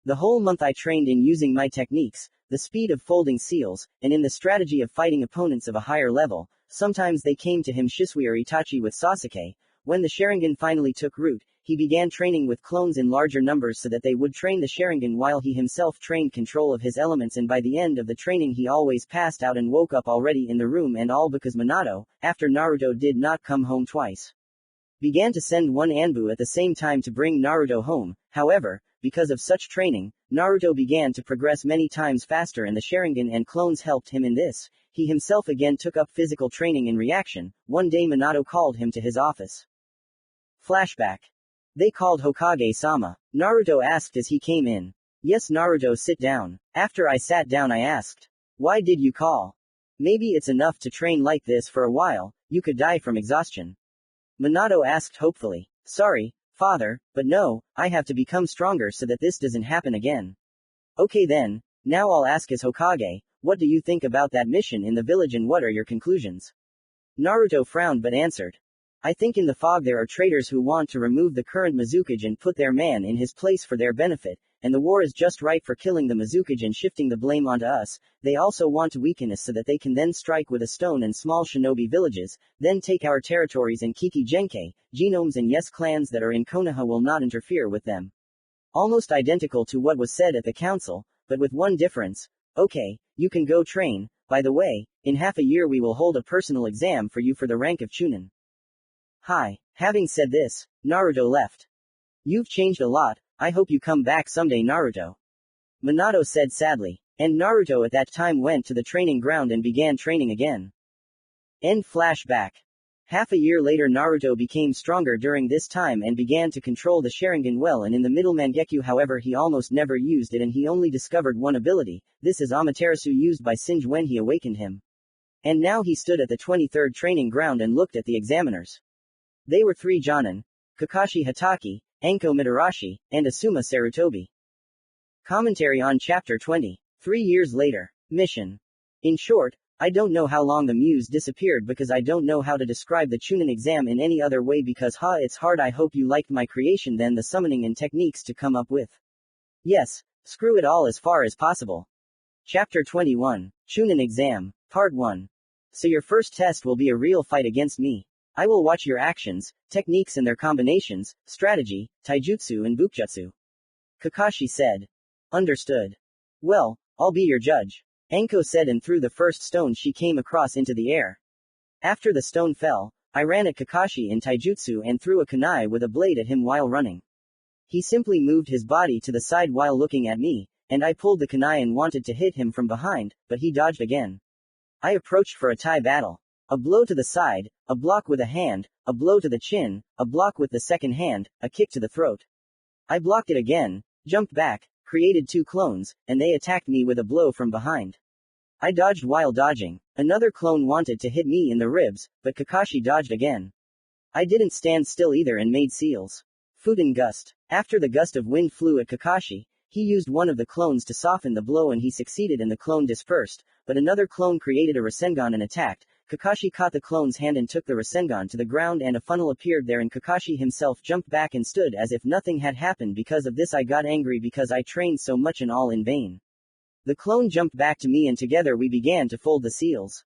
The whole month I trained in using my techniques, the speed of folding seals, and in the strategy of fighting opponents of a higher level. Sometimes they came to him, Shisui or Itachi with Sasuke. When the Sharingan finally took root, he began training with clones in larger numbers so that they would train the Sharingan while he himself trained control of his elements, and by the end of the training he always passed out and woke up already in the room, and all because Minato, after Naruto did not come home twice, began to send one Anbu at the same time to bring Naruto home. However, because of such training, Naruto began to progress many times faster and the Sharingan and clones helped him in this. He himself again took up physical training in reaction. One day Minato called him to his office. Flashback. They called Hokage-sama. Naruto asked as he came in. Yes, Naruto, sit down. After I sat down I asked. Why did you call? Maybe it's enough to train like this for a while, you could die from exhaustion. Minato asked hopefully. Sorry, father, but no, I have to become stronger so that this doesn't happen again. Okay then, now I'll ask as Hokage, what do you think about that mission in the village and what are your conclusions? Naruto frowned but answered. I think in the fog there are traitors who want to remove the current Mizukage and put their man in his place for their benefit, and the war is just right for killing the Mizukage and shifting the blame onto us. They also want to weaken us so that they can then strike with a stone and small shinobi villages, then take our territories and Kiki Genkai, genomes and yes clans that are in Konoha will not interfere with them. Almost identical to what was said at the council, but with one difference. Okay, you can go train. By the way, in half a year we will hold a personal exam for you for the rank of Chunin. Hi. Having said this, Naruto left. You've changed a lot, I hope you come back someday, Naruto. Minato said sadly. And Naruto at that time went to the training ground and began training again. End flashback. Half a year later Naruto became stronger during this time and began to control the Sharingan well, and in the middle Mangekyo however he almost never used it and he only discovered one ability. This is Amaterasu used by Shinji when he awakened him. And now he stood at the 23rd training ground and looked at the examiners. They were 3 Jonin, Kakashi Hatake, Anko Mitarashi, and Asuma Sarutobi. Commentary on Chapter 20. 3 years later. Mission. In short, I don't know how long the muse disappeared because I don't know how to describe the Chunin exam in any other way because it's hard. I hope you liked my creation then, the summoning and techniques to come up with. Yes, screw it all as far as possible. Chapter 21. Chunin exam. Part 1. So your first test will be a real fight against me. I will watch your actions, techniques and their combinations, strategy, taijutsu and bukjutsu. Kakashi said. Understood. Well, I'll be your judge. Anko said and threw the first stone she came across into the air. After the stone fell, I ran at Kakashi in taijutsu and threw a kunai with a blade at him while running. He simply moved his body to the side while looking at me, and I pulled the kunai and wanted to hit him from behind, but he dodged again. I approached for a tie battle. A blow to the side, a block with a hand, a blow to the chin, a block with the second hand, a kick to the throat. I blocked it again, jumped back, created 2 clones, and they attacked me with a blow from behind. I dodged while dodging. Another clone wanted to hit me in the ribs, but Kakashi dodged again. I didn't stand still either and made seals. Fuden gust. After the gust of wind flew at Kakashi, he used one of the clones to soften the blow and he succeeded and the clone dispersed, but another clone created a rasengan and attacked. Kakashi caught the clone's hand and took the rasengan to the ground and a funnel appeared there and Kakashi himself jumped back and stood as if nothing had happened. Because of this I got angry because I trained so much and all in vain. The clone jumped back to me and together we began to fold the seals.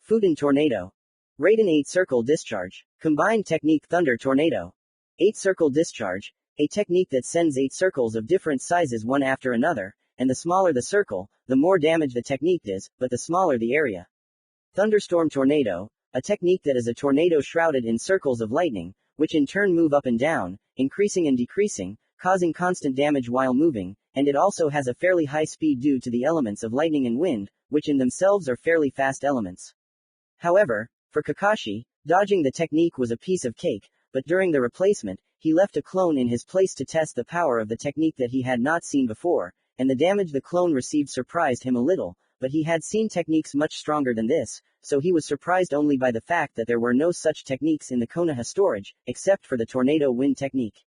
Fuden tornado. Raiden 8 circle discharge. Combined technique Thunder tornado. 8 circle discharge. A technique that sends 8 circles of different sizes one after another, and the smaller the circle, the more damage the technique does, but the smaller the area. Thunderstorm tornado, a technique that is a tornado shrouded in circles of lightning, which in turn move up and down, increasing and decreasing, causing constant damage while moving, and it also has a fairly high speed due to the elements of lightning and wind, which in themselves are fairly fast elements. However, for Kakashi, dodging the technique was a piece of cake, but during the replacement, he left a clone in his place to test the power of the technique that he had not seen before, and the damage the clone received surprised him a little, but he had seen techniques much stronger than this, so he was surprised only by the fact that there were no such techniques in the Konoha storage, except for the tornado wind technique.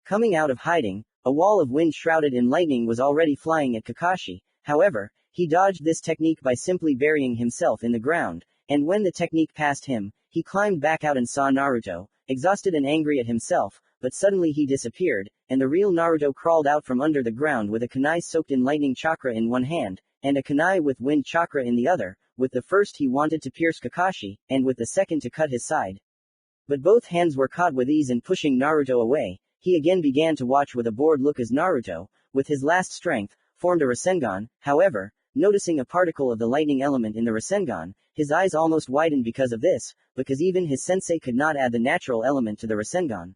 Coming out of hiding, a wall of wind shrouded in lightning was already flying at Kakashi. However, he dodged this technique by simply burying himself in the ground, and when the technique passed him, he climbed back out and saw Naruto, exhausted and angry at himself, but suddenly he disappeared, and the real Naruto crawled out from under the ground with a kunai soaked in lightning chakra in one hand, and a kunai with wind chakra in the other. With the first he wanted to pierce Kakashi, and with the second to cut his side. But both hands were caught with ease and pushing Naruto away, he again began to watch with a bored look as Naruto, with his last strength, formed a rasengan. However, noticing a particle of the lightning element in the rasengan, his eyes almost widened because of this, because even his sensei could not add the natural element to the rasengan.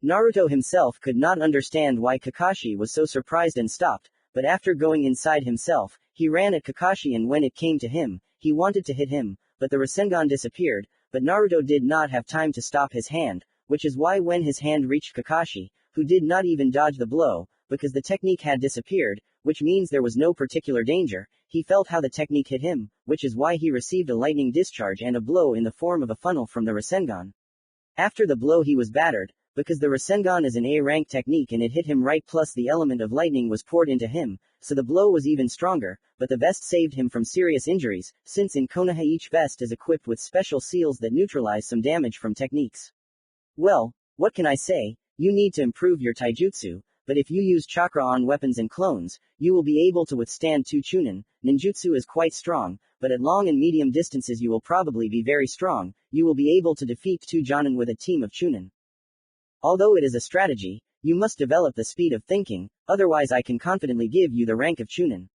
Naruto himself could not understand why Kakashi was so surprised and stopped, but after going inside himself, he ran at Kakashi and when it came to him, he wanted to hit him, but the rasengan disappeared, but Naruto did not have time to stop his hand, which is why when his hand reached Kakashi, who did not even dodge the blow, because the technique had disappeared, which means there was no particular danger, he felt how the technique hit him, which is why he received a lightning discharge and a blow in the form of a funnel from the rasengan. After the blow he was battered, because the rasengan is an A-rank technique and it hit him right plus the element of lightning was poured into him, so the blow was even stronger, but the vest saved him from serious injuries, since in Konoha each vest is equipped with special seals that neutralize some damage from techniques. Well, what can I say? You need to improve your taijutsu, but if you use chakra on weapons and clones, you will be able to withstand 2 chunin. Ninjutsu is quite strong, but at long and medium distances you will probably be very strong, you will be able to defeat 2 jonin with a team of chunin. Although it is a strategy, you must develop the speed of thinking, otherwise I can confidently give you the rank of chunin.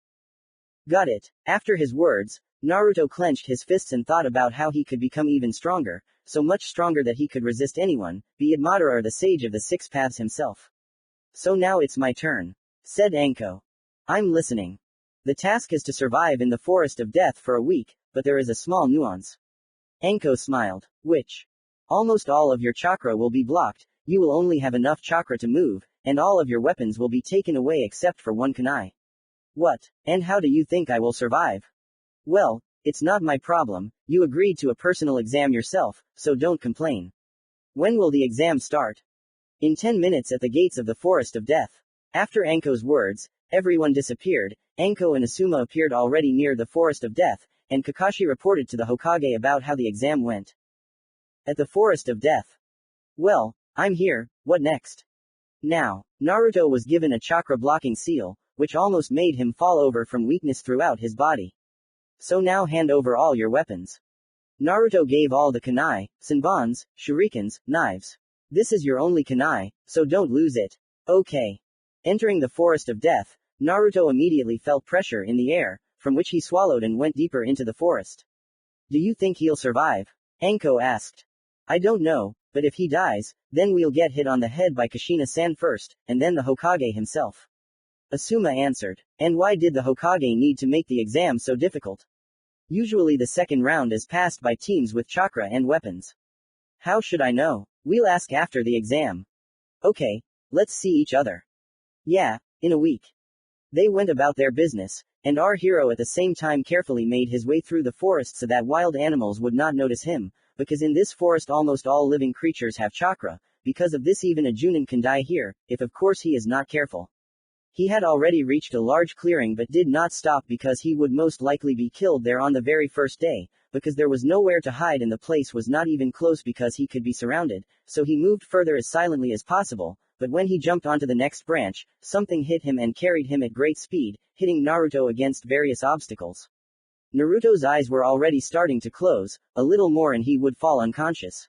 Got it. After his words, Naruto clenched his fists and thought about how he could become even stronger, so much stronger that he could resist anyone, be it Madara or the sage of the 6 paths himself. So now it's my turn, said Anko. I'm listening. The task is to survive in the forest of death for a week, but there is a small nuance. Anko smiled. Which? Almost all of your chakra will be blocked, you will only have enough chakra to move, and all of your weapons will be taken away except for 1 kunai. What? And how do you think I will survive? Well, it's not my problem, you agreed to a personal exam yourself, so don't complain. When will the exam start? In 10 minutes at the gates of the Forest of Death. After Anko's words, everyone disappeared. Anko and Asuma appeared already near the Forest of Death, and Kakashi reported to the Hokage about how the exam went. At the Forest of Death. Well, I'm here, what next? Now, Naruto was given a chakra blocking seal, which almost made him fall over from weakness throughout his body. So now hand over all your weapons. Naruto gave all the kunai, senbons, shurikens, knives. This is your only kunai, so don't lose it. Okay. Entering the Forest of Death, Naruto immediately felt pressure in the air, from which he swallowed and went deeper into the forest. Do you think he'll survive? Anko asked. I don't know, but if he dies, then we'll get hit on the head by Kushina-san first, and then the Hokage himself. Asuma answered. And why did the Hokage need to make the exam so difficult? Usually the second round is passed by teams with chakra and weapons. How should I know? We'll ask after the exam. Okay, let's see each other. Yeah, in a week. They went about their business, and our hero at the same time carefully made his way through the forest so that wild animals would not notice him, because in this forest almost all living creatures have chakra, because of this even a Junin can die here, if of course he is not careful. He had already reached a large clearing but did not stop because he would most likely be killed there on the very first day, because there was nowhere to hide and the place was not even close because he could be surrounded, so he moved further as silently as possible, but when he jumped onto the next branch, something hit him and carried him at great speed, hitting Naruto against various obstacles. Naruto's eyes were already starting to close, a little more and he would fall unconscious.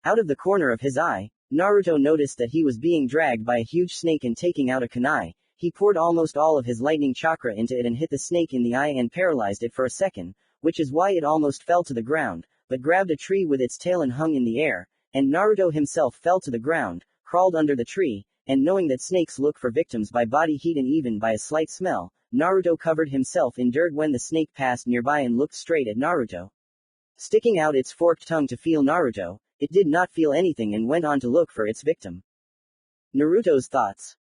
Out of the corner of his eye, Naruto noticed that he was being dragged by a huge snake and taking out a kunai. He poured almost all of his lightning chakra into it and hit the snake in the eye and paralyzed it for a second, which is why it almost fell to the ground, but grabbed a tree with its tail and hung in the air, and Naruto himself fell to the ground, crawled under the tree, and knowing that snakes look for victims by body heat and even by a slight smell, Naruto covered himself in dirt when the snake passed nearby and looked straight at Naruto. Sticking out its forked tongue to feel Naruto, it did not feel anything and went on to look for its victim. Naruto's thoughts.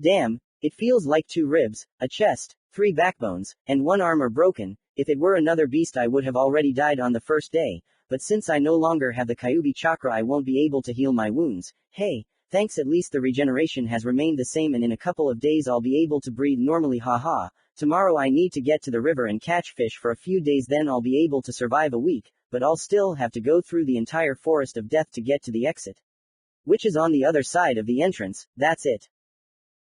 Damn, it feels like 2 ribs, a chest, 3 backbones, and 1 arm are broken. If it were another beast I would have already died on the first day, but since I no longer have the Kyuubi chakra I won't be able to heal my wounds. Hey, thanks, at least the regeneration has remained the same and in a couple of days I'll be able to breathe normally, haha. Tomorrow I need to get to the river and catch fish for a few days, then I'll be able to survive a week, but I'll still have to go through the entire forest of death to get to the exit, which is on the other side of the entrance. That's it.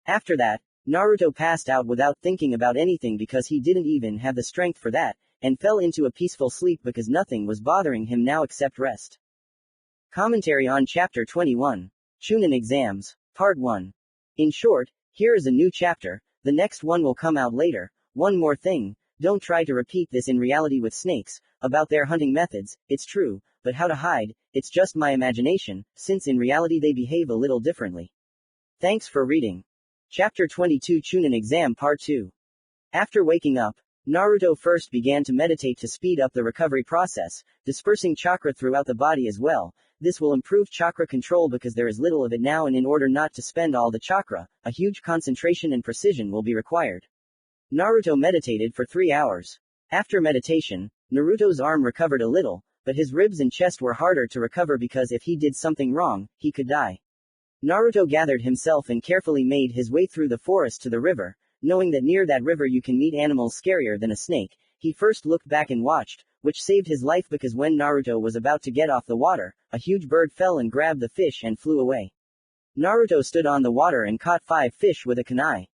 After that, Naruto passed out without thinking about anything because he didn't even have the strength for that, and fell into a peaceful sleep because nothing was bothering him now except rest. Commentary on Chapter 21. Chunin Exams. Part 1. In short, here is a new chapter, the next one will come out later. One more thing, don't try to repeat this in reality with snakes, about their hunting methods, it's true, but how to hide, it's just my imagination, since in reality they behave a little differently. Thanks for reading. Chapter 22 Chunin Exam Part 2. After waking up, Naruto first began to meditate to speed up the recovery process, dispersing chakra throughout the body as well. This will improve chakra control because there is little of it now, and in order not to spend all the chakra, a huge concentration and precision will be required. Naruto meditated for 3 hours. After meditation, Naruto's arm recovered a little, but his ribs and chest were harder to recover because if he did something wrong, he could die. Naruto gathered himself and carefully made his way through the forest to the river. Knowing that near that river you can meet animals scarier than a snake, he first looked back and watched, which saved his life because when Naruto was about to get off the water, a huge bird fell and grabbed the fish and flew away. Naruto stood on the water and caught 5 fish with a kunai.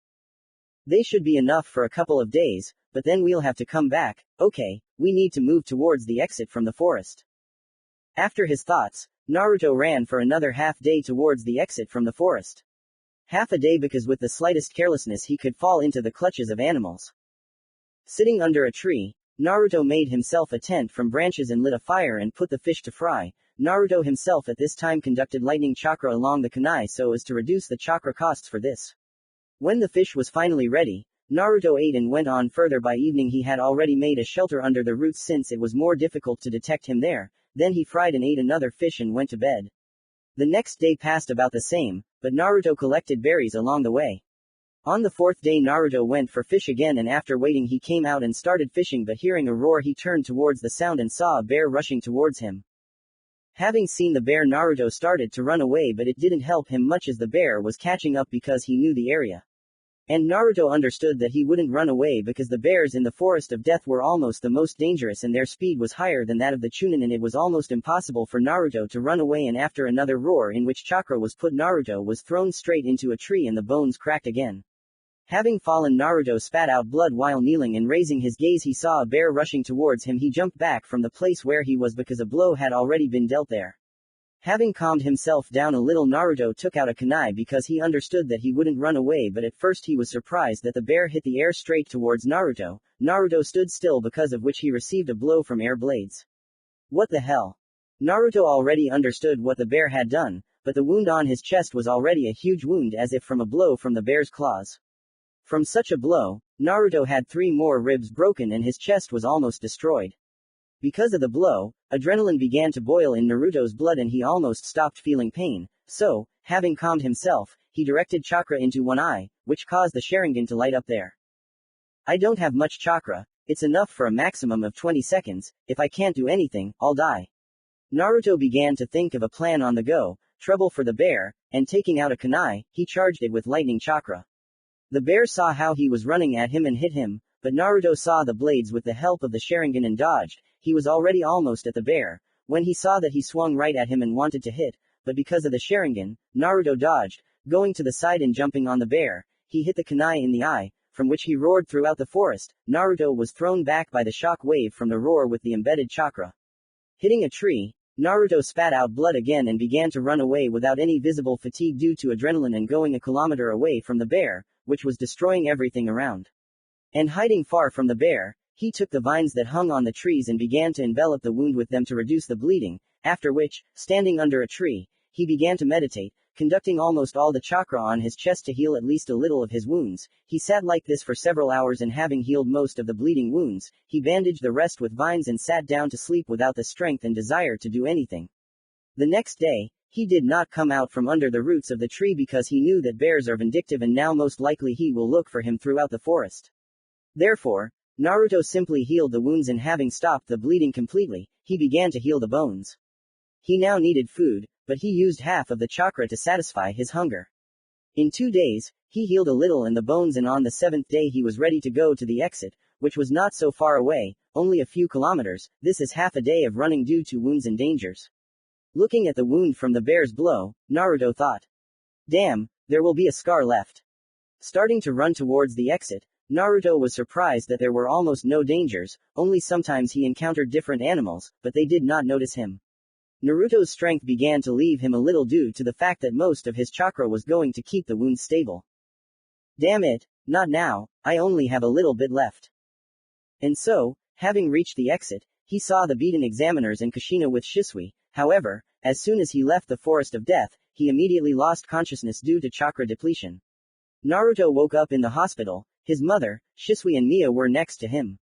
They should be enough for a couple of days, but then we'll have to come back. Okay, we need to move towards the exit from the forest. After his thoughts, Naruto ran for another half day towards the exit from the forest. Half a day because with the slightest carelessness he could fall into the clutches of animals. Sitting under a tree, Naruto made himself a tent from branches and lit a fire and put the fish to fry. Naruto himself at this time conducted lightning chakra along the kunai so as to reduce the chakra costs for this. When the fish was finally ready, Naruto ate and went on further. By evening he had already made a shelter under the roots since it was more difficult to detect him there. Then he fried and ate another fish and went to bed. The next day passed about the same, but Naruto collected berries along the way. On the 4th day Naruto went for fish again, and after waiting he came out and started fishing, but hearing a roar he turned towards the sound and saw a bear rushing towards him. Having seen the bear, Naruto started to run away, but it didn't help him much as the bear was catching up because he knew the area. And Naruto understood that he wouldn't run away because the bears in the Forest of Death were almost the most dangerous and their speed was higher than that of the Chunin, and it was almost impossible for Naruto to run away. And after another roar in which chakra was put, Naruto was thrown straight into a tree and the bones cracked again. Having fallen, Naruto spat out blood while kneeling, and raising his gaze he saw a bear rushing towards him. He jumped back from the place where he was because a blow had already been dealt there. Having calmed himself down a little, Naruto took out a kunai because he understood that he wouldn't run away, but at first he was surprised that the bear hit the air straight towards Naruto. Naruto stood still, because of which he received a blow from air blades. What the hell? Naruto already understood what the bear had done, but the wound on his chest was already a huge wound as if from a blow from the bear's claws. From such a blow, Naruto had 3 more ribs broken and his chest was almost destroyed. Because of the blow, adrenaline began to boil in Naruto's blood and he almost stopped feeling pain. So, having calmed himself, he directed chakra into one eye, which caused the Sharingan to light up there. I don't have much chakra, it's enough for a maximum of 20 seconds, if I can't do anything, I'll die. Naruto began to think of a plan on the go, trouble for the bear, and taking out a kunai, he charged it with lightning chakra. The bear saw how he was running at him and hit him, but Naruto saw the blades with the help of the Sharingan and dodged. He was already almost at the bear, when he saw that he swung right at him and wanted to hit, but because of the Sharingan, Naruto dodged, going to the side and jumping on the bear, he hit the kunai in the eye, from which he roared throughout the forest. Naruto was thrown back by the shock wave from the roar with the embedded chakra. Hitting a tree, Naruto spat out blood again and began to run away without any visible fatigue due to adrenaline and going a kilometer away from the bear, which was destroying everything around. And hiding far from the bear, he took the vines that hung on the trees and began to envelop the wound with them to reduce the bleeding, after which, standing under a tree, he began to meditate, conducting almost all the chakra on his chest to heal at least a little of his wounds. He sat like this for several hours, and having healed most of the bleeding wounds, he bandaged the rest with vines and sat down to sleep without the strength and desire to do anything. The next day, he did not come out from under the roots of the tree because he knew that bears are vindictive and now most likely he will look for him throughout the forest. Therefore, Naruto simply healed the wounds, and having stopped the bleeding completely, he began to heal the bones. He now needed food, but he used half of the chakra to satisfy his hunger. In 2 days, he healed a little in the bones, and on the 7th day he was ready to go to the exit, which was not so far away, only a few kilometers. This is half a day of running due to wounds and dangers. Looking at the wound from the bear's blow, Naruto thought, "Damn, there will be a scar left." Starting to run towards the exit, Naruto was surprised that there were almost no dangers, only sometimes he encountered different animals, but they did not notice him. Naruto's strength began to leave him a little due to the fact that most of his chakra was going to keep the wounds stable. Damn it, not now, I only have a little bit left. And so, having reached the exit, he saw the beaten examiners and Kushina with Shisui. However, as soon as he left the forest of death, he immediately lost consciousness due to chakra depletion. Naruto woke up in the hospital. His mother, Shisui, and Mia were next to him.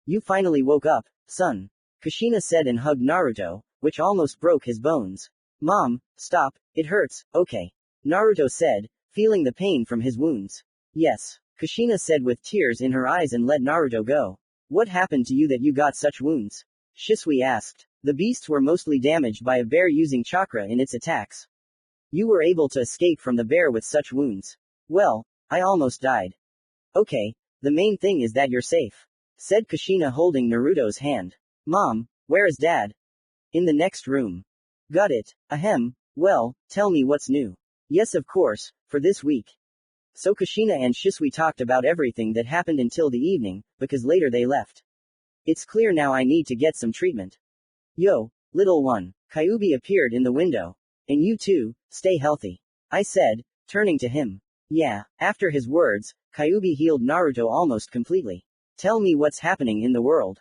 "You finally woke up, son," Kushina said and hugged Naruto, which almost broke his bones. "Mom, stop, it hurts, okay," Naruto said, feeling the pain from his wounds. "Yes," Kushina said with tears in her eyes and let Naruto go. "What happened to you that you got such wounds?" Shisui asked. "The beasts were mostly damaged by a bear using chakra in its attacks. You were able to escape from the bear with such wounds." "Well, I almost died." "Okay, the main thing is that you're safe," said Kushina holding Naruto's hand. "Mom, where is Dad?" "In the next room." "Got it, ahem, well, tell me what's new." "Yes, of course, for this week." So Kushina and Shisui talked about everything that happened until the evening, because later they left. "It's clear now I need to get some treatment." "Yo, little one," Kyuubi appeared in the window. "And you too, stay healthy," I said, turning to him. "Yeah." After his words, Kyuubi healed Naruto almost completely. "Tell me what's happening in the world."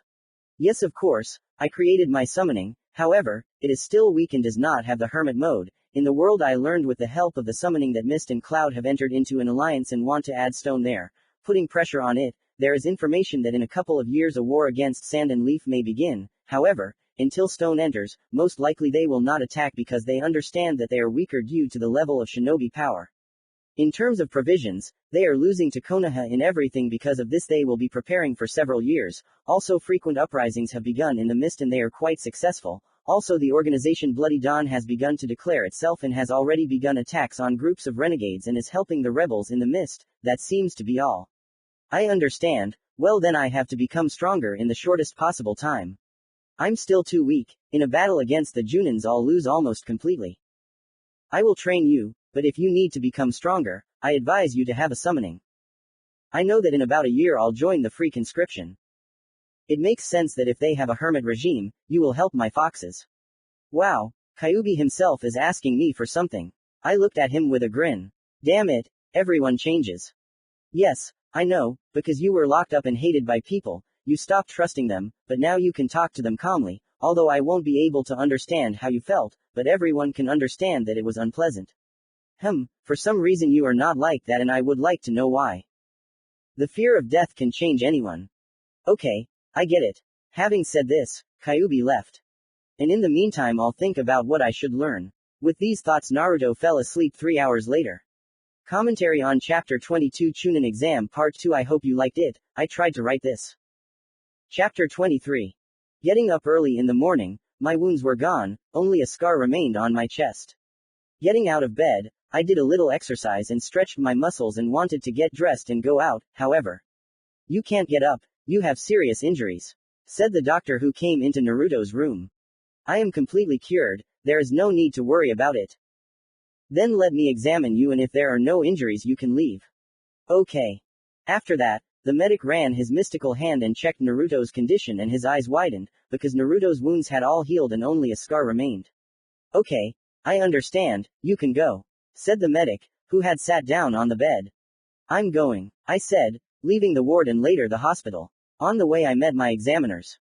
"Yes, of course, I created my summoning, however, it is still weak and does not have the hermit mode. In the world I learned with the help of the summoning that Mist and Cloud have entered into an alliance and want to add stone there, putting pressure on it. There is information that in a couple of years a war against Sand and Leaf may begin. However, until stone enters, most likely they will not attack because they understand that they are weaker due to the level of shinobi power. In terms of provisions, they are losing to Konoha in everything. Because of this they will be preparing for several years. Also frequent uprisings have begun in the mist and they are quite successful. Also the organization Bloody Dawn has begun to declare itself and has already begun attacks on groups of renegades and is helping the rebels in the mist. That seems to be all." "I understand, well then I have to become stronger in the shortest possible time. I'm still too weak. In a battle against the Junins I'll lose almost completely. I will train you, but if you need to become stronger, I advise you to have a summoning. I know that in about a year I'll join the free conscription. It makes sense that if they have a hermit regime, you will help my foxes." "Wow, Kyuubi himself is asking me for something." I looked at him with a grin. "Damn it, everyone changes." "Yes, I know, because you were locked up and hated by people, you stopped trusting them, but now you can talk to them calmly, although I won't be able to understand how you felt, but everyone can understand that it was unpleasant. For some reason you are not like that and I would like to know why. The fear of death can change anyone." "Okay, I get it." Having said this, Kyuubi left. "And in the meantime I'll think about what I should learn." With these thoughts Naruto fell asleep 3 hours later. Commentary on Chapter 22 Chunin Exam Part 2. I hope you liked it. I tried to write this. Chapter 23. Getting up early in the morning, my wounds were gone, only a scar remained on my chest. Getting out of bed, I did a little exercise and stretched my muscles and wanted to get dressed and go out. However, "You can't get up, you have serious injuries," said the doctor who came into Naruto's room. "I am completely cured, there is no need to worry about it. Then let me examine you and if there are no injuries you can leave." "Okay." After that, the medic ran his mystical hand and checked Naruto's condition and his eyes widened, because Naruto's wounds had all healed and only a scar remained. "Okay, I understand, you can go," said the medic, who had sat down on the bed. "I'm going," I said, leaving the ward and later the hospital. On the way I met my examiners.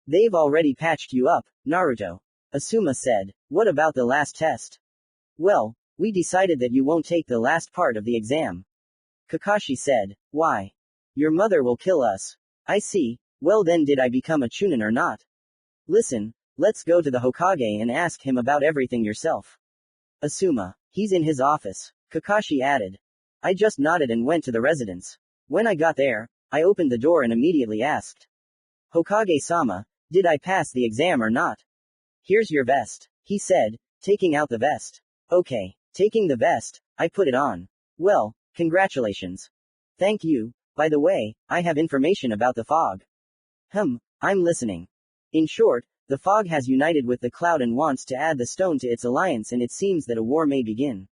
"They've already patched you up, Naruto," Asuma said. "What about the last test?" "Well, We decided that you won't take the last part of the exam. Kakashi said. Why? Your mother will kill us. I see. Well then, did I become a chunin or not? Listen, let's go to the Hokage and ask him about everything yourself. Asuma. He's in his office. Kakashi added. I just nodded and went to the residence. When I got there, I opened the door and immediately asked. Hokage-sama, did I pass the exam or not? Here's your vest, he said, taking out the vest. Okay. Taking the vest, I put it on. Well, congratulations. Thank you. By the way, I have information about the fog. I'm listening. In short, the fog has united with the cloud and wants to add the stone to its alliance, and it seems that a war may begin.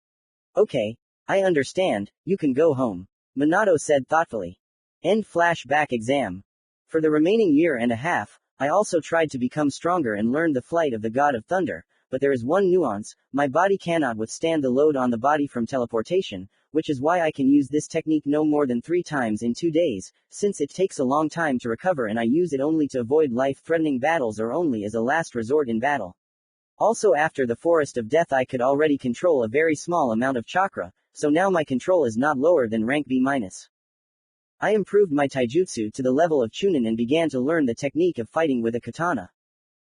Okay. I understand, you can go home. Minato said thoughtfully. End flashback exam. For the remaining year and a half, I also tried to become stronger and learn the flight of the god of thunder, but there is one nuance: my body cannot withstand the load on the body from teleportation, which is why I can use this technique no more than 3 times in 2 days, since it takes a long time to recover, and I use it only to avoid life-threatening battles or only as a last resort in battle. Also, after the Forest of Death I could already control a very small amount of chakra, so now my control is not lower than rank B-. I improved my taijutsu to the level of chunin and began to learn the technique of fighting with a katana.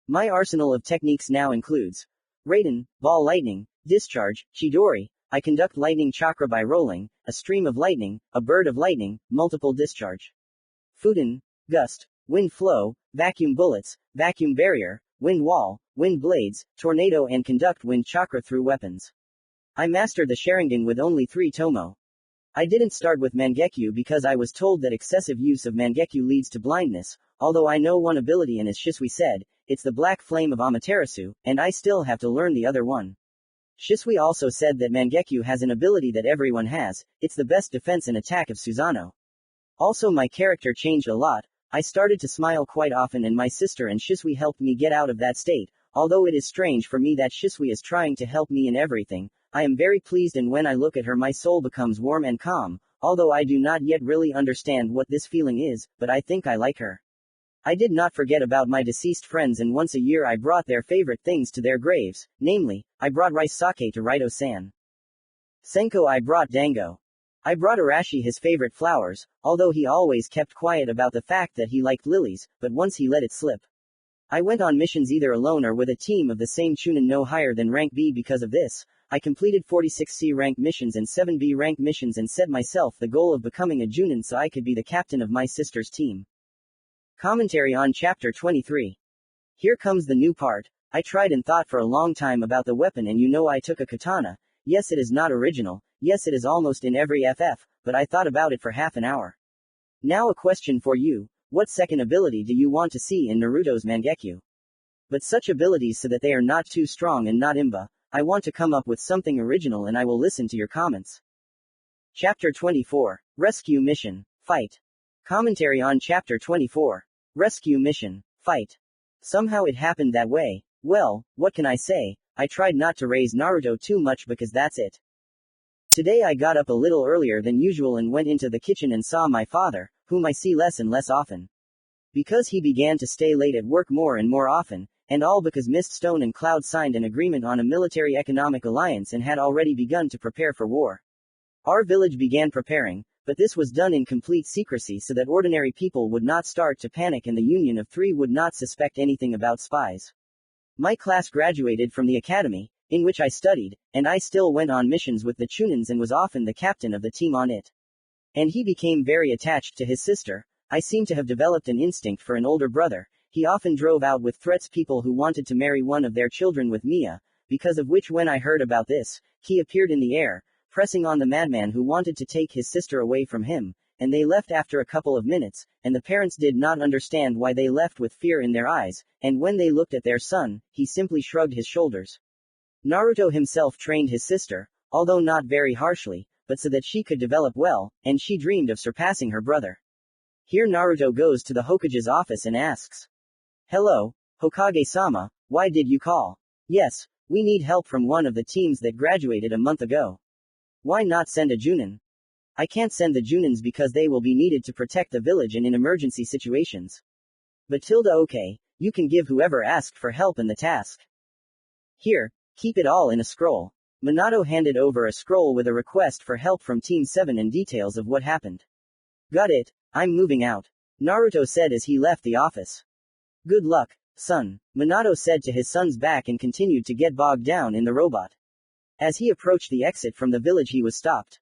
My arsenal of techniques now includes Raiden, ball lightning, discharge, chidori, I conduct lightning chakra by rolling, a stream of lightning, a bird of lightning, multiple discharge. Fudan, gust, wind flow, vacuum bullets, vacuum barrier, wind wall, wind blades, tornado, and conduct wind chakra through weapons. I mastered the Sharingan with only 3 tomo. I didn't start with Mangekyu because I was told that excessive use of Mangekyu leads to blindness, although I know one ability, and as Shisui said, it's the Black Flame of Amaterasu, and I still have to learn the other one. Shisui also said that Mangekyu has an ability that everyone has, it's the best defense and attack of Susanoo. Also, my character changed a lot. I started to smile quite often, and my sister and Shisui helped me get out of that state. Although it is strange for me that Shisui is trying to help me in everything, I am very pleased, and when I look at her my soul becomes warm and calm, although I do not yet really understand what this feeling is, but I think I like her. I did not forget about my deceased friends, and once a year I brought their favorite things to their graves, namely, I brought rice sake to Raito-san. Senko I brought dango. I brought Arashi his favorite flowers, although he always kept quiet about the fact that he liked lilies, but once he let it slip. I went on missions either alone or with a team of the same chunin no higher than rank B. Because of this, I completed 46 C rank missions and 7 B rank missions and set myself the goal of becoming a Junin so I could be the captain of my sister's team. Commentary on Chapter 23. Here comes the new part. I tried and thought for a long time about the weapon, and I took a katana. Yes, it is not original. Yes, it is almost in every FF, but I thought about it for half an hour. Now a question for you. What second ability do you want to see in Naruto's Mangekyu? But such abilities so that they are not too strong and not imba. I want to come up with something original, and I will listen to your comments. Chapter 24. Rescue Mission. Fight. Commentary on Chapter 24. Rescue Mission. Fight. Somehow it happened that way. Well, what can I say? I tried not to raise Naruto too much because that's it. Today I got up a little earlier than usual and went into the kitchen and saw my father, whom I see less and less often. Because he began to stay late at work more and more often, and all because Mist Stone and Cloud signed an agreement on a military economic alliance and had already begun to prepare for war. Our village began preparing, but this was done in complete secrecy so that ordinary people would not start to panic and the Union of Three would not suspect anything about spies. My class graduated from the academy, in which I studied, and I still went on missions with the Chunins and was often the captain of the team on it. And he became very attached to his sister. I seem to have developed an instinct for an older brother. He often drove out with threats people who wanted to marry one of their children with Mia, because of which when I heard about this, he appeared in the air, pressing on the madman who wanted to take his sister away from him, and they left after a couple of minutes, and the parents did not understand why they left with fear in their eyes, and when they looked at their son, he simply shrugged his shoulders. Naruto himself trained his sister, although not very harshly, but so that she could develop well, and she dreamed of surpassing her brother. Here Naruto goes to the Hokage's office and asks, "Hello, Hokage-sama, why did you call?" "Yes, we need help from one of the teams that graduated a month ago." "Why not send a Junin?" "I can't send the Junins because they will be needed to protect the village and in emergency situations." "But okay, you can give whoever asked for help in the task. Here, keep it all in a scroll." Minato handed over a scroll with a request for help from Team 7 and details of what happened. Got it, I'm moving out, Naruto said as he left the office. Good luck, son, Minato said to his son's back and continued to get bogged down in the robot. As he approached the exit from the village he was stopped.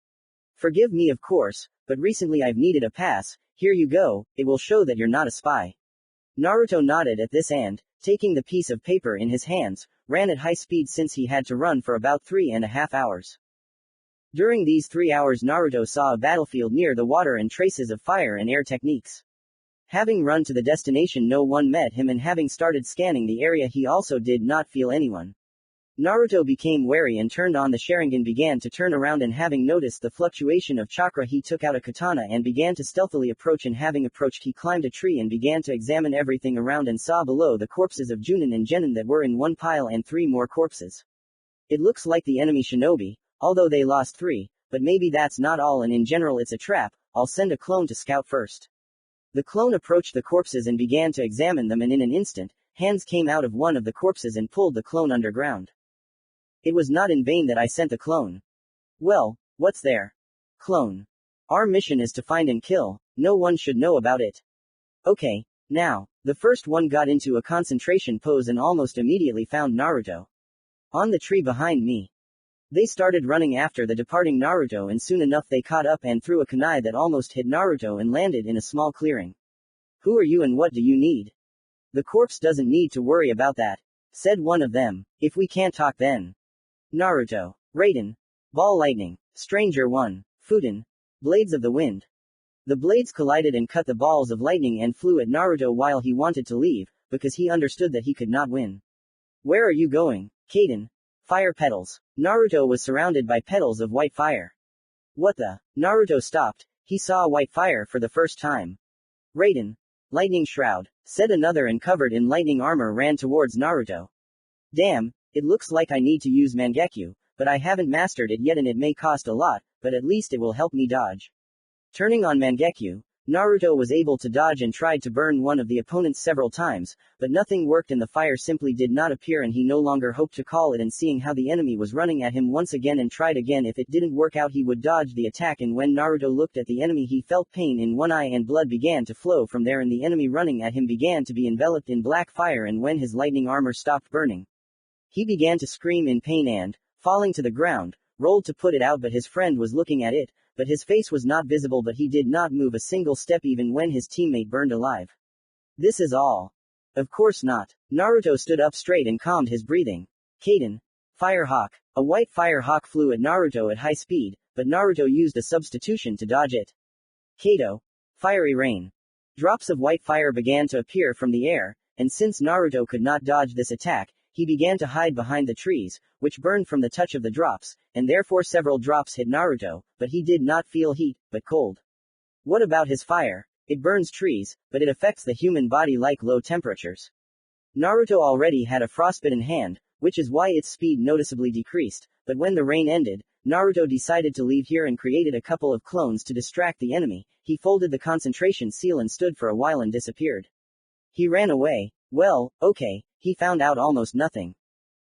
Forgive me of course, but recently I've needed a pass, here you go, it will show that you're not a spy. Naruto nodded at this and, taking the piece of paper in his hands, ran at high speed since he had to run for about 3.5 hours. During these 3 hours Naruto saw a battlefield near the water and traces of fire and air techniques. Having run to the destination no one met him and having started scanning the area he also did not feel anyone. Naruto became wary and turned on the Sharingan began to turn around and having noticed the fluctuation of chakra he took out a katana and began to stealthily approach and having approached he climbed a tree and began to examine everything around and saw below the corpses of Junin and Genin that were in one pile and 3 more corpses. It looks like the enemy shinobi, although they lost 3, but maybe that's not all and in general it's a trap, I'll send a clone to scout first. The clone approached the corpses and began to examine them and in an instant, hands came out of one of the corpses and pulled the clone underground. It was not in vain that I sent the clone. Well, what's there? Clone. Our mission is to find and kill, no one should know about it. Okay, now, the first one got into a concentration pose and almost immediately found Naruto. On the tree behind me. They started running after the departing Naruto and soon enough they caught up and threw a kunai that almost hit Naruto and landed in a small clearing. Who are you and what do you need? The corpse doesn't need to worry about that, said one of them, if we can't talk then. Naruto. Raiden. Ball lightning. Stranger 1. Fuden. Blades of the wind. The blades collided and cut the balls of lightning and flew at Naruto while he wanted to leave, because he understood that he could not win. Where are you going, Kaden? Fire petals. Naruto was surrounded by petals of white fire. What the? Naruto stopped, he saw white fire for the first time. Raiden. Lightning shroud, said another and covered in lightning armor ran towards Naruto. Damn. It looks like I need to use Mangekyu, but I haven't mastered it yet and it may cost a lot, but at least it will help me dodge. Turning on Mangekyu, Naruto was able to dodge and tried to burn one of the opponents several times, but nothing worked and the fire simply did not appear and he no longer hoped to call it and seeing how the enemy was running at him once again and tried again if it didn't work out he would dodge the attack and when Naruto looked at the enemy he felt pain in one eye and blood began to flow from there and the enemy running at him began to be enveloped in black fire and when his lightning armor stopped burning. He began to scream in pain and, falling to the ground, rolled to put it out but his friend was looking at it, but his face was not visible but he did not move a single step even when his teammate burned alive. This is all. Of course not. Naruto stood up straight and calmed his breathing. Kaden. Firehawk. A white firehawk flew at Naruto at high speed, but Naruto used a substitution to dodge it. Kato. Fiery rain. Drops of white fire began to appear from the air, and since Naruto could not dodge this attack, he began to hide behind the trees, which burned from the touch of the drops, and therefore several drops hit Naruto, but he did not feel heat, but cold. What about his fire? It burns trees, but it affects the human body like low temperatures. Naruto already had a frostbitten hand, which is why its speed noticeably decreased, but when the rain ended, Naruto decided to leave here and created a couple of clones to distract the enemy. He folded the concentration seal and stood for a while and disappeared. He ran away. Well, okay, he found out almost nothing.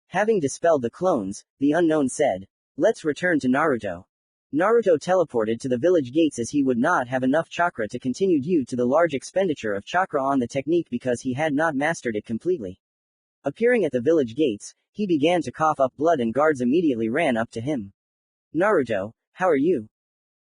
Having dispelled the clones, the unknown said, let's return to Naruto. Naruto teleported to the village gates as he would not have enough chakra to continue due to the large expenditure of chakra on the technique because he had not mastered it completely. Appearing at the village gates, he began to cough up blood and guards immediately ran up to him. Naruto, how are you?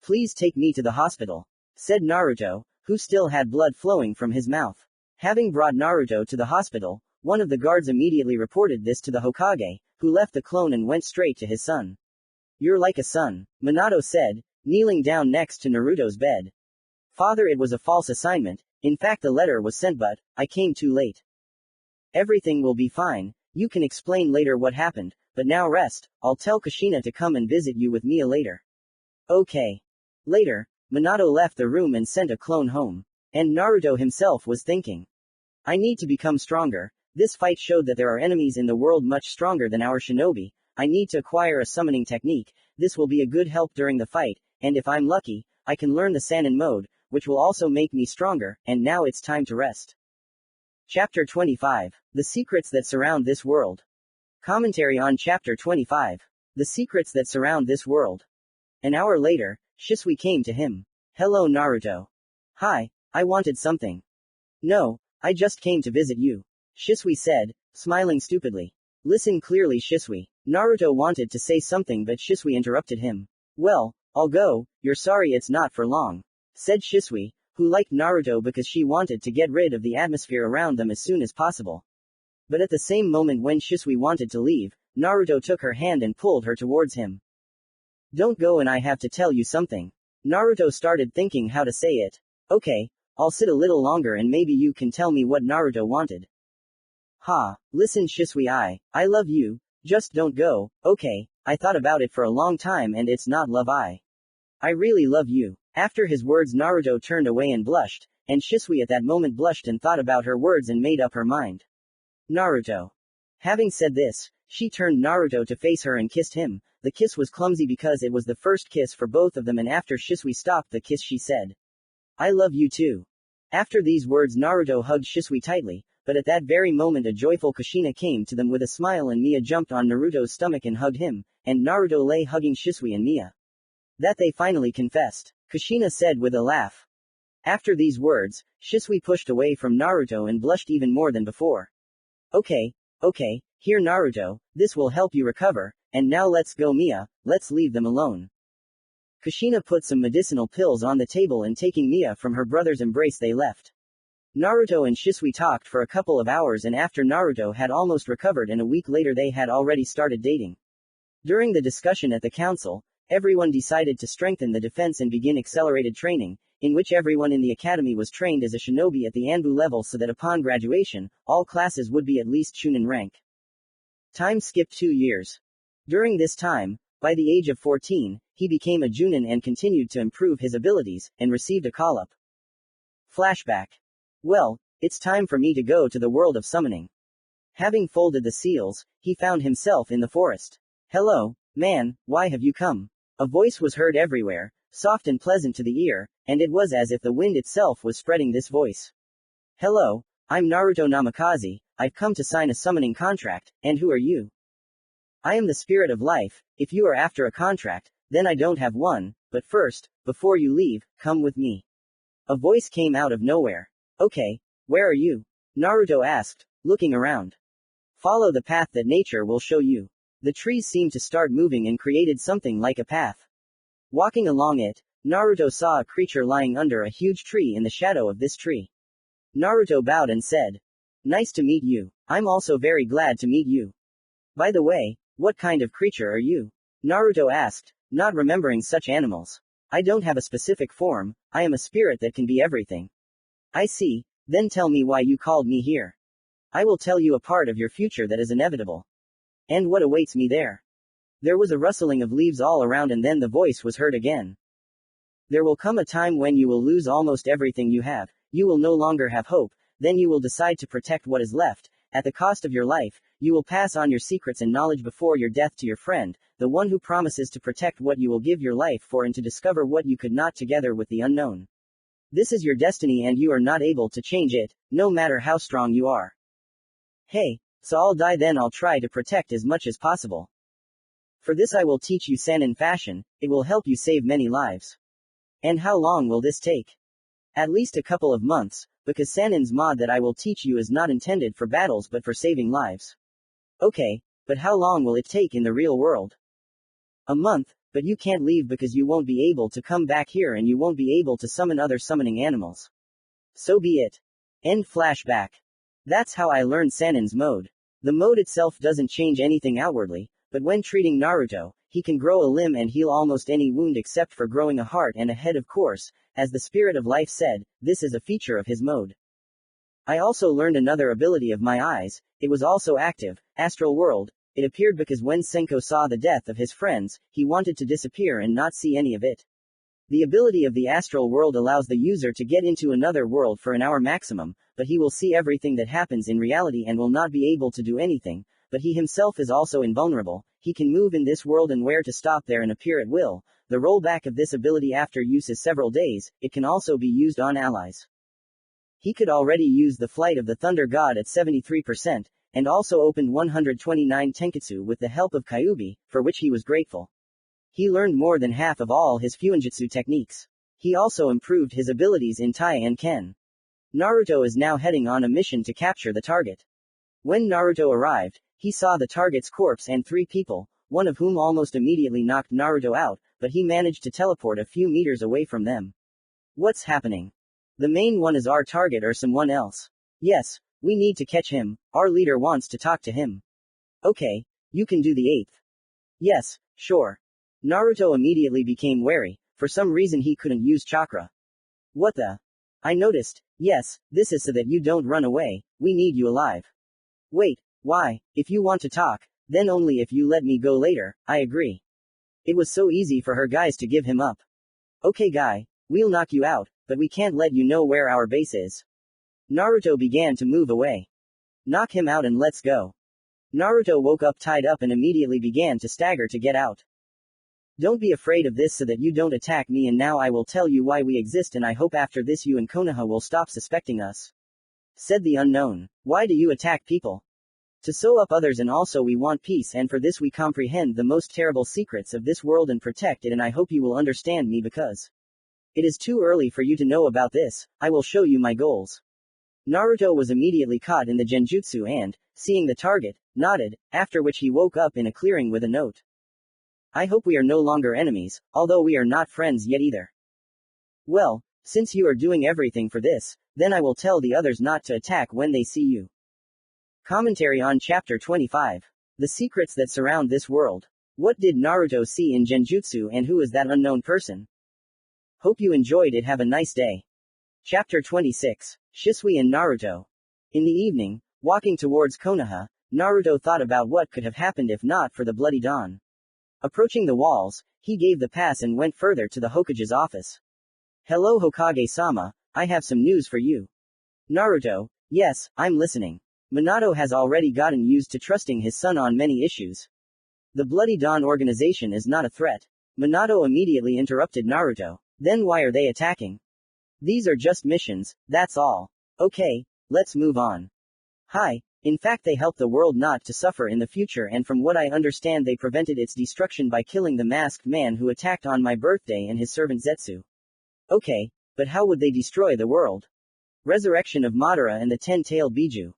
Please take me to the hospital, said Naruto, who still had blood flowing from his mouth. Having brought Naruto to the hospital, one of the guards immediately reported this to the Hokage, who left the clone and went straight to his son. You're like a son, Minato said, kneeling down next to Naruto's bed. Father, it was a false assignment, in fact the letter was sent but, I came too late. Everything will be fine, you can explain later what happened, but now rest, I'll tell Kushina to come and visit you with Mia later. Okay. Later, Minato left the room and sent a clone home. And Naruto himself was thinking. I need to become stronger, this fight showed that there are enemies in the world much stronger than our shinobi, I need to acquire a summoning technique, this will be a good help during the fight, and if I'm lucky, I can learn the Sannin mode, which will also make me stronger, and now it's time to rest. Chapter 25. The secrets that surround this world. Commentary on Chapter 25. The secrets that surround this world. An hour later, Shisui came to him. Hello Naruto. Hi, I wanted something. No, I just came to visit you. Shisui said, smiling stupidly. Listen clearly Shisui. Naruto wanted to say something but Shisui interrupted him. Well, I'll go, you're sorry it's not for long. Said Shisui, who liked Naruto because she wanted to get rid of the atmosphere around them as soon as possible. But at the same moment when Shisui wanted to leave, Naruto took her hand and pulled her towards him. Don't go and I have to tell you something. Naruto started thinking how to say it. Okay, I'll sit a little longer and maybe you can tell me what Naruto wanted. Ha, listen Shisui I love you, just don't go, okay, I thought about it for a long time and it's not love I really love you. After his words Naruto turned away and blushed, and Shisui at that moment blushed and thought about her words and made up her mind. Naruto. Having said this, she turned Naruto to face her and kissed him. The kiss was clumsy because it was the first kiss for both of them and after Shisui stopped the kiss she said, I love you too. After these words Naruto hugged Shisui tightly, but at that very moment a joyful Kushina came to them with a smile and Mia jumped on Naruto's stomach and hugged him, and Naruto lay hugging Shisui and Mia. That they finally confessed. Kushina said with a laugh. After these words, Shisui pushed away from Naruto and blushed even more than before. Okay, here Naruto, this will help you recover, and now let's go Mia, let's leave them alone. Kushina put some medicinal pills on the table and taking Mia from her brother's embrace they left. Naruto and Shisui talked for a couple of hours and after Naruto had almost recovered and a week later they had already started dating. During the discussion at the council, everyone decided to strengthen the defense and begin accelerated training, in which everyone in the academy was trained as a shinobi at the Anbu level so that upon graduation, all classes would be at least Chunin rank. Time skipped 2 years. During this time, by the age of 14, he became a Junin and continued to improve his abilities, and received a call-up. Flashback. Well, it's time for me to go to the world of summoning. Having folded the seals, he found himself in the forest. Hello, man, why have you come? A voice was heard everywhere, soft and pleasant to the ear, and it was as if the wind itself was spreading this voice. Hello, I'm Naruto Namikaze, I've come to sign a summoning contract, and who are you? I am the spirit of life, if you are after a contract, then I don't have one, but first, before you leave, come with me. A voice came out of nowhere. Okay, where are you? Naruto asked, looking around. Follow the path that nature will show you. The trees seemed to start moving and created something like a path. Walking along it, Naruto saw a creature lying under a huge tree in the shadow of this tree. Naruto bowed and said, Nice to meet you. I'm also very glad to meet you. By the way, what kind of creature are you? Naruto asked, not remembering such animals. I don't have a specific form, I am a spirit that can be everything. I see, then tell me why you called me here. I will tell you a part of your future that is inevitable. And what awaits me there? There was a rustling of leaves all around and then the voice was heard again. There will come a time when you will lose almost everything you have, you will no longer have hope, then you will decide to protect what is left, at the cost of your life, you will pass on your secrets and knowledge before your death to your friend, the one who promises to protect what you will give your life for and to discover what you could not together with the unknown. This is your destiny and you are not able to change it, no matter how strong you are. Hey, so I'll die then I'll try to protect as much as possible. For this I will teach you Sannin fashion, it will help you save many lives. And how long will this take? At least a couple of months, because Sannin's mod that I will teach you is not intended for battles but for saving lives. Okay, but how long will it take in the real world? A month, but you can't leave because you won't be able to come back here and you won't be able to summon other summoning animals. So be it. End flashback. That's how I learned Sannin's mode. The mode itself doesn't change anything outwardly, but when treating Naruto, he can grow a limb and heal almost any wound except for growing a heart and a head of course, as the spirit of life said, this is a feature of his mode. I also learned another ability of my eyes, it was also active, astral world, it appeared because when Senko saw the death of his friends, he wanted to disappear and not see any of it. The ability of the astral world allows the user to get into another world for an hour maximum, but he will see everything that happens in reality and will not be able to do anything, but he himself is also invulnerable, he can move in this world and where to stop there and appear at will. The rollback of this ability after use is several days, it can also be used on allies. He could already use the flight of the Thunder God at 73%, and also opened 129 tenketsu with the help of Kyuubi, for which he was grateful. He learned more than half of all his fuinjutsu techniques. He also improved his abilities in Tai and Ken. Naruto is now heading on a mission to capture the target. When Naruto arrived, he saw the target's corpse and 3 people, one of whom almost immediately knocked Naruto out, but he managed to teleport a few meters away from them. What's happening? The main one is our target or someone else? Yes, we need to catch him, our leader wants to talk to him. Okay, you can do the 8th. Yes, sure. Naruto immediately became wary, for some reason he couldn't use chakra. What the? I noticed, yes, this is so that you don't run away, we need you alive. Wait, why, if you want to talk, then only if you let me go later, I agree. It was so easy for her guys to give him up. Okay guy, we'll knock you out, but we can't let you know where our base is. Naruto began to move away. Knock him out and let's go. Naruto woke up tied up and immediately began to stagger to get out. Don't be afraid of this so that you don't attack me, and now I will tell you why we exist, and I hope after this you and Konoha will stop suspecting us. Said the unknown. Why do you attack people? To sew up others, and also we want peace, and for this we comprehend the most terrible secrets of this world and protect it, and I hope you will understand me because it is too early for you to know about this. I will show you my goals. Naruto was immediately caught in the genjutsu and, seeing the target, nodded, after which he woke up in a clearing with a note. I hope we are no longer enemies, although we are not friends yet either. Well, since you are doing everything for this, then I will tell the others not to attack when they see you. Commentary on Chapter 25. The secrets that surround this world. What did Naruto see in genjutsu, and who is that unknown person? Hope you enjoyed it. Have a nice day. Chapter 26. Shisui and Naruto. In the evening, walking towards Konoha, Naruto thought about what could have happened if not for the bloody dawn. Approaching the walls, he gave the pass and went further to the Hokage's office. Hello Hokage-sama, I have some news for you. Naruto, yes, I'm listening. Minato has already gotten used to trusting his son on many issues. The Bloody Dawn organization is not a threat. Minato immediately interrupted Naruto. Then why are they attacking? These are just missions, that's all. Okay, let's move on. Hi. In fact, they help the world not to suffer in the future, and from what I understand they prevented its destruction by killing the masked man who attacked on my birthday and his servant Zetsu. Okay, but how would they destroy the world? Resurrection of Madara and the 10-tailed Biju.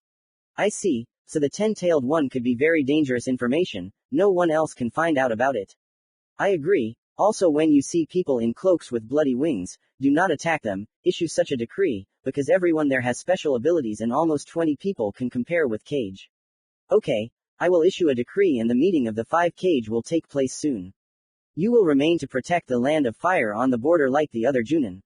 I see, so the 10-tailed one could be very dangerous information, no one else can find out about it. I agree, also when you see people in cloaks with bloody wings, do not attack them, issue such a decree, because everyone there has special abilities and almost 20 people can compare with Cage. Okay, I will issue a decree and the meeting of the 5 Cage will take place soon. You will remain to protect the land of fire on the border like the other Junin.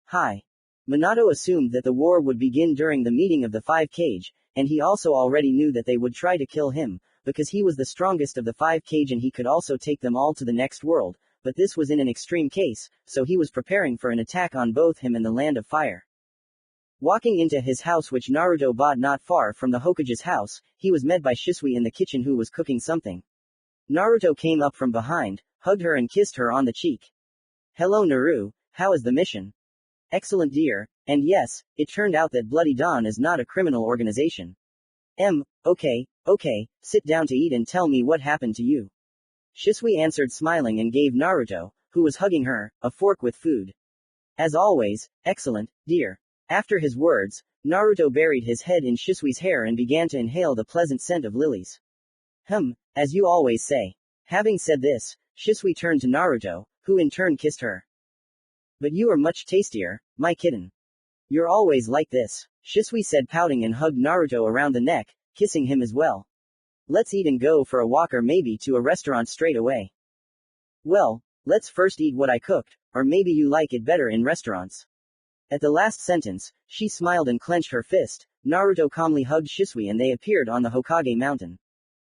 Hi. Minato assumed that the war would begin during the meeting of the 5 Cage, and he also already knew that they would try to kill him, because he was the strongest of the 5 Cage and he could also take them all to the next world, but this was in an extreme case, so he was preparing for an attack on both him and the land of fire. Walking into his house, which Naruto bought not far from the Hokage's house, he was met by Shisui in the kitchen who was cooking something. Naruto came up from behind, hugged her and kissed her on the cheek. Hello Naru, how is the mission? Excellent dear, and yes, it turned out that Bloody Dawn is not a criminal organization. Okay, sit down to eat and tell me what happened to you. Shisui answered smiling and gave Naruto, who was hugging her, a fork with food. As always, excellent, dear. After his words, Naruto buried his head in Shisui's hair and began to inhale the pleasant scent of lilies. As you always say. Having said this, Shisui turned to Naruto, who in turn kissed her. But you are much tastier, my kitten. You're always like this, Shisui said pouting and hugged Naruto around the neck, kissing him as well. Let's eat and go for a walk or maybe to a restaurant straight away. Well, let's first eat what I cooked, or maybe you like it better in restaurants. At the last sentence, she smiled and clenched her fist. Naruto calmly hugged Shisui and they appeared on the Hokage mountain.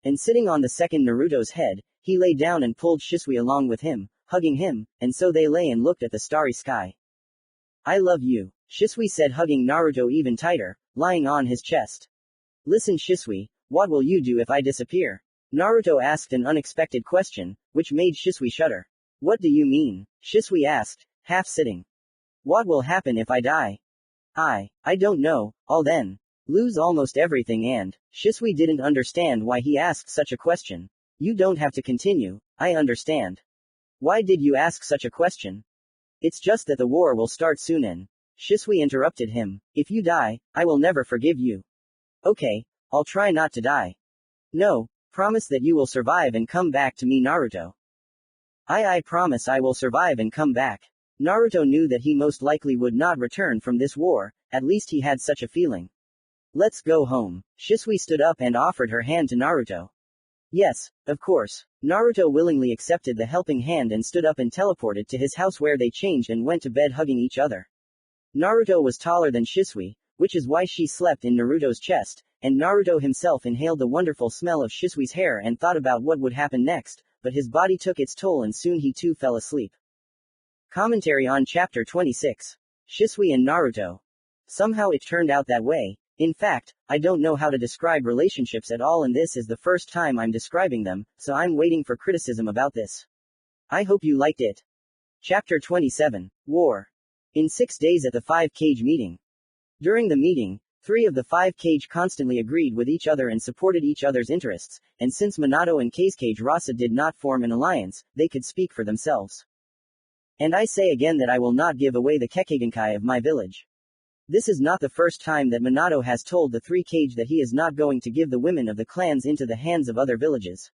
And sitting on the second Naruto's head, he lay down and pulled Shisui along with him, hugging him, and so they lay and looked at the starry sky. I love you, Shisui said, hugging Naruto even tighter, lying on his chest. Listen Shisui, what will you do if I disappear? Naruto asked an unexpected question, which made Shisui shudder. What do you mean? Shisui asked, half sitting. What will happen if I die? I don't know, all then. Lose almost everything and Shisui didn't understand why he asked such a question. You don't have to continue, I understand. Why did you ask such a question? It's just that the war will start soon and Shisui interrupted him. If you die, I will never forgive you. Okay, I'll try not to die. No, promise that you will survive and come back to me, Naruto. I promise I will survive and come back. Naruto knew that he most likely would not return from this war, at least he had such a feeling. Let's go home. Shisui stood up and offered her hand to Naruto. Yes, of course. Naruto willingly accepted the helping hand and stood up and teleported to his house where they changed and went to bed hugging each other. Naruto was taller than Shisui, which is why she slept in Naruto's chest, and Naruto himself inhaled the wonderful smell of Shisui's hair and thought about what would happen next, but his body took its toll and soon he too fell asleep. Commentary on Chapter 26. Shisui and Naruto. Somehow it turned out that way. In fact, I don't know how to describe relationships at all and this is the first time I'm describing them, so I'm waiting for criticism about this. I hope you liked it. Chapter 27. War. In 6 days at the 5-cage meeting. During the meeting, 3 of the 5-cage constantly agreed with each other and supported each other's interests, and since Minato and Kazekage Rasa did not form an alliance, they could speak for themselves. And I say again that I will not give away the Kekkeigenkai of my village. This is not the first time that Minato has told the 3-cage that he is not going to give the women of the clans into the hands of other villages.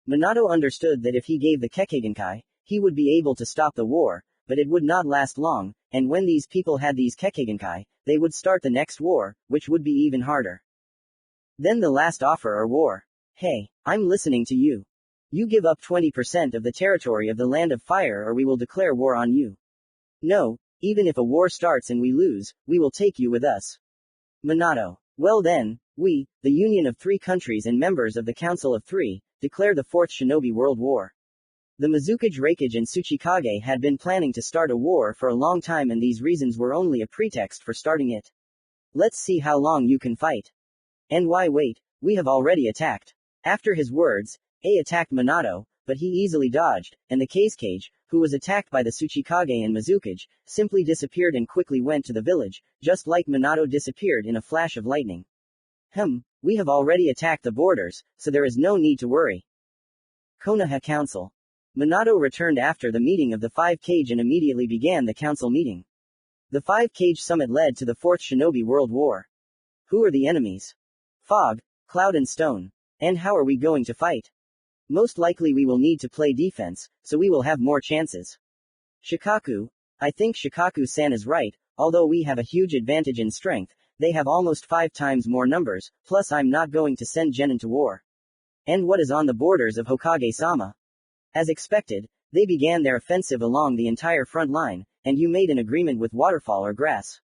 Minato understood that if he gave the Kekkeigenkai, he would be able to stop the war, but it would not last long, and when these people had these Kekkeigenkai, they would start the next war, which would be even harder. Then the last offer or war. Hey, I'm listening to you. You give up 20% of the territory of the Land of Fire or we will declare war on you. No, even if a war starts and we lose, we will take you with us. Minato. Well then, we, the Union of 3 countries and members of the Council of 3, declare the 4th Shinobi World War. The Mizukage Reikage and Tsuchikage had been planning to start a war for a long time and these reasons were only a pretext for starting it. Let's see how long you can fight. And why wait, we have already attacked. After his words, A attacked Minato, but he easily dodged, and the Kazekage, who was attacked by the Tsuchikage and Mizukage, simply disappeared and quickly went to the village, just like Minato disappeared in a flash of lightning. We have already attacked the borders, so there is no need to worry. Konoha Council. Minato returned after the meeting of the 5-cage and immediately began the council meeting. The 5-cage summit led to the 4th Shinobi World War. Who are the enemies? Fog, Cloud and Stone. And how are we going to fight? Most likely we will need to play defense, so we will have more chances. Shikaku. I think Shikaku-san is right, although we have a huge advantage in strength, they have almost 5 times more numbers, plus I'm not going to send Genin to war. And what is on the borders of Hokage-sama? As expected, they began their offensive along the entire front line, and you made an agreement with Waterfall or Grass.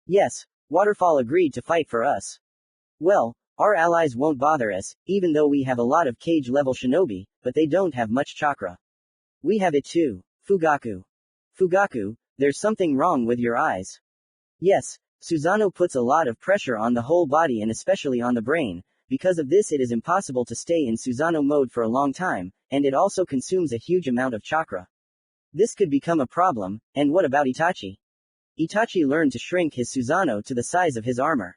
Yes, Waterfall agreed to fight for us. Well, our allies won't bother us, even though we have a lot of cage-level shinobi, but they don't have much chakra. We have it too. Fugaku. Fugaku, there's something wrong with your eyes. Yes, Susanoo puts a lot of pressure on the whole body and especially on the brain. Because of this it is impossible to stay in Susanoo mode for a long time, and it also consumes a huge amount of chakra. This could become a problem, and what about Itachi? Itachi learned to shrink his Susanoo to the size of his armor.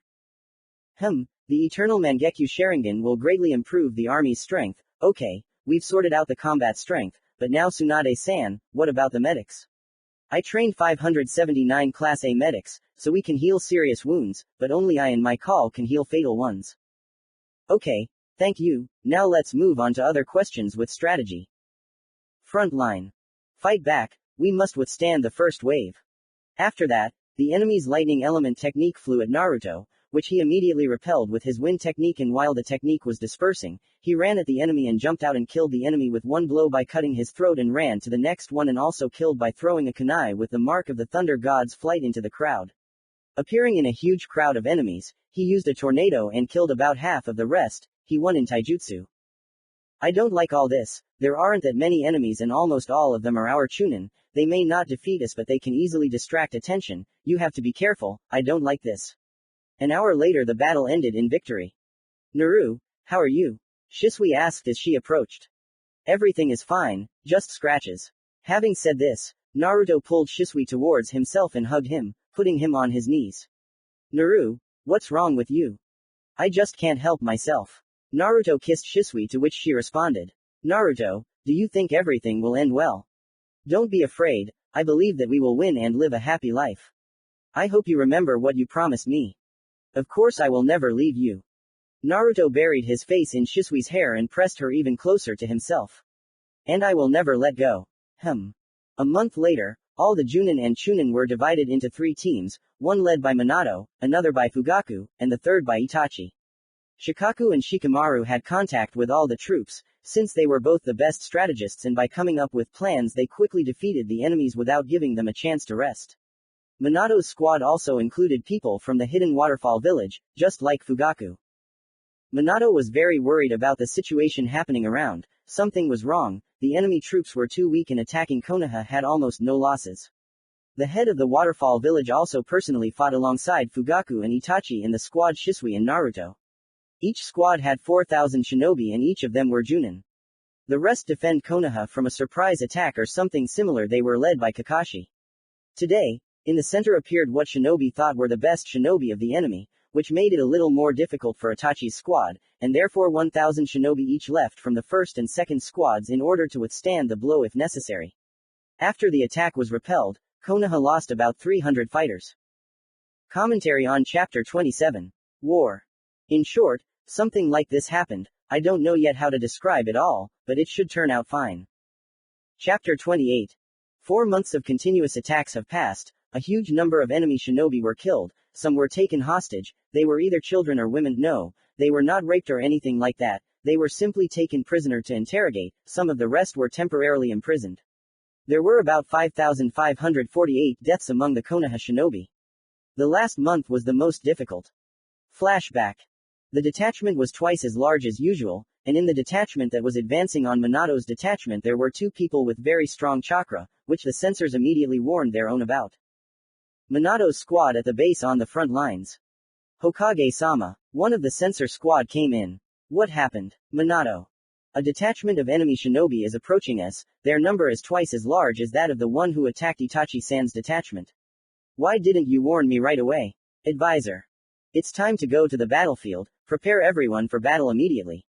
The Eternal Mangekyo Sharingan will greatly improve the army's strength. Okay, we've sorted out the combat strength, but now Tsunade-san, what about the medics? I trained 579 Class A medics, so we can heal serious wounds, but only I and my call can heal fatal ones. Okay, thank you, now let's move on to other questions with strategy. Front line. Fight back, we must withstand the first wave. After that, the enemy's lightning element technique flew at Naruto, which he immediately repelled with his wind technique, and while the technique was dispersing, he ran at the enemy and jumped out and killed the enemy with one blow by cutting his throat and ran to the next one and also killed by throwing a kunai with the mark of the thunder god's flight into the crowd. Appearing in a huge crowd of enemies, he used a tornado and killed about half of the rest. He won in taijutsu. I don't like all this. There aren't that many enemies and almost all of them are our chunin. They may not defeat us but they can easily distract attention. You have to be careful, I don't like this. An hour later the battle ended in victory. Naru, how are you? Shisui asked as she approached. Everything is fine, just scratches. Having said this, Naruto pulled Shisui towards himself and hugged him, putting him on his knees. Naru, What's wrong with you? I just can't help myself. Naruto kissed Shisui, to which she responded. Naruto, do you think everything will end well? Don't be afraid, I believe that we will win and live a happy life. I hope you remember what you promised me. Of course I will never leave you. Naruto buried his face in Shisui's hair and pressed her even closer to himself. And I will never let go. A month later, all the Junin and Chunin were divided into 3 teams, one led by Minato, another by Fugaku, and the third by Itachi. Shikaku and Shikamaru had contact with all the troops, since they were both the best strategists, and by coming up with plans they quickly defeated the enemies without giving them a chance to rest. Minato's squad also included people from the hidden waterfall village, just like Fugaku. Minato was very worried about the situation happening around. Something was wrong, the enemy troops were too weak and attacking Konoha had almost no losses. The head of the waterfall village also personally fought alongside Fugaku and Itachi in the squad Shisui and Naruto. Each squad had 4,000 shinobi and each of them were Junin. The rest defend Konoha from a surprise attack or something similar. They were led by Kakashi. Today, in the center appeared what shinobi thought were the best shinobi of the enemy, which made it a little more difficult for Itachi's squad, and therefore 1,000 shinobi each left from the first and second squads in order to withstand the blow if necessary. After the attack was repelled, Konoha lost about 300 fighters. Commentary on Chapter 27. War. In short, something like this happened. I don't know yet how to describe it all, but it should turn out fine. Chapter 28. 4 months of continuous attacks have passed. A huge number of enemy shinobi were killed, some were taken hostage. They were either children or women. No, they were not raped or anything like that, they were simply taken prisoner to interrogate. Some of the rest were temporarily imprisoned. There were about 5,548 deaths among the Konoha shinobi. The last month was the most difficult. Flashback. The detachment was twice as large as usual, and in the detachment that was advancing on Minato's detachment there were 2 people with very strong chakra, which the censors immediately warned their own about. Minato's squad at the base on the front lines. Hokage-sama. One of the censor squad came in. What happened? Minato. A detachment of enemy shinobi is approaching us. Their number is twice as large as that of the one who attacked Itachi-san's detachment. Why didn't you warn me right away? Advisor. It's time to go to the battlefield. Prepare everyone for battle immediately.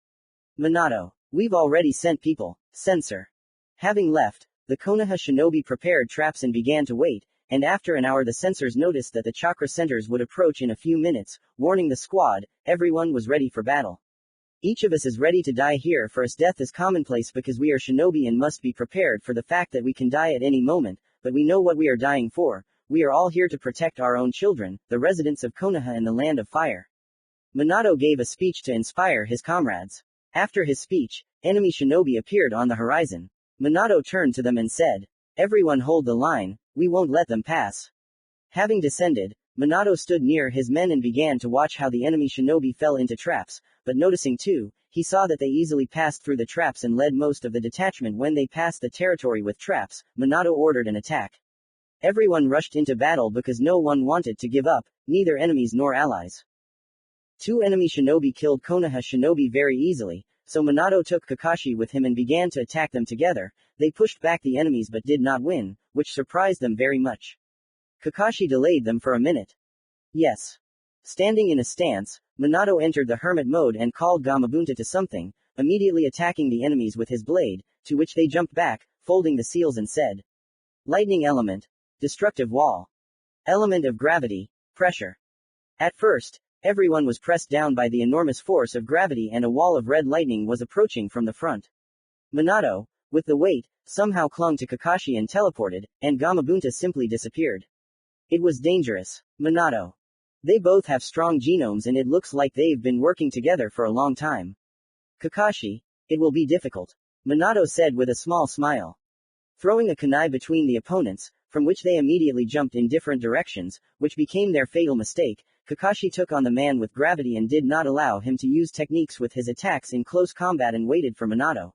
Minato. We've already sent people. Censor. Having left, the Konoha shinobi prepared traps and began to wait, and after an hour the censors noticed that the chakra centers would approach in a few minutes, warning the squad. Everyone was ready for battle. Each of us is ready to die here, for us death is commonplace because we are shinobi and must be prepared for the fact that we can die at any moment, but we know what we are dying for. We are all here to protect our own children, the residents of Konoha and the land of fire. Minato gave a speech to inspire his comrades. After his speech, enemy shinobi appeared on the horizon. Minato turned to them and said, "Everyone hold the line, we won't let them pass." Having descended, Minato stood near his men and began to watch how the enemy shinobi fell into traps, but noticing too, he saw that they easily passed through the traps and led most of the detachment. When they passed the territory with traps, Minato ordered an attack. Everyone rushed into battle because no one wanted to give up, neither enemies nor allies. 2 enemy shinobi killed Konoha shinobi very easily, so Minato took Kakashi with him and began to attack them together. They pushed back the enemies but did not win, which surprised them very much. Kakashi delayed them for a minute. Yes. Standing in a stance, Minato entered the hermit mode and called Gamabunta to something, immediately attacking the enemies with his blade, to which they jumped back, folding the seals and said, "Lightning element. Destructive wall. Element of gravity. Pressure." At first, everyone was pressed down by the enormous force of gravity and a wall of red lightning was approaching from the front. Minato, with the weight, somehow clung to Kakashi and teleported, and Gamabunta simply disappeared. It was dangerous. Minato. They both have strong genomes and it looks like they've been working together for a long time. Kakashi, it will be difficult. Minato said with a small smile. Throwing a kunai between the opponents, from which they immediately jumped in different directions, which became their fatal mistake, Kakashi took on the man with gravity and did not allow him to use techniques with his attacks in close combat and waited for Minato.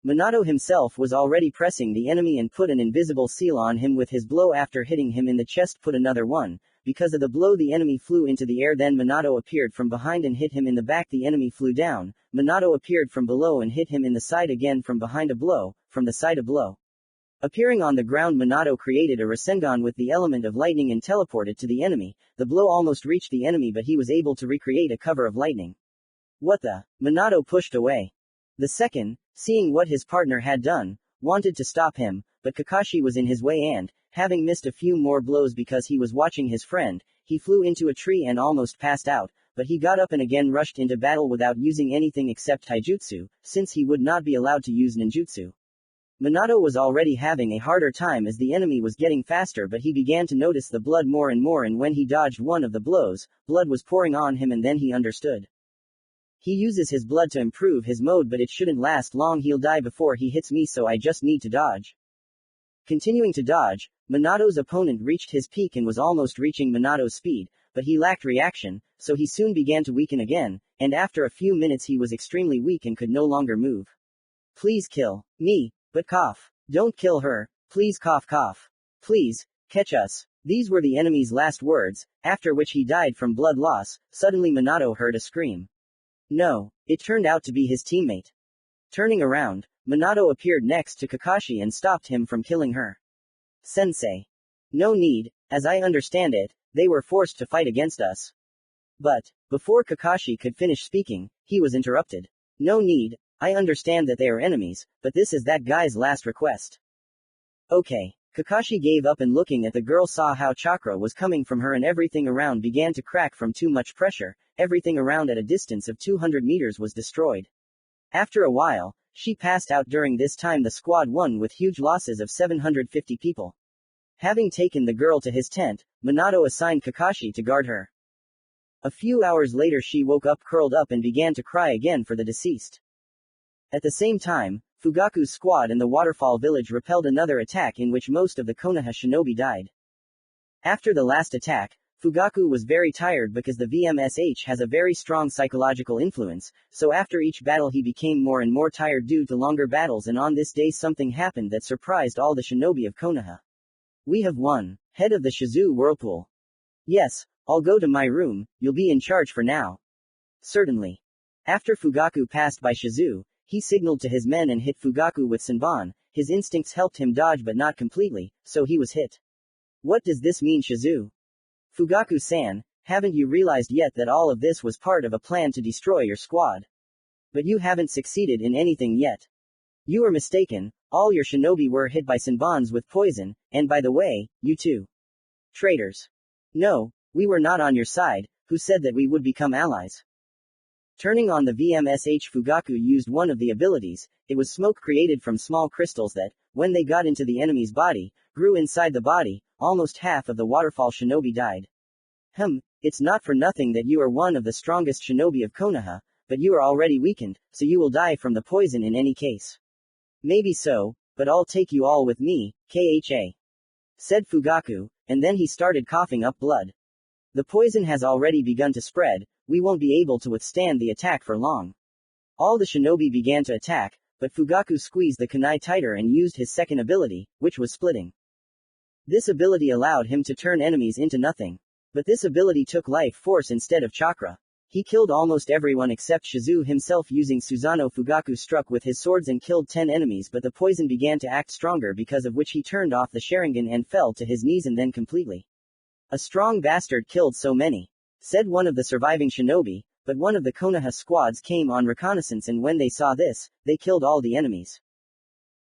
Minato himself was already pressing the enemy and put an invisible seal on him with his blow. After hitting him in the chest, put another one. Because of the blow the enemy flew into the air, then Minato appeared from behind and hit him in the back. The enemy flew down. Minato appeared from below and hit him in the side again from behind, a blow, from the side a blow. Appearing on the ground, Minato created a rasengan with the element of lightning and teleported to the enemy. The blow almost reached the enemy, but he was able to recreate a cover of lightning. What the? Minato pushed away. The second, seeing what his partner had done, wanted to stop him, but Kakashi was in his way and, having missed a few more blows because he was watching his friend, he flew into a tree and almost passed out, but he got up and again rushed into battle without using anything except taijutsu, since he would not be allowed to use ninjutsu. Minato was already having a harder time as the enemy was getting faster, but he began to notice the blood more and more, and when he dodged one of the blows, blood was pouring on him, and then he understood. He uses his blood to improve his mode, but it shouldn't last long. He'll die before he hits me, so I just need to dodge. Continuing to dodge, Minato's opponent reached his peak and was almost reaching Minato's speed, but he lacked reaction, so he soon began to weaken again, and after a few minutes he was extremely weak and could no longer move. Please kill me, but cough. Don't kill her, please, cough cough. Please, catch us. These were the enemy's last words, after which he died from blood loss. Suddenly Minato heard a scream. No, it turned out to be his teammate. Turning around, Minato appeared next to Kakashi and stopped him from killing her. Sensei. No need, as I understand it, they were forced to fight against us. But, before Kakashi could finish speaking, he was interrupted. No need, I understand that they are enemies, but this is that guy's last request. Okay. Kakashi gave up and looking at the girl saw how chakra was coming from her and everything around began to crack from too much pressure. Everything around at a distance of 200 meters was destroyed. After a while, she passed out. During this time the squad won with huge losses of 750 people. Having taken the girl to his tent, Minato assigned Kakashi to guard her. A few hours later she woke up curled up and began to cry again for the deceased. At the same time, Fugaku's squad in the waterfall village repelled another attack in which most of the Konoha shinobi died. After the last attack, Fugaku was very tired because the VMSH has a very strong psychological influence, so after each battle he became more and more tired due to longer battles, and on this day something happened that surprised all the shinobi of Konoha. We have won. Head of the Shizu Whirlpool. Yes, I'll go to my room, you'll be in charge for now. Certainly. After Fugaku passed by Shizu, he signaled to his men and hit Fugaku with Senbon. His instincts helped him dodge but not completely, so he was hit. What does this mean, Shizu? Fugaku-san, haven't you realized yet that all of this was part of a plan to destroy your squad? But you haven't succeeded in anything yet. You are mistaken, all your shinobi were hit by Senbons with poison, and by the way, you too. Traitors. No, we were not on your side. Who said that we would become allies? Turning on the VMSH, Fugaku used one of the abilities. It was smoke created from small crystals that, when they got into the enemy's body, grew inside the body. Almost half of the waterfall shinobi died. It's not for nothing that you are one of the strongest shinobi of Konoha, but you are already weakened, so you will die from the poison in any case. Maybe so, but I'll take you all with me, KHA. Said Fugaku, and then he started coughing up blood. The poison has already begun to spread. We won't be able to withstand the attack for long. All the shinobi began to attack, but Fugaku squeezed the kunai tighter and used his second ability, which was splitting. This ability allowed him to turn enemies into nothing. But this ability took life force instead of chakra. He killed almost everyone except Shizu himself using Susanoo. Fugaku struck with his swords and killed 10 enemies, but the poison began to act stronger, because of which he turned off the Sharingan and fell to his knees and then completely. A strong bastard killed so many, said one of the surviving shinobi, but one of the Konoha squads came on reconnaissance, and when they saw this, they killed all the enemies.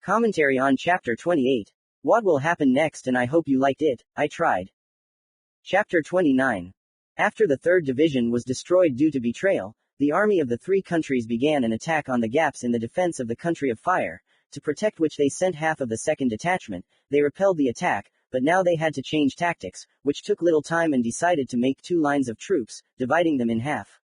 Commentary on Chapter 28. What will happen next, and I hope you liked it. I tried. Chapter 29. After the 3rd Division was destroyed due to betrayal, the army of the 3 countries began an attack on the gaps in the defense of the Country of Fire, to protect which they sent half of the 2nd Detachment. They repelled the attack, but now they had to change tactics, which took little time, and decided to make 2 lines of troops, dividing them in half.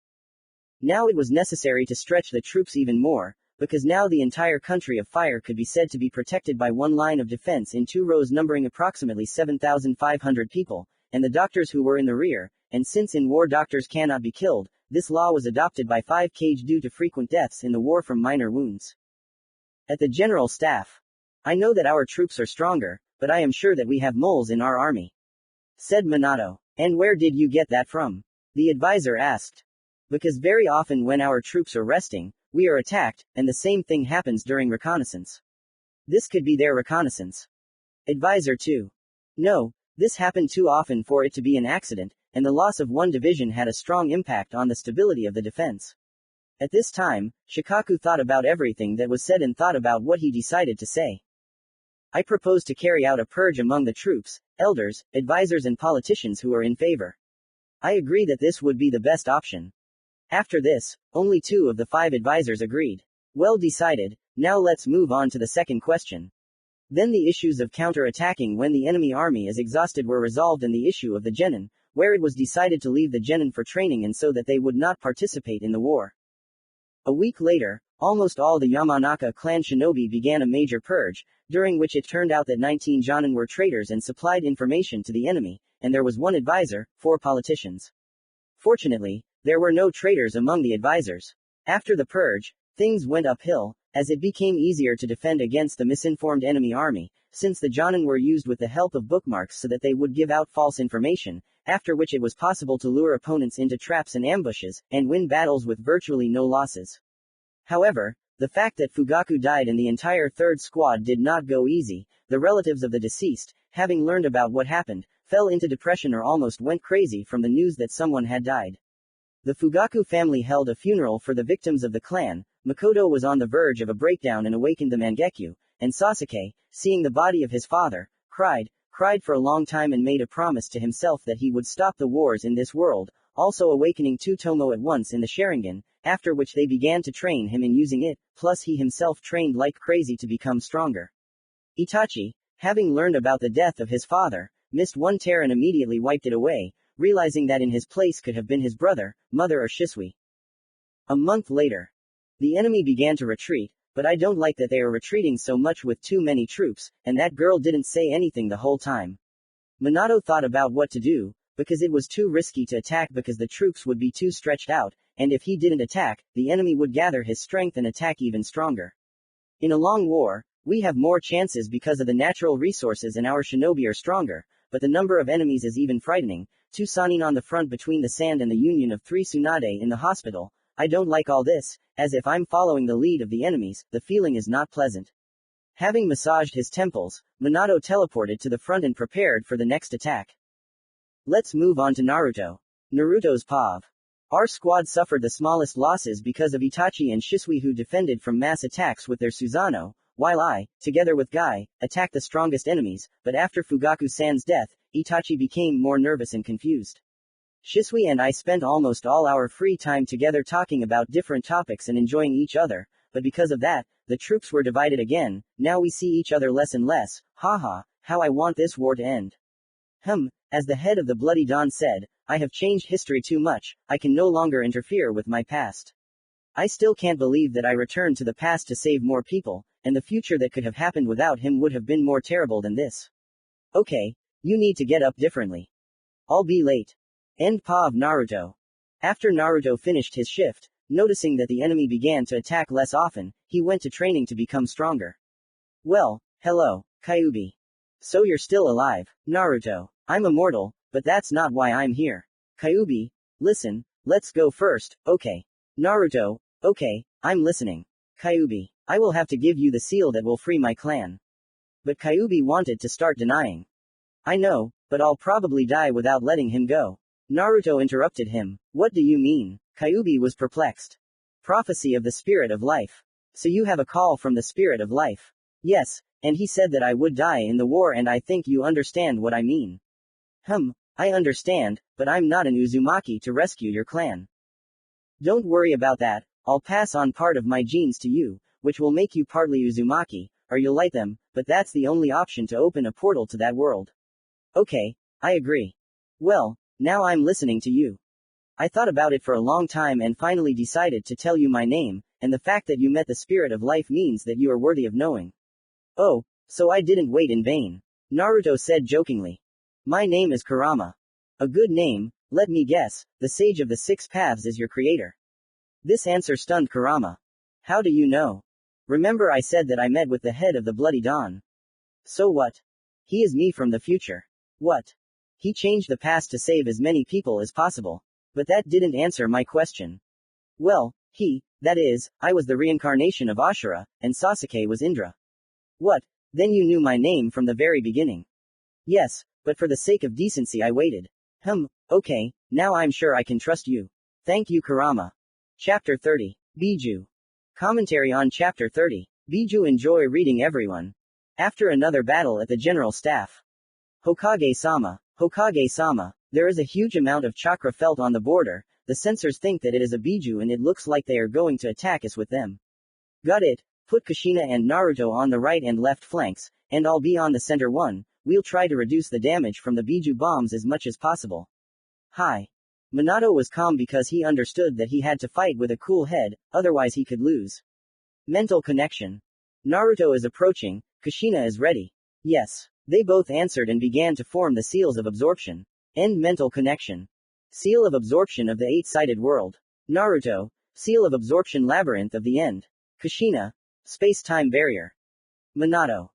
Now it was necessary to stretch the troops even more, because now the entire Country of Fire could be said to be protected by 1 line of defense in 2 rows numbering approximately 7,500 people, and the doctors who were in the rear, and since in war doctors cannot be killed, this law was adopted by 5 kg due to frequent deaths in the war from minor wounds. At the General Staff. I know that our troops are stronger, but I am sure that we have moles in our army. Said Minato. And where did you get that from? The advisor asked. Because very often when our troops are resting, we are attacked, and the same thing happens during reconnaissance. This could be their reconnaissance. Advisor 2. No, this happened too often for it to be an accident, and the loss of one division had a strong impact on the stability of the defense. At this time, Shikaku thought about everything that was said and thought about what he decided to say. I propose to carry out a purge among the troops, elders, advisors and politicians who are in favor. I agree that this would be the best option. After this, only 2 of the 5 advisors agreed. Well decided, now let's move on to the second question. Then the issues of counter-attacking when the enemy army is exhausted were resolved, and the issue of the genin, where it was decided to leave the genin for training and so that they would not participate in the war. A week later, almost all the Yamanaka clan shinobi began a major purge, during which it turned out that 19 jonin were traitors and supplied information to the enemy, and there was 1 advisor, 4 politicians. Fortunately, there were no traitors among the advisors. After the purge, things went uphill, as it became easier to defend against the misinformed enemy army, since the jonin were used with the help of bookmarks so that they would give out false information, after which it was possible to lure opponents into traps and ambushes, and win battles with virtually no losses. However, the fact that Fugaku died and the entire 3rd squad did not go easy. The relatives of the deceased, having learned about what happened, fell into depression or almost went crazy from the news that someone had died. The Fugaku family held a funeral for the victims of the clan. Makoto was on the verge of a breakdown and awakened the Mangekyu, and Sasuke, seeing the body of his father, cried for a long time and made a promise to himself that he would stop the wars in this world, also awakening Tsutomu at once in the Sharingan, after which they began to train him in using it, plus he himself trained like crazy to become stronger. Itachi, having learned about the death of his father, missed one tear and immediately wiped it away, realizing that in his place could have been his brother, mother or Shisui. A month later, the enemy began to retreat, but I don't like that they are retreating so much with too many troops, and that girl didn't say anything the whole time. Minato thought about what to do, because it was too risky to attack because the troops would be too stretched out, and if he didn't attack, the enemy would gather his strength and attack even stronger. In a long war, we have more chances because of the natural resources and our shinobi are stronger, but the number of enemies is even frightening. 2 Sanin on the front between the sand and the union of 3 Tsunade in the hospital. I don't like all this, as if I'm following the lead of the enemies, the feeling is not pleasant. Having massaged his temples, Minato teleported to the front and prepared for the next attack. Let's move on to Naruto. Naruto's POV. Our squad suffered the smallest losses because of Itachi and Shisui who defended from mass attacks with their Susanoo, while I, together with Guy, attacked the strongest enemies, but after Fugaku-san's death, Itachi became more nervous and confused. Shisui and I spent almost all our free time together talking about different topics and enjoying each other, but because of that, the troops were divided again. Now we see each other less and less. Haha, how I want this war to end. As the head of the Bloody Dawn said, I have changed history too much, I can no longer interfere with my past. I still can't believe that I returned to the past to save more people, and the future that could have happened without him would have been more terrible than this. Okay, you need to get up differently. I'll be late. End POV Naruto. After Naruto finished his shift, noticing that the enemy began to attack less often, he went to training to become stronger. Well, hello, Kyuubi. So you're still alive, Naruto. I'm immortal, but that's not why I'm here. Kyuubi, listen, let's go first, okay. Naruto, okay, I'm listening. Kyuubi, I will have to give you the seal that will free my clan. But Kyuubi wanted to start denying. I know, but I'll probably die without letting him go. Naruto interrupted him. What do you mean? Kyuubi was perplexed. Prophecy of the spirit of life. So you have a call from the spirit of life? Yes, and he said that I would die in the war, and I think you understand what I mean. I understand, but I'm not an Uzumaki to rescue your clan. Don't worry about that, I'll pass on part of my genes to you, which will make you partly Uzumaki, or you'll like them, but that's the only option to open a portal to that world. Okay, I agree. Well, now I'm listening to you. I thought about it for a long time and finally decided to tell you my name, and the fact that you met the spirit of life means that you are worthy of knowing. Oh, so I didn't wait in vain. Naruto said jokingly. My name is Kurama. A good name, let me guess, the Sage of the Six Paths is your creator. This answer stunned Kurama. How do you know? Remember I said that I met with the head of the Bloody Dawn. So what? He is me from the future. What? He changed the past to save as many people as possible. But that didn't answer my question. Well, that is, I was the reincarnation of Ashura, and Sasuke was Indra. What? Then you knew my name from the very beginning. Yes, but for the sake of decency I waited. Okay, now I'm sure I can trust you. Thank you, Kurama. Chapter 30. Biju. Commentary on Chapter 30. Biju. Enjoy reading, everyone. After another battle at the general staff. Hokage-sama. Hokage-sama. There is a huge amount of chakra felt on the border. The censors think that it is a Biju and it looks like they are going to attack us with them. Got it. Put Kushina and Naruto on the right and left flanks, and I'll be on the center one. We'll try to reduce the damage from the Biju bombs as much as possible. Hi. Minato was calm because he understood that he had to fight with a cool head, otherwise he could lose. Mental connection. Naruto is approaching, Kushina is ready. Yes. They both answered and began to form the seals of absorption. End mental connection. Seal of absorption of the eight-sided world. Naruto. Seal of absorption labyrinth of the end. Kushina. Space-time barrier. Minato.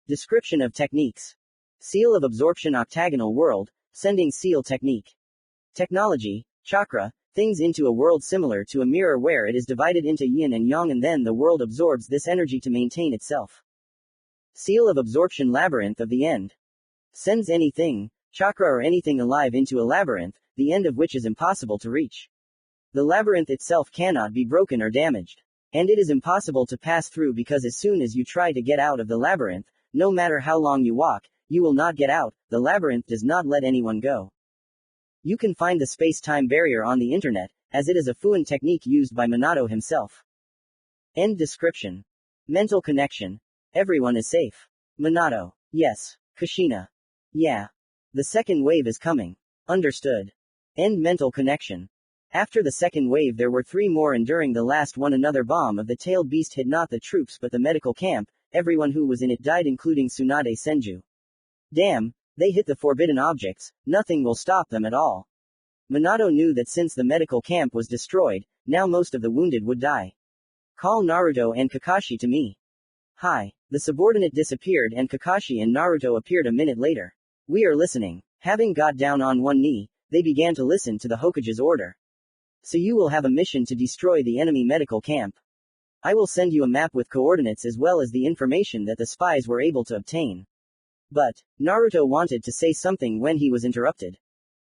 Description of techniques. Seal of absorption octagonal world, sending seal technique. Technology, chakra, things into a world similar to a mirror where it is divided into yin and yang and then the world absorbs this energy to maintain itself. Seal of absorption labyrinth of the end. Sends anything, chakra or anything alive into a labyrinth, the end of which is impossible to reach. The labyrinth itself cannot be broken or damaged. And it is impossible to pass through because as soon as you try to get out of the labyrinth, no matter how long you walk, you will not get out. The labyrinth does not let anyone go. You can find the space-time barrier on the internet, as it is a FUNN technique used by Minato himself. End description. Mental connection. Everyone is safe. Minato. Yes. Kushina. Yeah. The second wave is coming. Understood. End mental connection. After the second wave there were 3 more and during the last one another bomb of the tailed beast hit not the troops but the medical camp. Everyone who was in it died including Tsunade Senju. Damn, they hit the forbidden objects, nothing will stop them at all. Minato knew that since the medical camp was destroyed, now most of the wounded would die. Call Naruto and Kakashi to me. Hi. The subordinate disappeared and Kakashi and Naruto appeared a minute later. We are listening. Having got down on one knee, they began to listen to the Hokage's order. So you will have a mission to destroy the enemy medical camp. I will send you a map with coordinates as well as the information that the spies were able to obtain. But, Naruto wanted to say something when he was interrupted.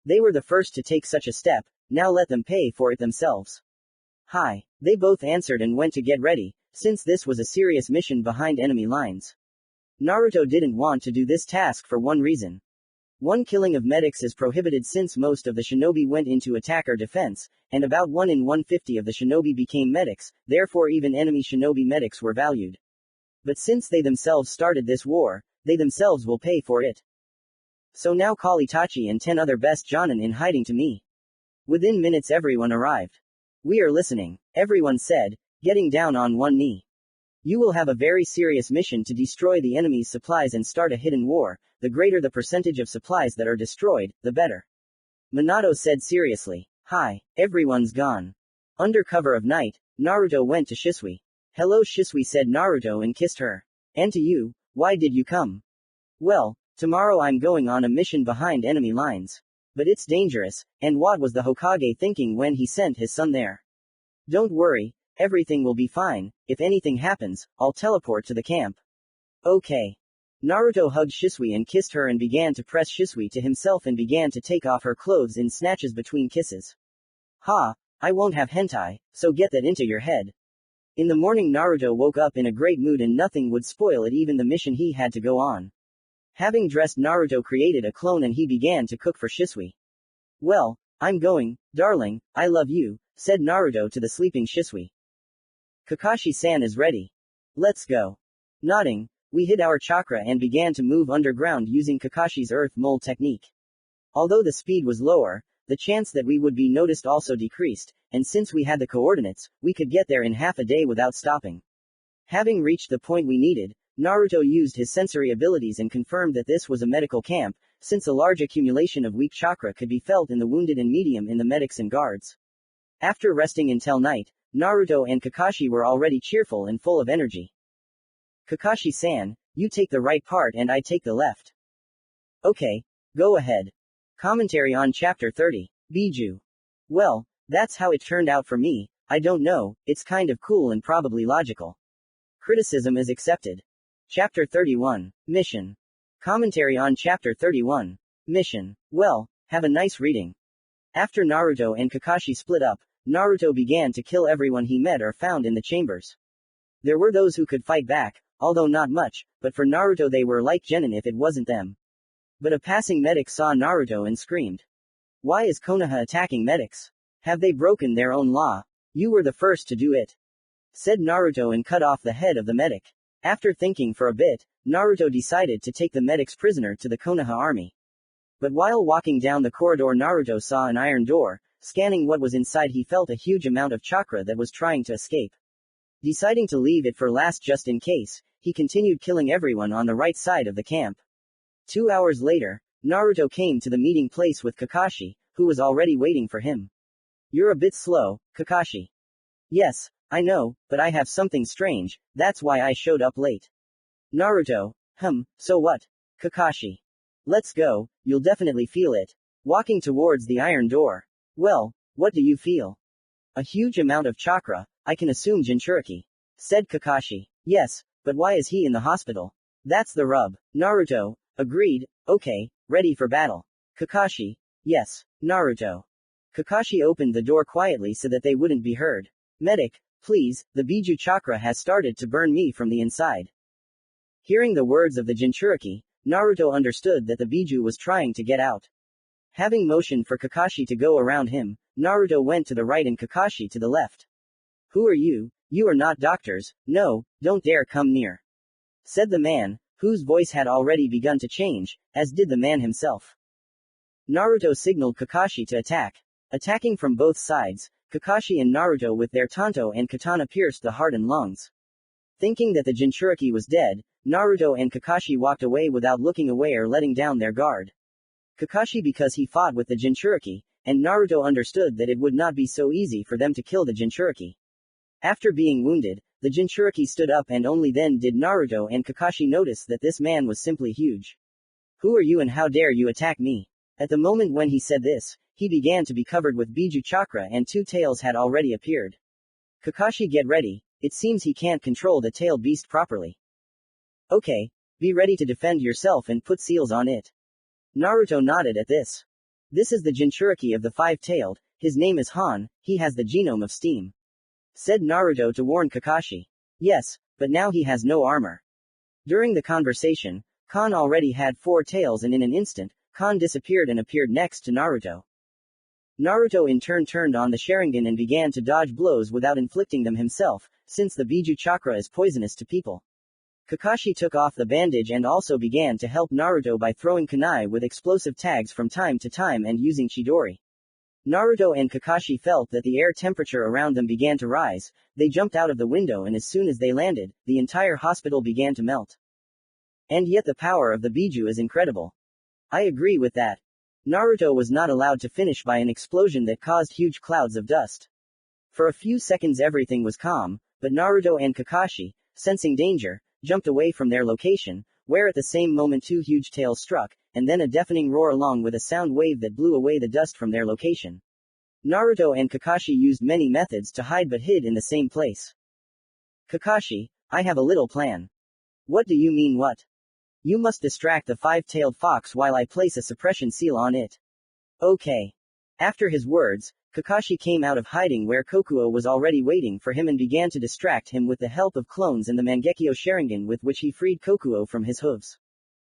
They were the first to take such a step, now let them pay for it themselves. Hi. They both answered and went to get ready, since this was a serious mission behind enemy lines. Naruto didn't want to do this task for one reason. One killing of medics is prohibited since most of the shinobi went into attack or defense, and about 1 in 150 of the shinobi became medics, therefore even enemy shinobi medics were valued. But since they themselves started this war, they themselves will pay for it. So now call Itachi and 10 other best jonin in hiding to me. Within minutes everyone arrived. We are listening, everyone said, getting down on one knee. You will have a very serious mission to destroy the enemy's supplies and start a hidden war. The greater the percentage of supplies that are destroyed, the better. Minato said seriously. Hi. Everyone's gone. Under cover of night, Naruto went to Shisui. Hello Shisui said Naruto and kissed her. And to you, why did you come? Well, tomorrow I'm going on a mission behind enemy lines. But it's dangerous, and what was the Hokage thinking when he sent his son there? Don't worry, everything will be fine. If anything happens, I'll teleport to the camp. Okay. Naruto hugged Shisui and kissed her and began to press Shisui to himself and began to take off her clothes in snatches between kisses. Ha, I won't have hentai, so get that into your head. In the morning Naruto woke up in a great mood and nothing would spoil it, even the mission he had to go on. Having dressed, Naruto created a clone and he began to cook for Shisui. Well, I'm going, darling, I love you, said Naruto to the sleeping Shisui. Kakashi-san is ready. Let's go. Nodding, we hid our chakra and began to move underground using Kakashi's earth mold technique. Although the speed was lower, the chance that we would be noticed also decreased, and since we had the coordinates, we could get there in half a day without stopping. Having reached the point we needed, Naruto used his sensory abilities and confirmed that this was a medical camp, since a large accumulation of weak chakra could be felt in the wounded and medium in the medics and guards. After resting until night, Naruto and Kakashi were already cheerful and full of energy. Kakashi-san, you take the right part and I take the left. Okay, go ahead. Commentary on Chapter 30. Biju. Well, that's how it turned out for me. I don't know, it's kind of cool and probably logical. Criticism is accepted. Chapter 31. Mission. Commentary on Chapter 31. Mission. Well, have a nice reading. After Naruto and Kakashi split up, Naruto began to kill everyone he met or found in the chambers. There were those who could fight back, although not much, but for Naruto they were like genin if it wasn't them. But a passing medic saw Naruto and screamed. Why is Konoha attacking medics? Have they broken their own law? You were the first to do it, said Naruto and cut off the head of the medic. After thinking for a bit, Naruto decided to take the medics prisoner to the Konoha army. But while walking down the corridor Naruto saw an iron door. Scanning what was inside he felt a huge amount of chakra that was trying to escape. Deciding to leave it for last just in case, he continued killing everyone on the right side of the camp. 2 hours later, Naruto came to the meeting place with Kakashi, who was already waiting for him. You're a bit slow, Kakashi. Yes, I know, but I have something strange, that's why I showed up late. Naruto, so what? Kakashi. Let's go, you'll definitely feel it. Walking towards the iron door. Well, what do you feel? A huge amount of chakra, I can assume Jinchuriki, said Kakashi. Yes, but why is he in the hospital? That's the rub. Naruto, agreed, okay, ready for battle. Kakashi, yes. Naruto. Kakashi opened the door quietly so that they wouldn't be heard. Medic, please, the Biju chakra has started to burn me from the inside. Hearing the words of the Jinchuriki, Naruto understood that the Biju was trying to get out. Having motioned for Kakashi to go around him, Naruto went to the right and Kakashi to the left. Who are you? You are not doctors, no, don't dare come near, said the man, whose voice had already begun to change, as did the man himself. Naruto signaled Kakashi to attack. Attacking from both sides, Kakashi and Naruto with their tanto and katana pierced the heart and lungs. Thinking that the Jinchuriki was dead, Naruto and Kakashi walked away without looking away or letting down their guard. Kakashi because he fought with the Jinchuriki, and Naruto understood that it would not be so easy for them to kill the Jinchuriki. After being wounded, the Jinchuriki stood up and only then did Naruto and Kakashi notice that this man was simply huge. Who are you and how dare you attack me? At the moment when he said this, he began to be covered with Biju chakra and 2 tails had already appeared. Kakashi, get ready, it seems he can't control the tailed beast properly. Okay, be ready to defend yourself and put seals on it. Naruto nodded at this. This is the Jinchuriki of the 5-tailed, his name is Han, he has the genome of steam, said Naruto to warn Kakashi. Yes, but now he has no armor. During the conversation, Khan already had 4 tails and in an instant, Khan disappeared and appeared next to Naruto. Naruto in turn turned on the Sharingan and began to dodge blows without inflicting them himself, since the Biju chakra is poisonous to people. Kakashi took off the bandage and also began to help Naruto by throwing kunai with explosive tags from time to time and using Chidori. Naruto and Kakashi felt that the air temperature around them began to rise, they jumped out of the window and as soon as they landed, the entire hospital began to melt. And yet the power of the Biju is incredible. I agree with that. Naruto was not allowed to finish by an explosion that caused huge clouds of dust. For a few seconds everything was calm, but Naruto and Kakashi, sensing danger, jumped away from their location, where at the same moment 2 huge tails struck, and then a deafening roar along with a sound wave that blew away the dust from their location. Naruto and Kakashi used many methods to hide but hid in the same place. Kakashi, I have a little plan. What do you mean what? You must distract the 5-tailed fox while I place a suppression seal on it. Okay. After his words, Kakashi came out of hiding where Kokuo was already waiting for him and began to distract him with the help of clones and the Mangekyo Sharingan with which he freed Kokuo from his hooves.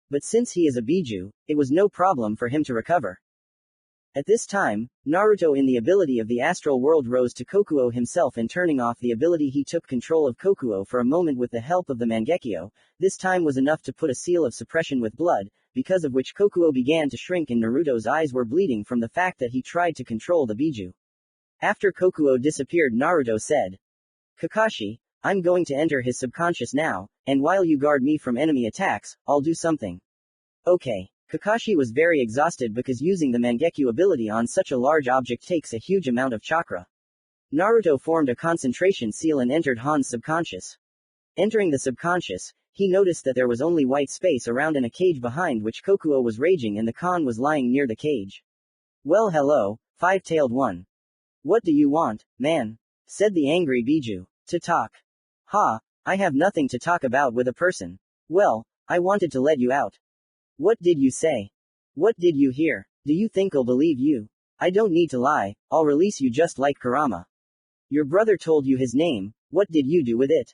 But since he is a Biju, it was no problem for him to recover. At this time, Naruto in the ability of the astral world rose to Kokuo himself and turning off the ability he took control of Kokuo for a moment with the help of the Mangekyo. This time was enough to put a seal of suppression with blood, because of which Kokuo began to shrink and Naruto's eyes were bleeding from the fact that he tried to control the Biju. After Kokuo disappeared Naruto said, Kakashi, I'm going to enter his subconscious now, and while you guard me from enemy attacks, I'll do something. Okay. Kakashi was very exhausted because using the Mangekyo ability on such a large object takes a huge amount of chakra. Naruto formed a concentration seal and entered Han's subconscious. Entering the subconscious, he noticed that there was only white space around and a cage behind which Kokuo was raging and the Khan was lying near the cage. Well hello, 5-tailed one. What do you want, man? Said the angry Biju. To talk. Ha, I have nothing to talk about with a person. Well, I wanted to let you out. What did you say? What did you hear? Do you think I'll believe you? I don't need to lie, I'll release you just like Kurama. Your brother told you his name, what did you do with it?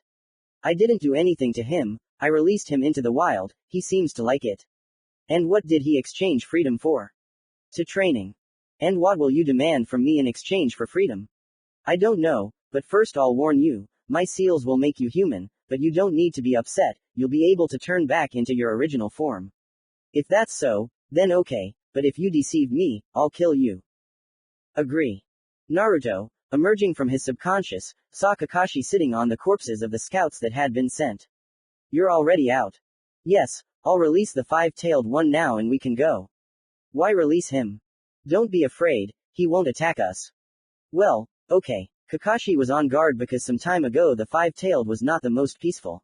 I didn't do anything to him, I released him into the wild, he seems to like it. And what did he exchange freedom for? To training. And what will you demand from me in exchange for freedom? I don't know, but first I'll warn you, my seals will make you human, but you don't need to be upset, you'll be able to turn back into your original form. If that's so, then okay, but if you deceive me, I'll kill you. Agree. Naruto, emerging from his subconscious, saw Kakashi sitting on the corpses of the scouts that had been sent. You're already out. Yes, I'll release the five-tailed one now and we can go. Why release him? Don't be afraid, he won't attack us. Well, okay. Kakashi was on guard because some time ago the five-tailed was not the most peaceful.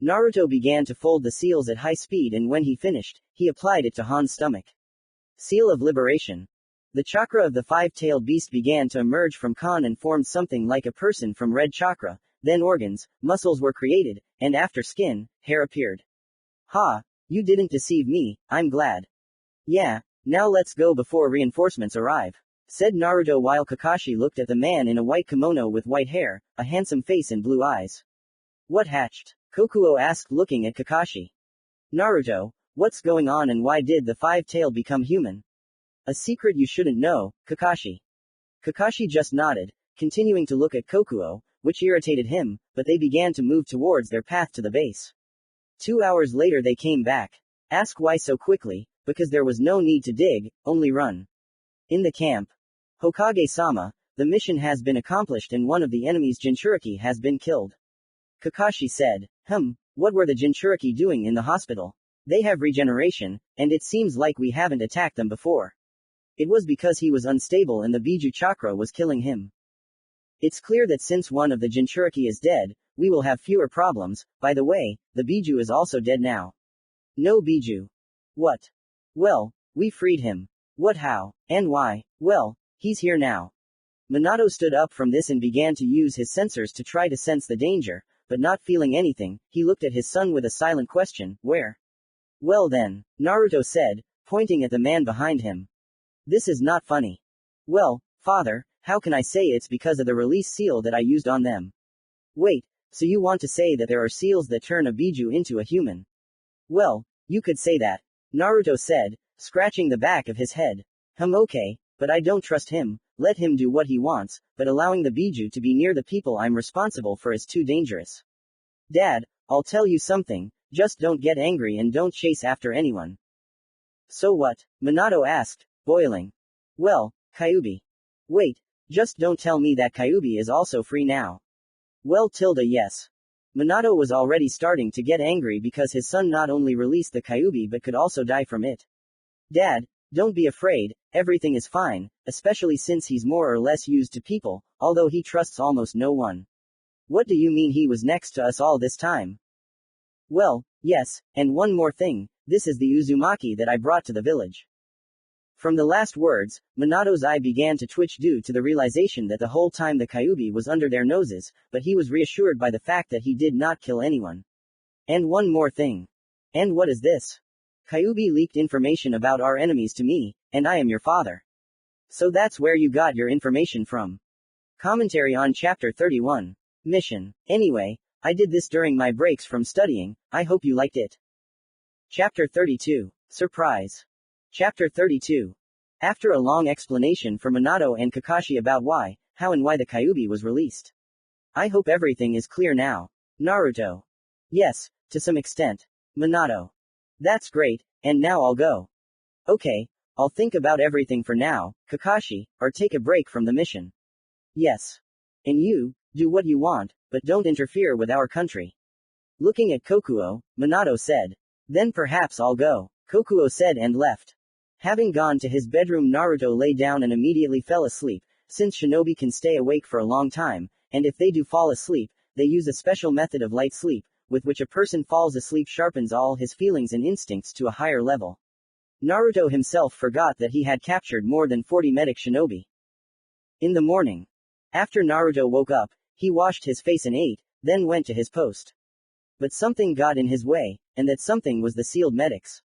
Naruto began to fold the seals at high speed and when he finished, he applied it to Han's stomach. Seal of Liberation. The chakra of the five-tailed beast began to emerge from Khan and formed something like a person from red chakra, then organs, muscles were created, and after skin, hair appeared. Ha! You didn't deceive me, I'm glad. Yeah, now let's go before reinforcements arrive, said Naruto while Kakashi looked at the man in a white kimono with white hair, a handsome face and blue eyes. What hatched? Kokuo asked looking at Kakashi. Naruto, what's going on and why did the five-tailed become human? A secret you shouldn't know, Kakashi. Kakashi just nodded, continuing to look at Kokuo, which irritated him, but they began to move towards their path to the base. 2 hours later they came back. Ask why so quickly, because there was no need to dig, only run. In the camp. Hokage-sama, the mission has been accomplished and one of the enemy's Jinchuriki has been killed. Kakashi said, what were the Jinchuriki doing in the hospital? They have regeneration, and it seems like we haven't attacked them before. It was because he was unstable and the Biju chakra was killing him. It's clear that since one of the Jinchuriki is dead, we will have fewer problems. By the way, the Biju is also dead now. No Biju. What? Well, we freed him. What, how, and why? Well, he's here now. Minato stood up from this and began to use his sensors to try to sense the danger, but not feeling anything, he looked at his son with a silent question, where? Well then, Naruto said, pointing at the man behind him. This is not funny. Well, father, how can I say it's because of the release seal that I used on them? Wait, so you want to say that there are seals that turn a Biju into a human? Well, you could say that, Naruto said, scratching the back of his head. Okay, but I don't trust him, let him do what he wants, but allowing the Biju to be near the people I'm responsible for is too dangerous. Dad, I'll tell you something, just don't get angry and don't chase after anyone. So what? Minato asked, boiling. Well, Kyuubi. Wait, just don't tell me that Kyuubi is also free now. Well, yes. Minato was already starting to get angry because his son not only released the Kyuubi but could also die from it. Dad, don't be afraid, everything is fine, especially since he's more or less used to people, although he trusts almost no one. What do you mean he was next to us all this time? Well, yes, and one more thing, this is the Uzumaki that I brought to the village. From the last words, Minato's eye began to twitch due to the realization that the whole time the Kyuubi was under their noses, but he was reassured by the fact that he did not kill anyone. And one more thing. And what is this? Kyuubi leaked information about our enemies to me, and I am your father. So that's where you got your information from. Commentary on Chapter 31. Mission. Anyway, I did this during my breaks from studying, I hope you liked it. Chapter 32. Surprise. Chapter 32. After a long explanation for Minato and Kakashi about why, how and why the Kyuubi was released. I hope everything is clear now. Naruto. Yes, to some extent. Minato. That's great, and now I'll go. Okay, I'll think about everything for now, Kakashi, or take a break from the mission. Yes. And you, do what you want, but don't interfere with our country. Looking at Kokuo, Minato said. Then perhaps I'll go, Kokuo said and left. Having gone to his bedroom, Naruto lay down and immediately fell asleep, since shinobi can stay awake for a long time, and if they do fall asleep, they use a special method of light sleep, with which a person falls asleep sharpens all his feelings and instincts to a higher level. Naruto himself forgot that he had captured more than 40 medic shinobi. In the morning. After Naruto woke up, he washed his face and ate, then went to his post. But something got in his way, and that something was the sealed medics.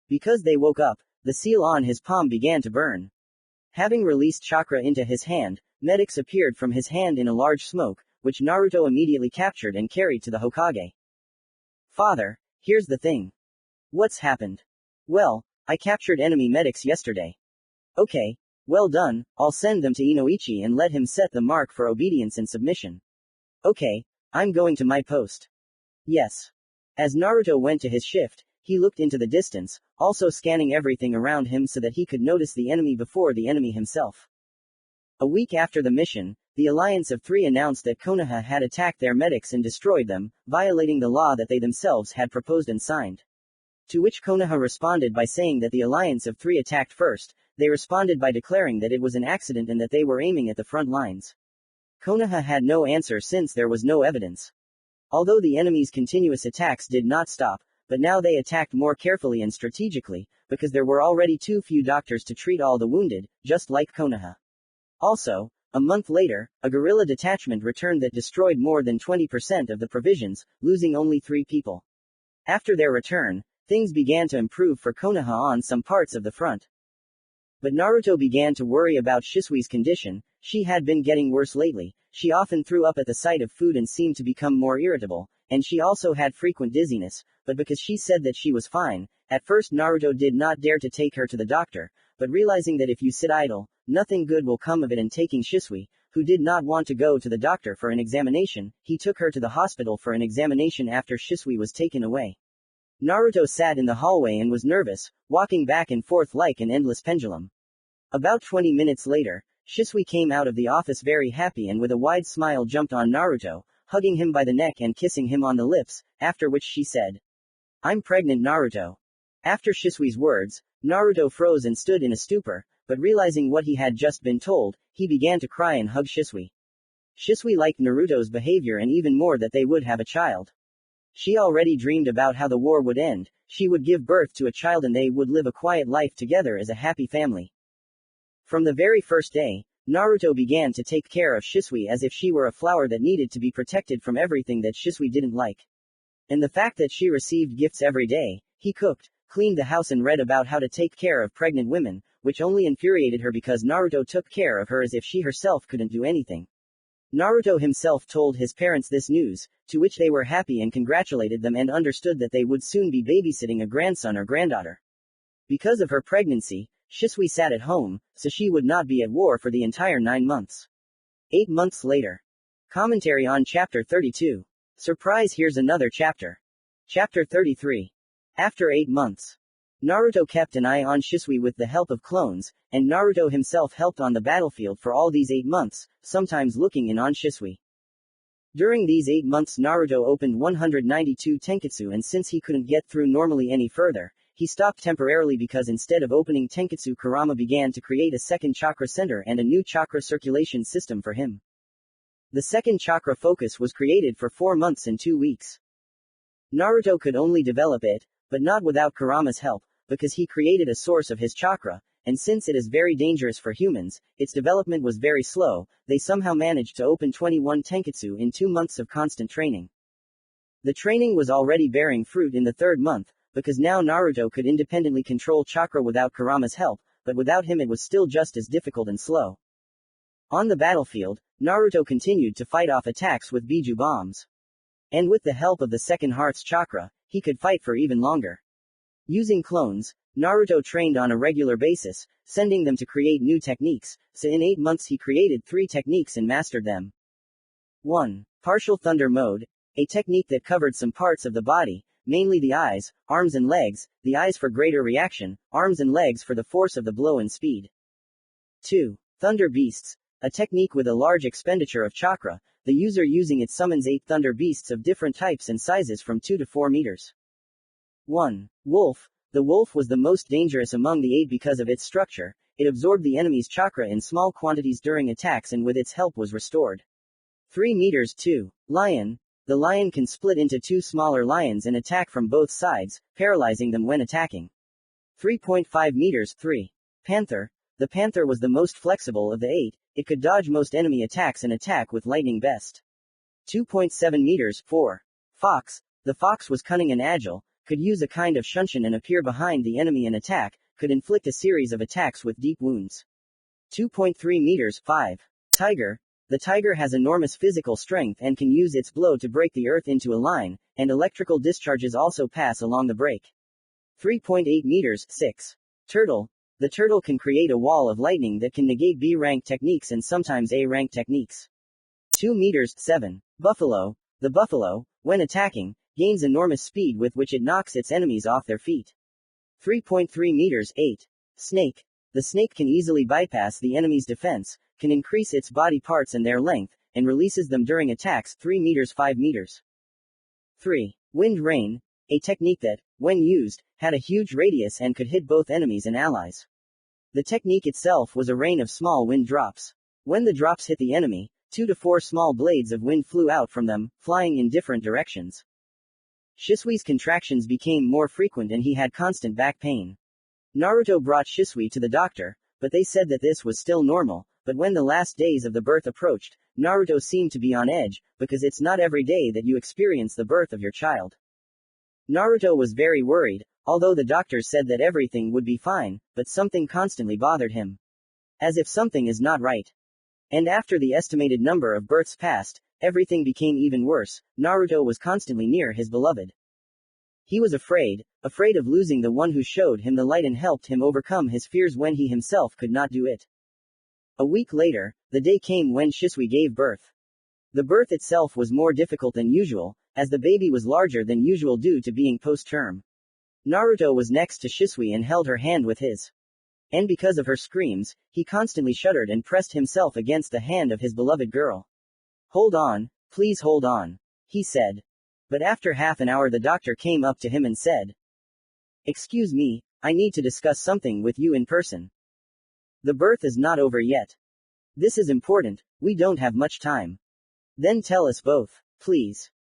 Because they woke up, the seal on his palm began to burn. Having released chakra into his hand, medics appeared from his hand in a large smoke, which Naruto immediately captured and carried to the Hokage. Father, here's the thing. What's happened? Well, I captured enemy medics yesterday. Okay, well done, I'll send them to Inoichi and let him set the mark for obedience and submission. Okay, I'm going to my post. Yes. As Naruto went to his shift, he looked into the distance, also scanning everything around him so that he could notice the enemy before the enemy himself. A week after the mission, the Alliance of Three announced that Konoha had attacked their medics and destroyed them, violating the law that they themselves had proposed and signed. To which Konoha responded by saying that the Alliance of Three attacked first. They responded by declaring that it was an accident and that they were aiming at the front lines. Konoha had no answer since there was no evidence. Although the enemy's continuous attacks did not stop, but now they attacked more carefully and strategically, because there were already too few doctors to treat all the wounded, just like Konoha. Also, a month later, a guerrilla detachment returned that destroyed more than 20% of the provisions, losing only 3 people. After their return, things began to improve for Konoha on some parts of the front. But Naruto began to worry about Shisui's condition. She had been getting worse lately. She often threw up at the sight of food and seemed to become more irritable, and she also had frequent dizziness, but because she said that she was fine, at first Naruto did not dare to take her to the doctor, but realizing that if you sit idle, nothing good will come of it, and taking Shisui, who did not want to go to the doctor for an examination, he took her to the hospital for an examination after Shisui was taken away. Naruto sat in the hallway and was nervous, walking back and forth like an endless pendulum. About 20 minutes later, Shisui came out of the office very happy and with a wide smile jumped on Naruto, hugging him by the neck and kissing him on the lips, after which she said, "I'm pregnant, Naruto." After Shisui's words, Naruto froze and stood in a stupor, but realizing what he had just been told, he began to cry and hug Shisui. Shisui liked Naruto's behavior and even more that they would have a child. She already dreamed about how the war would end, she would give birth to a child and they would live a quiet life together as a happy family. From the very first day, Naruto began to take care of Shisui as if she were a flower that needed to be protected from everything that Shisui didn't like. And the fact that she received gifts every day, he cooked, cleaned the house and read about how to take care of pregnant women, which only infuriated her because Naruto took care of her as if she herself couldn't do anything. Naruto himself told his parents this news, to which they were happy and congratulated them and understood that they would soon be babysitting a grandson or granddaughter. Because of her pregnancy, Shisui sat at home, so she would not be at war for the entire 9 months. 8 months later. Commentary on Chapter 32. Surprise, here's another chapter. Chapter 33. After 8 months. Naruto kept an eye on Shisui with the help of clones, and Naruto himself helped on the battlefield for all these 8 months, sometimes looking in on Shisui. During these 8 months Naruto opened 192 Tenketsu, and since he couldn't get through normally any further, he stopped temporarily because instead of opening Tenketsu, Kurama began to create a second chakra center and a new chakra circulation system for him. The second chakra focus was created for 4 months and 2 weeks. Naruto could only develop it, but not without Kurama's help, because he created a source of his chakra, and since it is very dangerous for humans, its development was very slow. They somehow managed to open 21 Tenketsu in 2 months of constant training. The training was already bearing fruit in the 3rd month, because now Naruto could independently control chakra without Kurama's help, but without him it was still just as difficult and slow. On the battlefield, Naruto continued to fight off attacks with Biju bombs. And with the help of the second heart's chakra, he could fight for even longer. Using clones, Naruto trained on a regular basis, sending them to create new techniques, so in 8 months he created 3 techniques and mastered them. 1. Partial Thunder Mode, a technique that covered some parts of the body, mainly the eyes, arms and legs, the eyes for greater reaction, arms and legs for the force of the blow and speed. 2. Thunder Beasts, a technique with a large expenditure of chakra, the user using it summons 8 thunder beasts of different types and sizes from 2 to 4 meters. 1. Wolf, the wolf was the most dangerous among the 8 because of its structure. It absorbed the enemy's chakra in small quantities during attacks and with its help was restored. 3 meters. 2. Lion, the lion can split into 2 smaller lions and attack from both sides, paralyzing them when attacking. 3.5 meters. 3. Panther, the panther was the most flexible of the 8, it could dodge most enemy attacks and attack with lightning best. 2.7 meters. 4. Fox, the fox was cunning and agile, could use a kind of shunshin and appear behind the enemy and attack, could inflict a series of attacks with deep wounds. 2.3 meters, 5. Tiger. The tiger has enormous physical strength and can use its blow to break the earth into a line, and electrical discharges also pass along the break. 3.8 meters, 6. Turtle. The turtle can create a wall of lightning that can negate B-rank techniques and sometimes A-rank techniques. 2 meters, 7. Buffalo. The buffalo, when attacking, gains enormous speed with which it knocks its enemies off their feet. 3.3 meters, 8. Snake. The snake can easily bypass the enemy's defense, can increase its body parts and their length, and releases them during attacks. 3 meters, 5 meters. 3. Wind rain. A technique that, when used, had a huge radius and could hit both enemies and allies. The technique itself was a rain of small wind drops. When the drops hit the enemy, 2 to 4 small blades of wind flew out from them, flying in different directions. Shisui's contractions became more frequent and he had constant back pain. Naruto brought Shisui to the doctor, but they said that this was still normal, but when the last days of the birth approached, Naruto seemed to be on edge, because it's not every day that you experience the birth of your child. Naruto was very worried, although the doctors said that everything would be fine, but something constantly bothered him. As if something is not right. And after the estimated number of births passed, everything became even worse. Naruto was constantly near his beloved. He was afraid of losing the one who showed him the light and helped him overcome his fears when he himself could not do it. A week later, the day came when Shisui gave birth. The birth itself was more difficult than usual, as the baby was larger than usual due to being post-term. Naruto was next to Shisui and held her hand with his. And because of her screams, he constantly shuddered and pressed himself against the hand of his beloved girl. "Hold on, please hold on," he said. But after half an hour the doctor came up to him and said, "Excuse me, I need to discuss something with you in person. The birth is not over yet. This is important, we don't have much time. Then tell us both, please."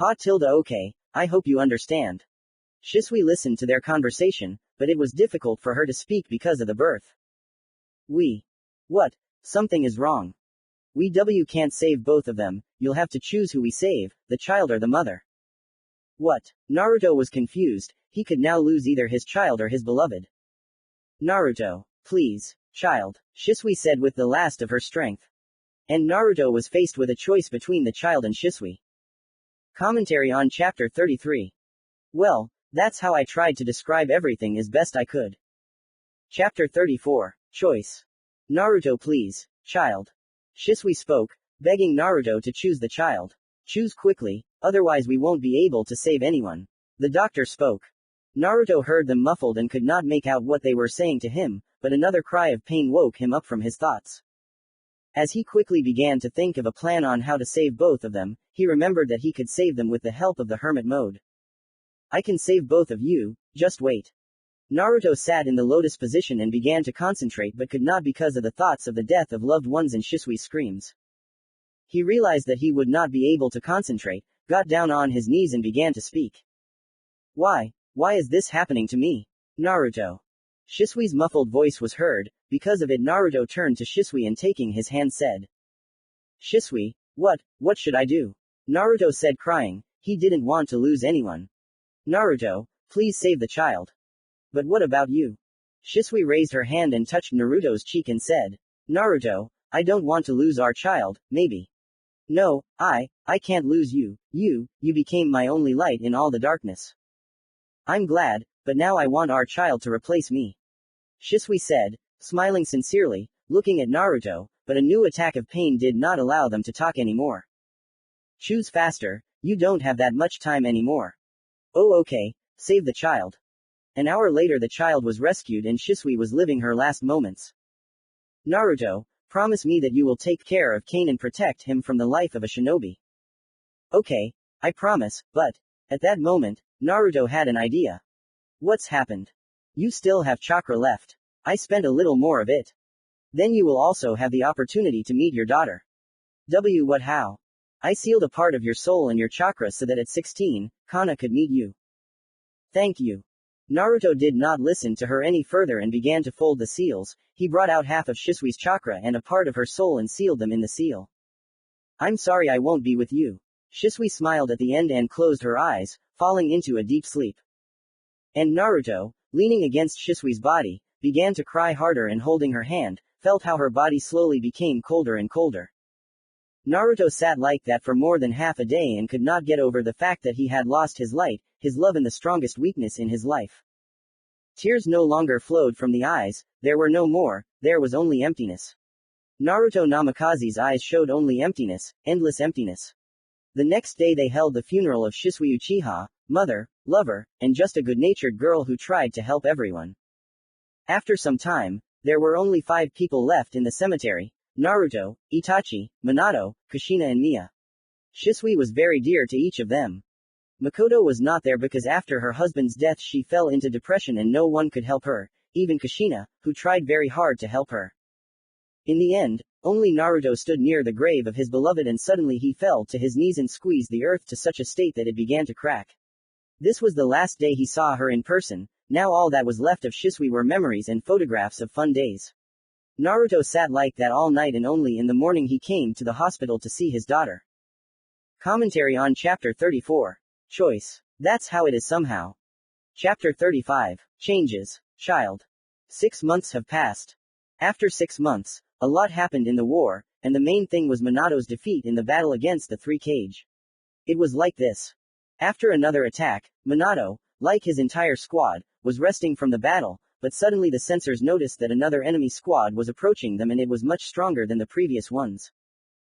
Okay, I hope you understand. Shisui listened to their conversation, but it was difficult for her to speak because of the birth. What? Something is wrong. We can't save both of them, you'll have to choose who we save, the child or the mother. What? Naruto was confused, he could now lose either his child or his beloved. Naruto, please, child, Shisui said with the last of her strength. And Naruto was faced with a choice between the child and Shisui. Commentary on Chapter 33. Well, that's how I tried to describe everything as best I could. Chapter 34. Choice. Naruto, please, child. Shisui spoke, begging Naruto to choose the child. Choose quickly, otherwise we won't be able to save anyone. The doctor spoke. Naruto heard them muffled and could not make out what they were saying to him, but another cry of pain woke him up from his thoughts. As he quickly began to think of a plan on how to save both of them, he remembered that he could save them with the help of the hermit mode. I can save both of you, just wait. Naruto sat in the lotus position and began to concentrate but could not because of the thoughts of the death of loved ones and Shisui's screams. He realized that he would not be able to concentrate, got down on his knees and began to speak. Why is this happening to me? Naruto. Shisui's muffled voice was heard, because of it Naruto turned to Shisui and taking his hand said. Shisui, what should I do? Naruto said crying, he didn't want to lose anyone. Naruto, please save the child. But what about you? Shisui raised her hand and touched Naruto's cheek and said. Naruto, I don't want to lose our child, maybe. No, I can't lose you, you became my only light in all the darkness. I'm glad, but now I want our child to replace me. Shisui said, smiling sincerely, looking at Naruto, but a new attack of pain did not allow them to talk anymore. Choose faster, you don't have that much time anymore. Oh okay, save the child. An hour later the child was rescued and Shisui was living her last moments. Naruto, promise me that you will take care of Kane and protect him from the life of a shinobi. Okay, I promise, but, at that moment, Naruto had an idea. What's happened? You still have chakra left. I spent a little more of it. Then you will also have the opportunity to meet your daughter. What how? I sealed a part of your soul and your chakra so that at 16, Kana could meet you. Thank you. Naruto did not listen to her any further and began to fold the seals. He brought out half of Shisui's chakra and a part of her soul and sealed them in the seal. I'm sorry I won't be with you. Shisui smiled at the end and closed her eyes, falling into a deep sleep. And Naruto, leaning against Shisui's body, began to cry harder and holding her hand, felt how her body slowly became colder and colder. Naruto sat like that for more than half a day and could not get over the fact that he had lost his light, his love and the strongest weakness in his life. Tears no longer flowed from the eyes, there were no more, there was only emptiness. Naruto Namikaze's eyes showed only emptiness, endless emptiness. The next day they held the funeral of Shisui Uchiha, mother, lover, and just a good-natured girl who tried to help everyone. After some time, there were only 5 people left in the cemetery: Naruto, Itachi, Minato, Kushina and Miya. Shisui was very dear to each of them. Makoto was not there because after her husband's death she fell into depression and no one could help her, even Kushina, who tried very hard to help her. In the end, only Naruto stood near the grave of his beloved and suddenly he fell to his knees and squeezed the earth to such a state that it began to crack. This was the last day he saw her in person. Now all that was left of Shisui were memories and photographs of fun days. Naruto sat like that all night and only in the morning he came to the hospital to see his daughter. Commentary on Chapter 34. Choice. That's how it is somehow. Chapter 35. Changes. Child. 6 months have passed. After 6 months, a lot happened in the war, and the main thing was Minato's defeat in the battle against the 3 Kage. It was like this. After another attack, Minato, like his entire squad, was resting from the battle, but suddenly the sensors noticed that another enemy squad was approaching them and it was much stronger than the previous ones.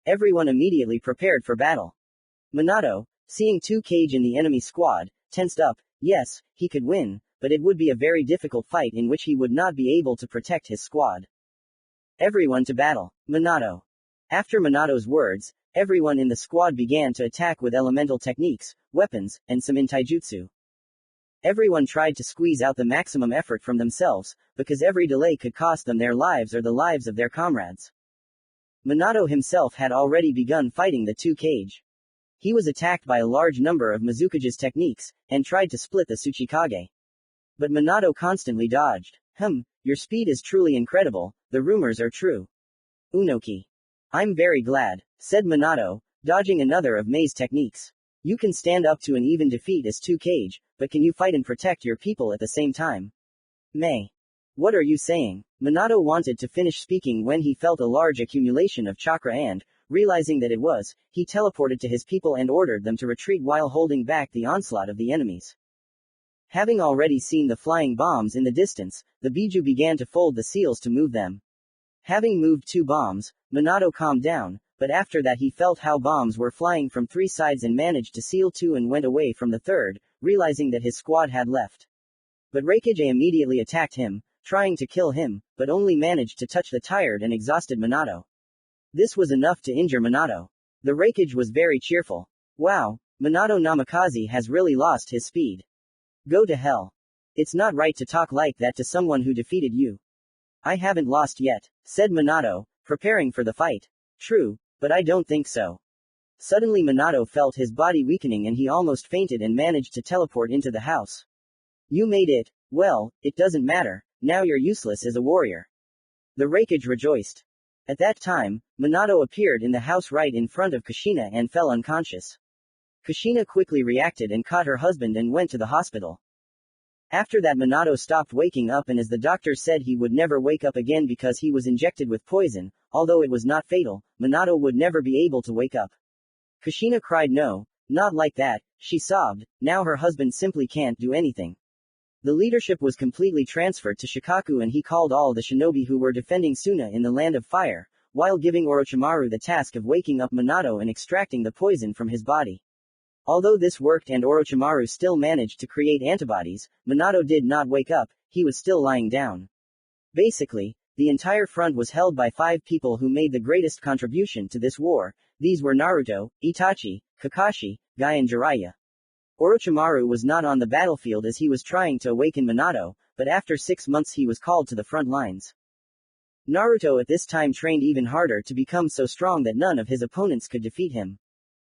Everyone immediately prepared for battle. Minato, seeing 2 Kage in the enemy squad, tensed up. Yes, he could win, but it would be a very difficult fight in which he would not be able to protect his squad. Everyone to battle. Minato. After Minato's words, everyone in the squad began to attack with elemental techniques, weapons, and some in taijutsu. Everyone tried to squeeze out the maximum effort from themselves, because every delay could cost them their lives or the lives of their comrades. Minato himself had already begun fighting the 2 Kage. He was attacked by a large number of Mizukage's techniques, and tried to split the Tsuchikage. But Minato constantly dodged. Your speed is truly incredible, the rumors are true. Unoki. I'm very glad, said Minato, dodging another of Mei's techniques. You can stand up to an even defeat as 2 Kage, but can you fight and protect your people at the same time? Mei. What are you saying? Minato wanted to finish speaking when he felt a large accumulation of chakra and, realizing that it was, he teleported to his people and ordered them to retreat while holding back the onslaught of the enemies. Having already seen the flying bombs in the distance, the Biju began to fold the seals to move them. Having moved 2 bombs, Minato calmed down, but after that he felt how bombs were flying from 3 sides and managed to seal 2 and went away from the 3rd, realizing that his squad had left. But Raikage immediately attacked him, trying to kill him, but only managed to touch the tired and exhausted Minato. This was enough to injure Minato. The Raikage was very cheerful. Wow, Minato Namikaze has really lost his speed. Go to hell. It's not right to talk like that to someone who defeated you. I haven't lost yet, said Minato, preparing for the fight. True, but I don't think so. Suddenly Minato felt his body weakening and he almost fainted and managed to teleport into the house. You made it. Well, it doesn't matter, now you're useless as a warrior. The Raikage rejoiced. At that time, Minato appeared in the house right in front of Kushina and fell unconscious. Kushina quickly reacted and caught her husband and went to the hospital. After that Minato stopped waking up and as the doctor said he would never wake up again because he was injected with poison, although it was not fatal, Minato would never be able to wake up. Kushina cried no, not like that, she sobbed, now her husband simply can't do anything. The leadership was completely transferred to Shikaku and he called all the shinobi who were defending Suna in the Land of Fire, while giving Orochimaru the task of waking up Minato and extracting the poison from his body. Although this worked and Orochimaru still managed to create antibodies, Minato did not wake up, he was still lying down. Basically, the entire front was held by 5 people who made the greatest contribution to this war. These were Naruto, Itachi, Kakashi, Guy and Jiraiya. Orochimaru was not on the battlefield as he was trying to awaken Minato, but after 6 months he was called to the front lines. Naruto at this time trained even harder to become so strong that none of his opponents could defeat him.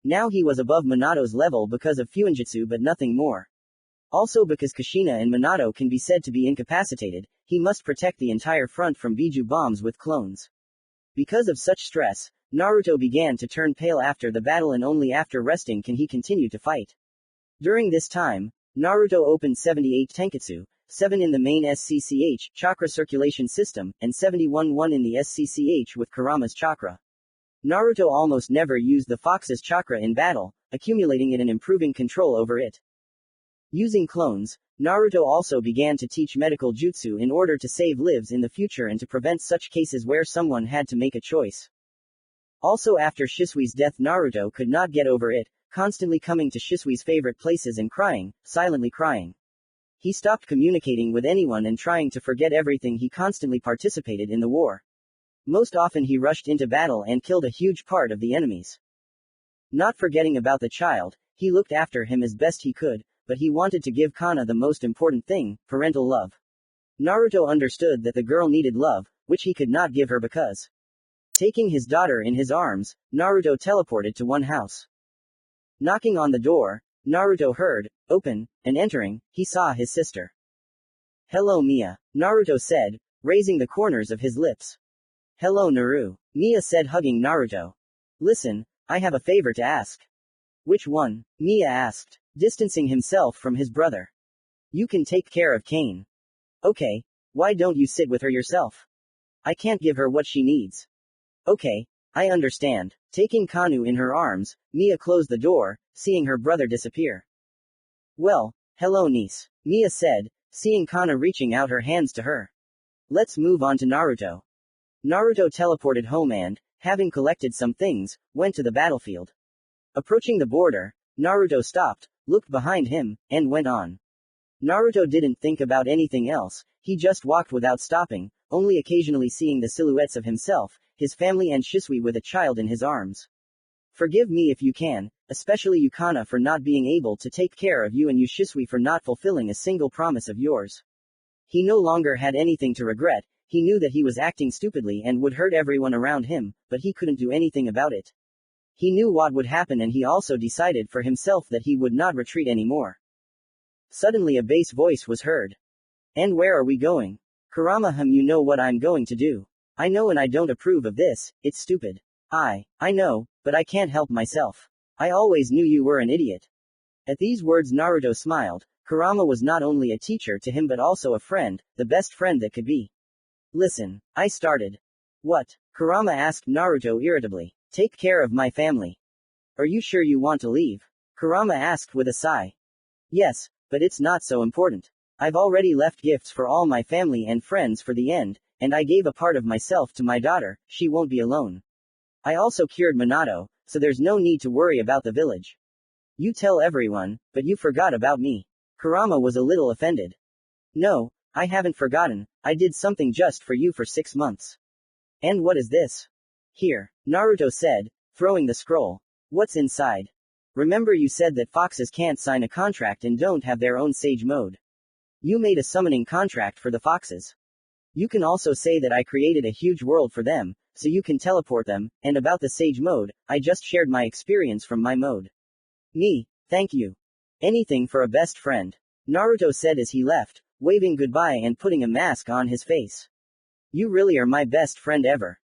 Now he was above Minato's level because of Fuinjutsu but nothing more. Also because Kushina and Minato can be said to be incapacitated, he must protect the entire front from Biju bombs with clones. Because of such stress, Naruto began to turn pale after the battle and only after resting can he continue to fight. During this time, Naruto opened 78 Tenketsu, 7 in the main SCCH chakra circulation system, and 71 in the SCCH with Kurama's chakra. Naruto almost never used the fox's chakra in battle, accumulating it and improving control over it. Using clones, Naruto also began to teach medical jutsu in order to save lives in the future and to prevent such cases where someone had to make a choice. Also after Shisui's death, Naruto could not get over it, constantly coming to Shisui's favorite places and crying, silently crying. He stopped communicating with anyone and trying to forget everything. He constantly participated in the war. Most often he rushed into battle and killed a huge part of the enemies. Not forgetting about the child, he looked after him as best he could, but he wanted to give Kana the most important thing, parental love. Naruto understood that the girl needed love, which he could not give her because. Taking his daughter in his arms, Naruto teleported to one house. Knocking on the door, Naruto heard, open, and entering, he saw his sister. "Hello Mia," Naruto said, raising the corners of his lips. "Hello Naru," Mia said, hugging Naruto. "Listen, I have a favor to ask." "Which one?" Mia asked, distancing himself from his brother. "You can take care of Kane." "Okay, why don't you sit with her yourself? I can't give her what she needs." "Okay, I understand." Taking Kanu in her arms, Mia closed the door, seeing her brother disappear. "Well, hello niece," Mia said, seeing Kana reaching out her hands to her. "Let's move on to Naruto." Naruto teleported home and, having collected some things, went to the battlefield. Approaching the border, Naruto stopped, looked behind him, and went on. Naruto didn't think about anything else, he just walked without stopping, only occasionally seeing the silhouettes of himself, his family and Shisui with a child in his arms. "Forgive me if you can, especially you Kana for not being able to take care of you and you Shisui for not fulfilling a single promise of yours." He no longer had anything to regret, he knew that he was acting stupidly and would hurt everyone around him, but he couldn't do anything about it. He knew what would happen and he also decided for himself that he would not retreat anymore. Suddenly a bass voice was heard. "And where are we going?" "Kurama, you know what I'm going to do. I know and I don't approve of this, it's stupid." I know, but I can't help myself. I always knew you were an idiot." At these words Naruto smiled. Kurama was not only a teacher to him but also a friend, the best friend that could be. "Listen, I started." "What?" Kurama asked Naruto irritably. "Take care of my family." "Are you sure you want to leave?" Kurama asked with a sigh. "Yes, but it's not so important. I've already left gifts for all my family and friends for the end, and I gave a part of myself to my daughter, she won't be alone. I also cured Minato, so there's no need to worry about the village. You tell everyone, but you forgot about me." Kurama was a little offended. "No, I haven't forgotten, I did something just for you for 6 months." "And what is this?" "Here," Naruto said, throwing the scroll. "What's inside?" "Remember you said that foxes can't sign a contract and don't have their own sage mode. You made a summoning contract for the foxes. You can also say that I created a huge world for them, so you can teleport them, and about the sage mode, I just shared my experience from my mode." "Me, thank you. Anything for a best friend," Naruto said as he left, waving goodbye and putting a mask on his face. "You really are my best friend ever."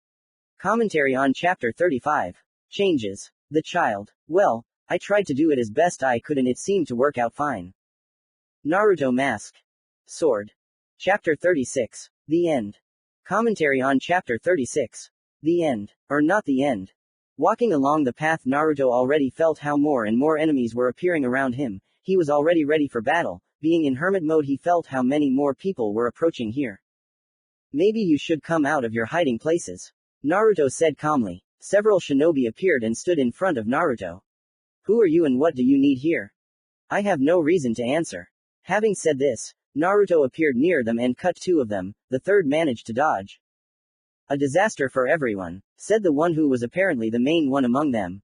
Commentary on Chapter 35. Changes. The child. "Well, I tried to do it as best I could and it seemed to work out fine." Naruto Mask. Sword. Chapter 36. The End. Commentary on Chapter 36. The End. Or not the end. Walking along the path, Naruto already felt how more and more enemies were appearing around him. He was already ready for battle. Being in hermit mode, he felt how many more people were approaching here. "Maybe you should come out of your hiding places," Naruto said calmly. Several shinobi appeared and stood in front of Naruto. "Who are you and what do you need here?" "I have no reason to answer." Having said this, Naruto appeared near them and cut 2 of them, the third managed to dodge. "A disaster for everyone," said the one who was apparently the main one among them.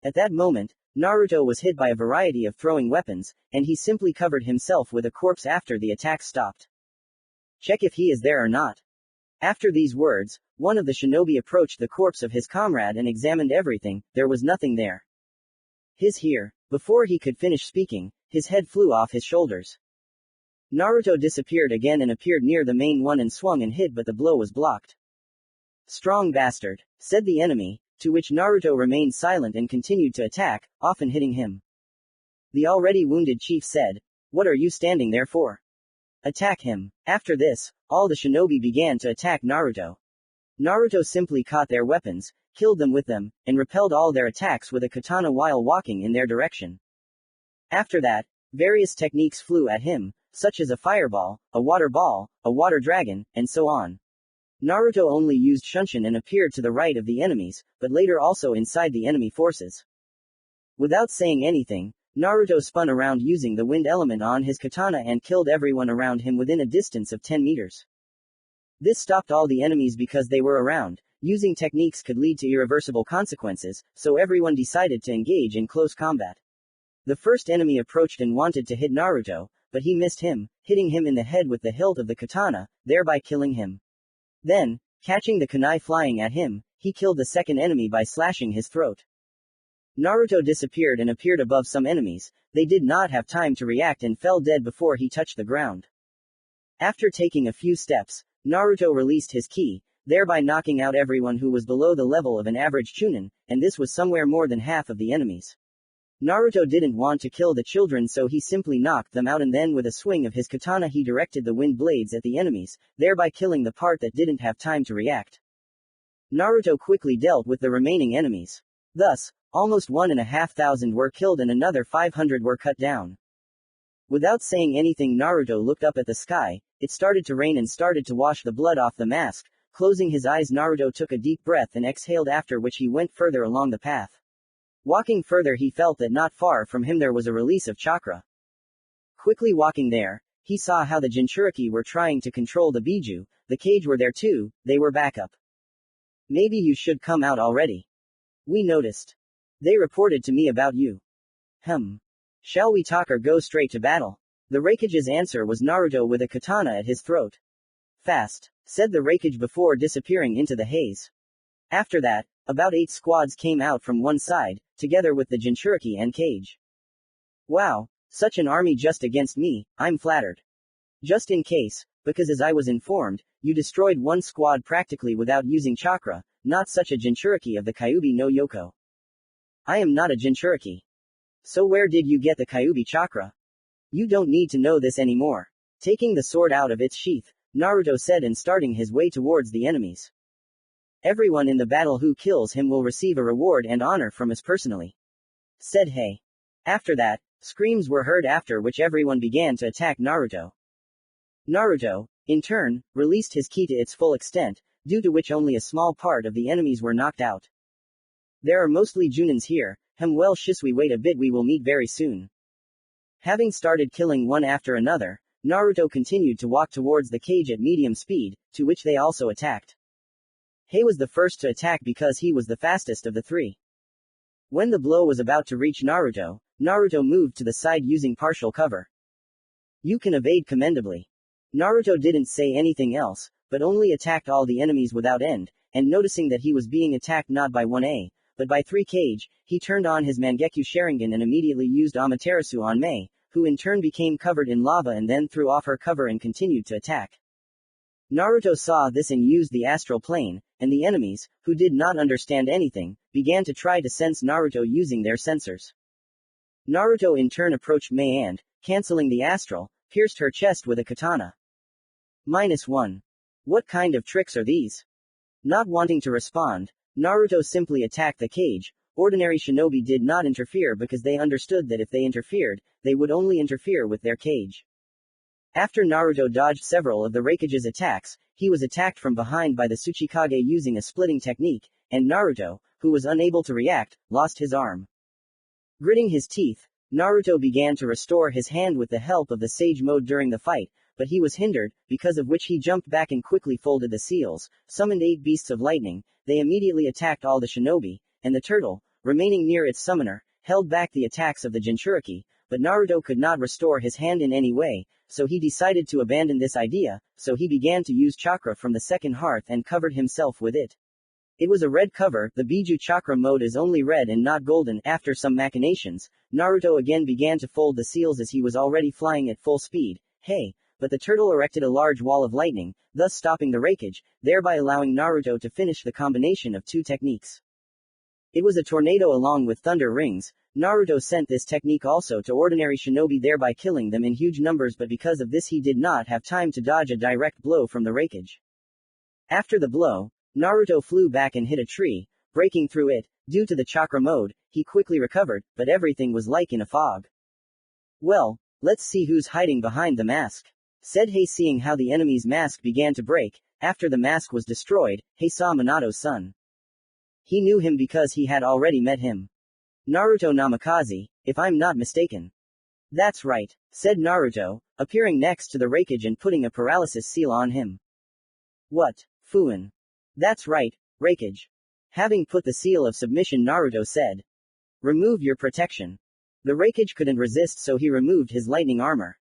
At that moment, Naruto was hit by a variety of throwing weapons, and he simply covered himself with a corpse after the attack stopped. "Check if he is there or not." After these words, one of the shinobi approached the corpse of his comrade and examined everything. There was nothing there. "He's here." Before he could finish speaking, his head flew off his shoulders. Naruto disappeared again and appeared near the main one and swung and hit, but the blow was blocked. "Strong bastard," said the enemy, to which Naruto remained silent and continued to attack, often hitting him. The already wounded chief said, What are you standing there for? Attack him. After this, all the shinobi began to attack Naruto. Naruto simply caught their weapons, killed them with them, and repelled all their attacks with a katana while walking in their direction. After that, various techniques flew at him, such as a fireball, a water ball, a water dragon, and so on. Naruto only used shunshin and appeared to the right of the enemies, but later also inside the enemy forces. Without saying anything, Naruto spun around using the wind element on his katana and killed everyone around him within a distance of 10 meters. This stopped all the enemies because they were around. Using techniques could lead to irreversible consequences, so everyone decided to engage in close combat. The first enemy approached and wanted to hit Naruto, but he missed him, hitting him in the head with the hilt of the katana, thereby killing him. Then, catching the kunai flying at him, he killed the second enemy by slashing his throat. Naruto disappeared and appeared above some enemies. They did not have time to react and fell dead before he touched the ground. After taking a few steps, Naruto released his ki, thereby knocking out everyone who was below the level of an average chunin, and this was somewhere more than half of the enemies. Naruto didn't want to kill the children, so he simply knocked them out, and then with a swing of his katana he directed the wind blades at the enemies, thereby killing the part that didn't have time to react. Naruto quickly dealt with the remaining enemies. Thus, almost 1,500 were killed and another 500 were cut down. Without saying anything, Naruto looked up at the sky. It started to rain and started to wash the blood off the mask. Closing his eyes, Naruto took a deep breath and exhaled, after which he went further along the path. Walking further, he felt that not far from him there was a release of chakra. Quickly walking there, he saw how the Jinchuriki were trying to control the Biju. The cage were there too. They were back up. Maybe you should come out already. We noticed. They reported to me about you. Shall we talk or go straight to battle? The Raikage's answer was Naruto with a katana at his throat. Fast, said the Raikage before disappearing into the haze. After that, about 8 squads came out from one side, together with the Jinchuriki and cage. Wow, such an army just against me, I'm flattered. Just in case, because as I was informed, you destroyed one squad practically without using chakra, not such a Jinchuriki of the Kyuubi no Yoko. I am not a Jinchuriki. So where did you get the Kyuubi chakra? You don't need to know this anymore. Taking the sword out of its sheath, Naruto said, and starting his way towards the enemies. Everyone in the battle who kills him will receive a reward and honor from us personally. Said Hei. After that, screams were heard, after which everyone began to attack Naruto. Naruto, in turn, released his ki to its full extent, due to which only a small part of the enemies were knocked out. There are mostly Junins here. Well, Shisui, wait a bit, we will meet very soon. Having started killing one after another, Naruto continued to walk towards the cage at medium speed, to which they also attacked. Hei was the first to attack because he was the fastest of the three. When the blow was about to reach Naruto, Naruto moved to the side using partial cover. You can evade commendably. Naruto didn't say anything else, but only attacked all the enemies without end, and noticing that he was being attacked not by 1A, but by 3 cage, he turned on his Mangekyo Sharingan and immediately used Amaterasu on Mei, who in turn became covered in lava and then threw off her cover and continued to attack. Naruto saw this and used the astral plane, and the enemies, who did not understand anything, began to try to sense Naruto using their sensors. Naruto in turn approached Mei and, canceling the astral, pierced her chest with a katana. -1. What kind of tricks are these? Not wanting to respond, Naruto simply attacked the cage. Ordinary shinobi did not interfere because they understood that if they interfered, they would only interfere with their cage. After Naruto dodged several of the Raikage's attacks, he was attacked from behind by the Tsuchikage using a splitting technique, and Naruto, who was unable to react, lost his arm. Gritting his teeth, Naruto began to restore his hand with the help of the Sage Mode during the fight, but he was hindered, because of which he jumped back and quickly folded the seals, summoned 8 beasts of lightning. They immediately attacked all the shinobi, and the turtle, remaining near its summoner, held back the attacks of the Jinchuriki, but Naruto could not restore his hand in any way, so he decided to abandon this idea, so he began to use chakra from the second hearth and covered himself with it. It was a red cover. The Biju chakra mode is only red and not golden. After some machinations, Naruto again began to fold the seals as he was already flying at full speed. Hey! But the turtle erected a large wall of lightning, thus stopping the Raikage, thereby allowing Naruto to finish the combination of 2 techniques. It was a tornado along with thunder rings. Naruto sent this technique also to ordinary shinobi, thereby killing them in huge numbers, but because of this he did not have time to dodge a direct blow from the raikage. After the blow, Naruto flew back and hit a tree, breaking through it. Due to the chakra mode, he quickly recovered, but everything was like in a fog. Well, let's see who's hiding behind the mask, said Hei, seeing how the enemy's mask began to break. After the mask was destroyed, Hei saw Minato's son. He knew him because he had already met him. Naruto Namikaze, if I'm not mistaken. That's right, said Naruto, appearing next to the raikage and putting a paralysis seal on him. What? FUNN. That's right, raikage. Having put the seal of submission, Naruto said, remove your protection. The raikage couldn't resist, so he removed his lightning armor.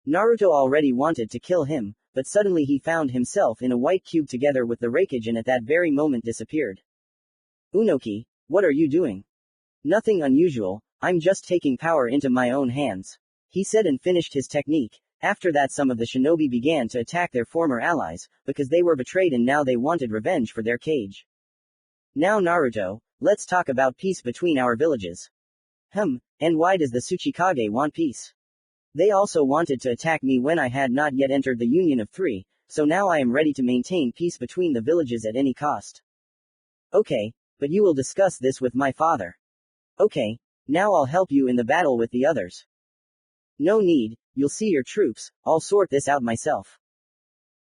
Naruto already wanted to kill him, but suddenly he found himself in a white cube together with the raikage and at that very moment disappeared. Unoki, what are you doing? Nothing unusual, I'm just taking power into my own hands, he said and finished his technique. After that some of the shinobi began to attack their former allies, because they were betrayed and now they wanted revenge for their cage. Now Naruto, let's talk about peace between our villages. And why does the Tsuchikage want peace? They also wanted to attack me when I had not yet entered the Union of Three, so now I am ready to maintain peace between the villages at any cost. Okay, but you will discuss this with my father. Okay, now I'll help you in the battle with the others. No need, you'll see your troops, I'll sort this out myself.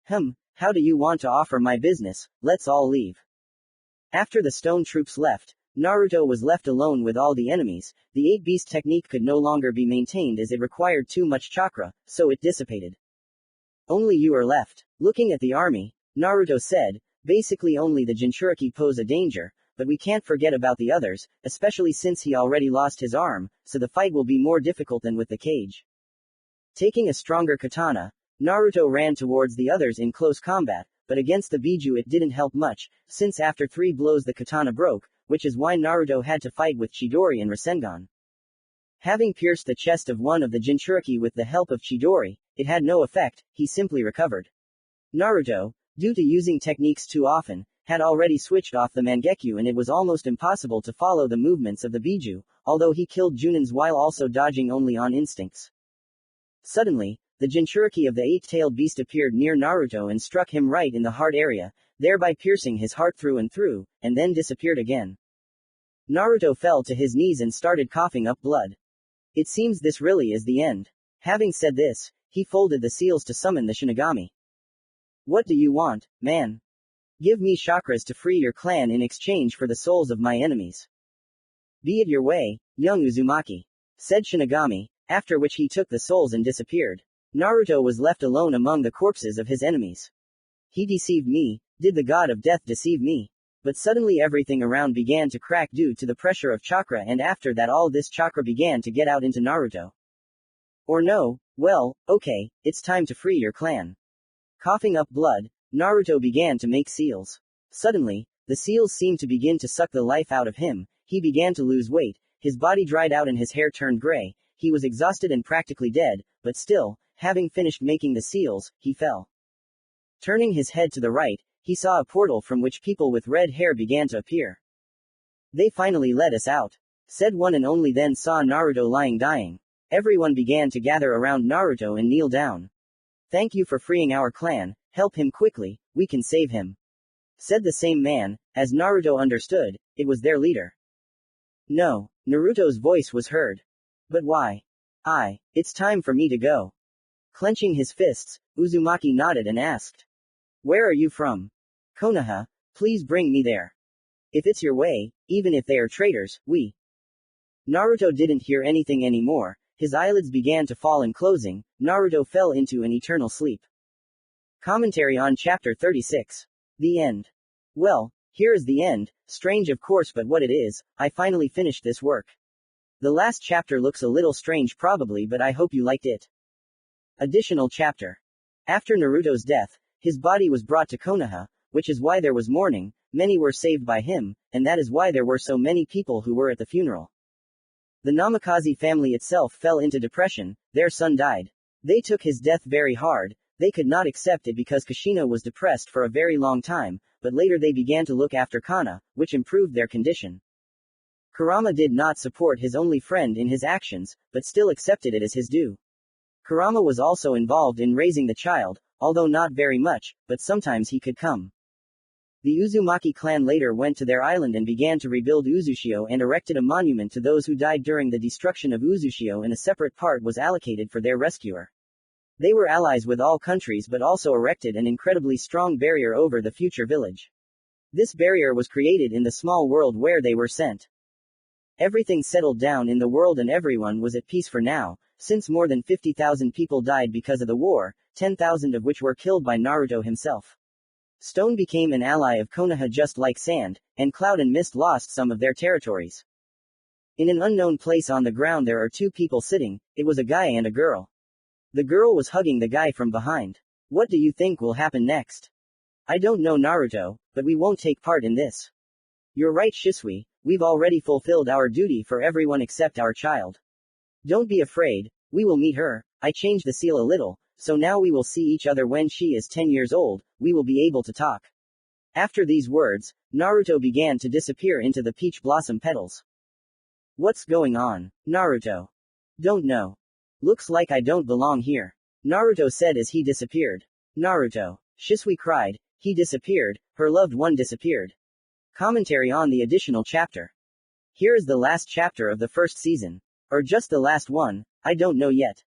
How do you want to offer my business? Let's all leave. After the stone troops left, Naruto was left alone with all the enemies. The 8-beast technique could no longer be maintained as it required too much chakra, so it dissipated. Only you are left. Looking at the army, Naruto said, basically only the Jinchuriki pose a danger, but we can't forget about the others, especially since he already lost his arm, so the fight will be more difficult than with the cage. Taking a stronger katana, Naruto ran towards the others in close combat, but against the Biju it didn't help much, since after 3 blows the katana broke, which is why Naruto had to fight with Chidori and Rasengan. Having pierced the chest of one of the Jinchuriki with the help of Chidori, it had no effect, he simply recovered. Naruto, due to using techniques too often, had already switched off the Mangekyu and it was almost impossible to follow the movements of the Biju, although he killed Junins while also dodging only on instincts. Suddenly, the Jinchuriki of the 8-tailed beast appeared near Naruto and struck him right in the heart area, thereby piercing his heart through and through, and then disappeared again. Naruto fell to his knees and started coughing up blood. It seems this really is the end. Having said this, he folded the seals to summon the Shinigami. What do you want, man? Give me chakras to free your clan in exchange for the souls of my enemies. Be it your way, young Uzumaki, said Shinigami, after which he took the souls and disappeared. Naruto was left alone among the corpses of his enemies. He deceived me, did the god of death deceive me? But suddenly everything around began to crack due to the pressure of chakra, and after that all this chakra began to get out into Naruto. Or no, well, okay, it's time to free your clan. Coughing up blood, Naruto began to make seals. Suddenly, the seals seemed to begin to suck the life out of him, he began to lose weight, his body dried out and his hair turned gray, he was exhausted and practically dead, but still, having finished making the seals, he fell. Turning his head to the right, he saw a portal from which people with red hair began to appear. They finally let us out, said one and only then saw Naruto lying dying. Everyone began to gather around Naruto and kneel down. Thank you for freeing our clan, help him quickly, we can save him, said the same man. As Naruto understood, it was their leader. No, Naruto's voice was heard. But why? It's time for me to go. Clenching his fists, Uzumaki nodded and asked, where are you from? Konoha, please bring me there. If it's your way, even if they are traitors, we. Naruto didn't hear anything anymore, his eyelids began to fall and closing, Naruto fell into an eternal sleep. Commentary on Chapter 36. The end. Well, here is the end, strange of course, but what it is, I finally finished this work. The last chapter looks a little strange probably, but I hope you liked it. Additional chapter. After Naruto's death, his body was brought to Konoha, which is why there was mourning, many were saved by him, and that is why there were so many people who were at the funeral. The Namikaze family itself fell into depression, their son died. They took his death very hard, they could not accept it because Kushina was depressed for a very long time, but later they began to look after Kana, which improved their condition. Kurama did not support his only friend in his actions, but still accepted it as his due. Kurama was also involved in raising the child, although not very much, but sometimes he could come. The Uzumaki clan later went to their island and began to rebuild Uzushio and erected a monument to those who died during the destruction of Uzushio, and a separate part was allocated for their rescuer. They were allies with all countries but also erected an incredibly strong barrier over the future village. This barrier was created in the small world where they were sent. Everything settled down in the world and everyone was at peace for now, since more than 50,000 people died because of the war, 10,000 of which were killed by Naruto himself. Stone became an ally of Konoha just like sand, and cloud and mist lost some of their territories. In an unknown place on the ground there are two people sitting. It was a guy and a girl. The girl was hugging the guy from behind. What do you think will happen next? I don't know, Naruto, but we won't take part in this. You're right, Shisui, we've already fulfilled our duty for everyone except our child. Don't be afraid, we will meet her. I changed the seal a little, so now we will see each other when she is 10 years old, we will be able to talk. After these words, Naruto began to disappear into the peach blossom petals. What's going on, Naruto? Don't know. Looks like I don't belong here. Naruto said as he disappeared. Naruto. Shisui cried, he disappeared, her loved one disappeared. Commentary on the additional chapter. Here is the last chapter of the first season. Or just the last one, I don't know yet.